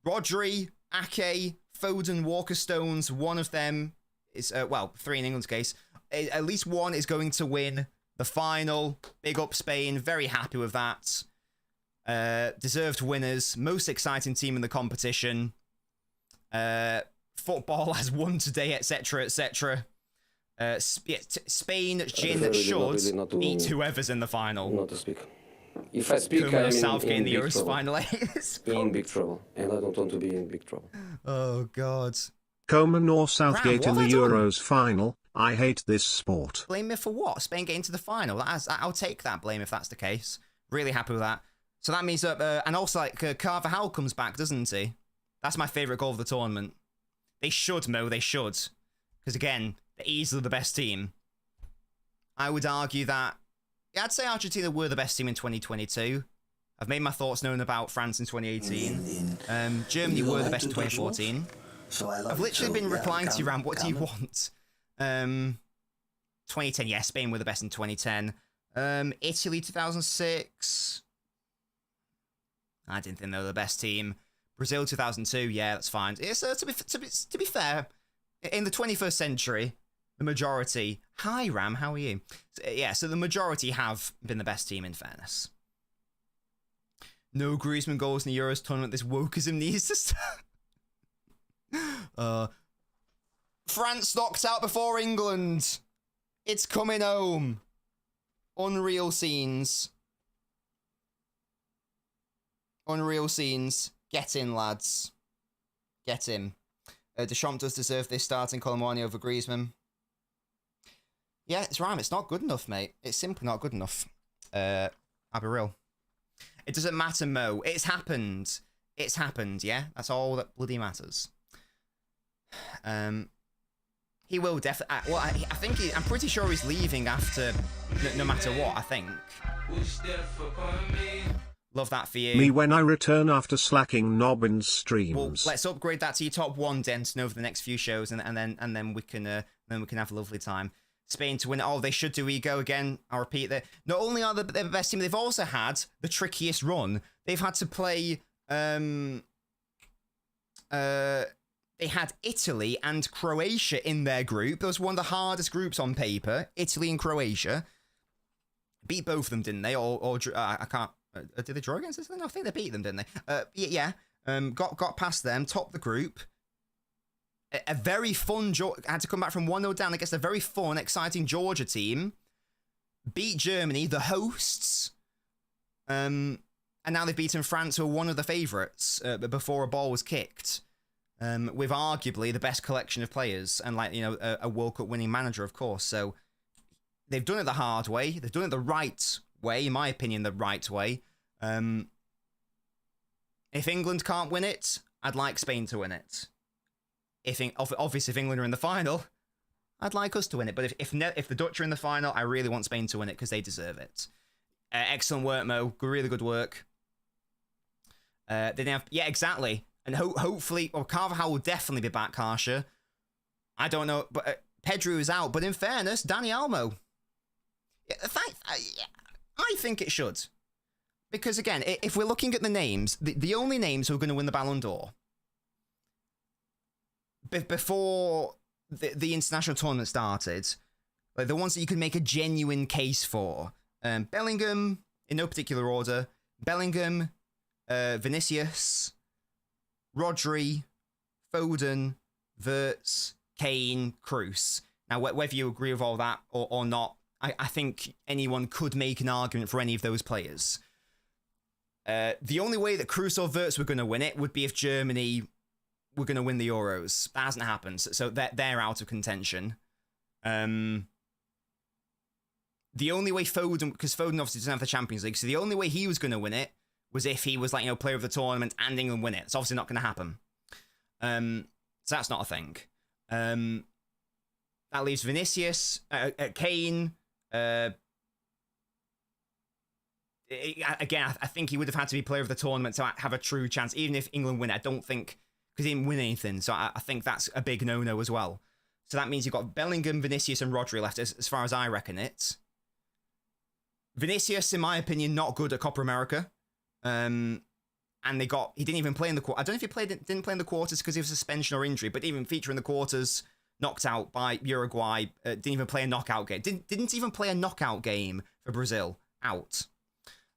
Rodri, Ake, Foden, Walker Stones, one of them is, well, 3 in England's case. At least one is going to win the final. Big up Spain. Very happy with that. Deserved winners. Most exciting team in the competition. Football has won today, etc., etc. Spain should beat whoever's in the final. Not to speak. If I speak, I'm Southgate in the big Euros trouble. final. In big trouble, and I don't want to be in big trouble. Oh God. Coman or Southgate Ram, in what the have I done? Euros final. I hate this sport. Blame me for what? Spain getting to the final. I'll take that blame if that's the case. Really happy with that. So that means that, and also, like, Carvajal comes back, doesn't he? That's my favourite goal of the tournament. They should, Mo, they should. Because again, they're easily the best team. I would argue that, yeah, I'd say Argentina were the best team in 2022. I've made my thoughts known about France in 2018. Germany were the best in 2014. So I love I've literally been replying to you, Ram, what do you come. want? 2010, yeah, Spain were the best in 2010. Italy 2006. I didn't think they were the best team. Brazil 2002, yeah, that's fine. It's, to be fair, in the 21st century, the majority... Hi, Ram, how are you? So the majority have been the best team, in fairness. No Griezmann goals in the Euros tournament. This wokeism needs to stop. France knocked out before England. It's coming home. Unreal scenes. Unreal scenes. Get in, lads. Get in. Deschamps does deserve this starting Colomwani over Griezmann. Yeah, it's right. It's not good enough, mate. It's simply not good enough. I'll be real. It doesn't matter, Mo. It's happened. It's happened, yeah? That's all that bloody matters. He will definitely... Well, I think I'm pretty sure he's leaving after... No matter what, I think. Love that for you. Me when I return after slacking Nobbins streams. Well, let's upgrade that to your top 1, Denton, over the next few shows, and then we can have a lovely time. Spain to win it. Oh, they should do ego again. I'll repeat that. Not only are they the best team, they've also had the trickiest run. They've had to play. They had Italy and Croatia in their group. That was one of the hardest groups on paper. Italy and Croatia beat both of them, didn't they? Or I can't. Did they draw against Italy? No, I think they beat them, didn't they? Yeah. Got past them, topped the group. A very fun... had to come back from 1-0 down against a very fun, exciting Georgia team. Beat Germany, the hosts. And now they've beaten France, who are one of the favourites, before a ball was kicked. With arguably the best collection of players. And, a World Cup winning manager, of course. So, they've done it the hard way. They've done it the right way, in my opinion, the right way. If England can't win it, I'd like Spain to win it. Obviously, if England are in the final, I'd like us to win it. But if the Dutch are in the final, I really want Spain to win it because they deserve it. Excellent work, Mo. Really good work. They didn't have... Yeah, exactly. And hopefully... Well, Carvajal will definitely be back, Harsha. I don't know. But Pedro is out. But in fairness, Dani Olmo. I think it should. Because, again, if we're looking at the names, the only names who are going to win the Ballon d'Or... Before the international tournament started, like the ones that you could make a genuine case for, Bellingham, in no particular order, Bellingham, Vinicius, Rodri, Foden, Wirtz, Kane, Kroos. Now, whether you agree with all that or not, I think anyone could make an argument for any of those players. The only way that Kroos or Wirtz were going to win it would be if Germany... we're going to win the Euros. That hasn't happened, so they're out of contention. The only way Foden, because Foden obviously doesn't have the Champions League, so the only way he was going to win it was if he was player of the tournament and England win it. It's obviously not going to happen. So that's not a thing. That leaves Vinicius, Kane. Again, I think he would have had to be player of the tournament to have a true chance, even if England win it. I don't think... because he didn't win anything, so I think that's a big no-no as well. So that means you've got Bellingham, Vinicius, and Rodri left, as far as I reckon it. Vinicius, in my opinion, not good at Copa America. And he didn't even play in the quarters. I don't know if he didn't play in the quarters because he was suspension or injury, but didn't even feature in the quarters, knocked out by Uruguay, didn't even play a knockout game. Didn't even play a knockout game for Brazil. Out.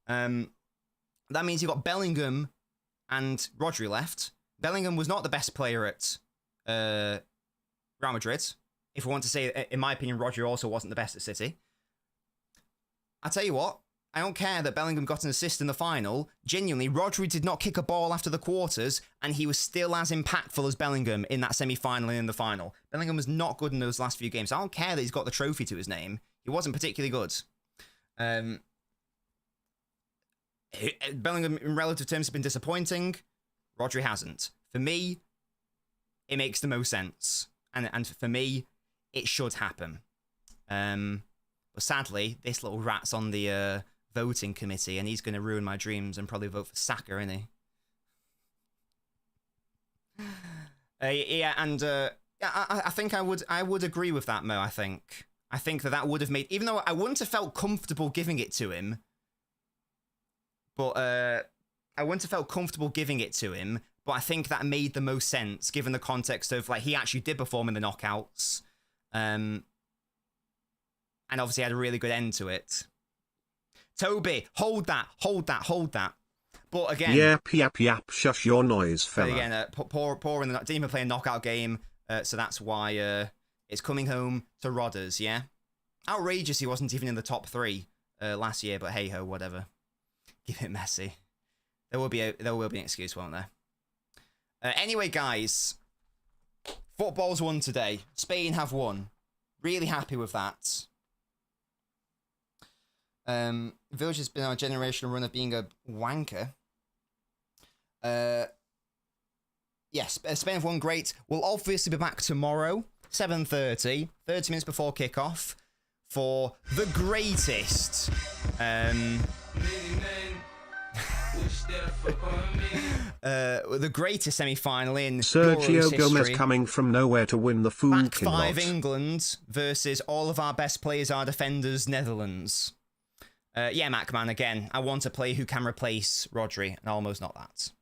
That means you've got Bellingham and Rodri left. Bellingham was not the best player at Real Madrid. If we want to say, in my opinion, Rodri also wasn't the best at City. I'll tell you what, I don't care that Bellingham got an assist in the final. Genuinely, Rodri did not kick a ball after the quarters, and he was still as impactful as Bellingham in that semi-final and in the final. Bellingham was not good in those last few games. I don't care that he's got the trophy to his name. He wasn't particularly good. Bellingham, in relative terms, has been disappointing. Rodri hasn't. For me, it makes the most sense. And for me, it should happen. But sadly, this little rat's on the voting committee, and he's going to ruin my dreams and probably vote for Saka, isn't he? I think I would agree with that, Mo, I think that would have made... Even though I wouldn't have felt comfortable giving it to him, but I wouldn't have felt comfortable giving it to him, but I think that made the most sense given the context of he actually did perform in the knockouts, and obviously had a really good end to it. Toby, hold that. But again, yap, shush your noise, fella. Again, poor in the didn't even play a knockout game, so that's why it's coming home to Rodders. Yeah, outrageous. He wasn't even in the top 3 last year, but hey ho, whatever. Give it Messi. There will be an excuse, won't there? Anyway, guys, football's won today. Spain have won. Really happy with that. Village has been on a generational run of being a wanker. Yes, Spain have won great. We'll obviously be back tomorrow, 7:30, 30 minutes before kickoff, for the greatest. The greatest semi-final in Sergio Gomez history. coming from nowhere to win the Back Foonkin five lot. England versus all of our best players, our defenders, Netherlands. Yeah, Macman, again, I want a player who can replace Rodri, and almost not that.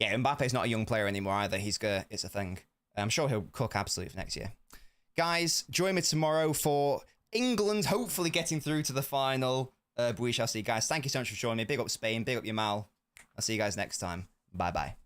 Yeah, Mbappe's not a young player anymore either. It's a thing. I'm sure he'll cook absolutely for next year. Guys, join me tomorrow for England hopefully getting through to the final. But we shall see, guys. Thank you so much for joining me. Big up Spain. Big up Yamal. I'll see you guys next time. Bye-bye.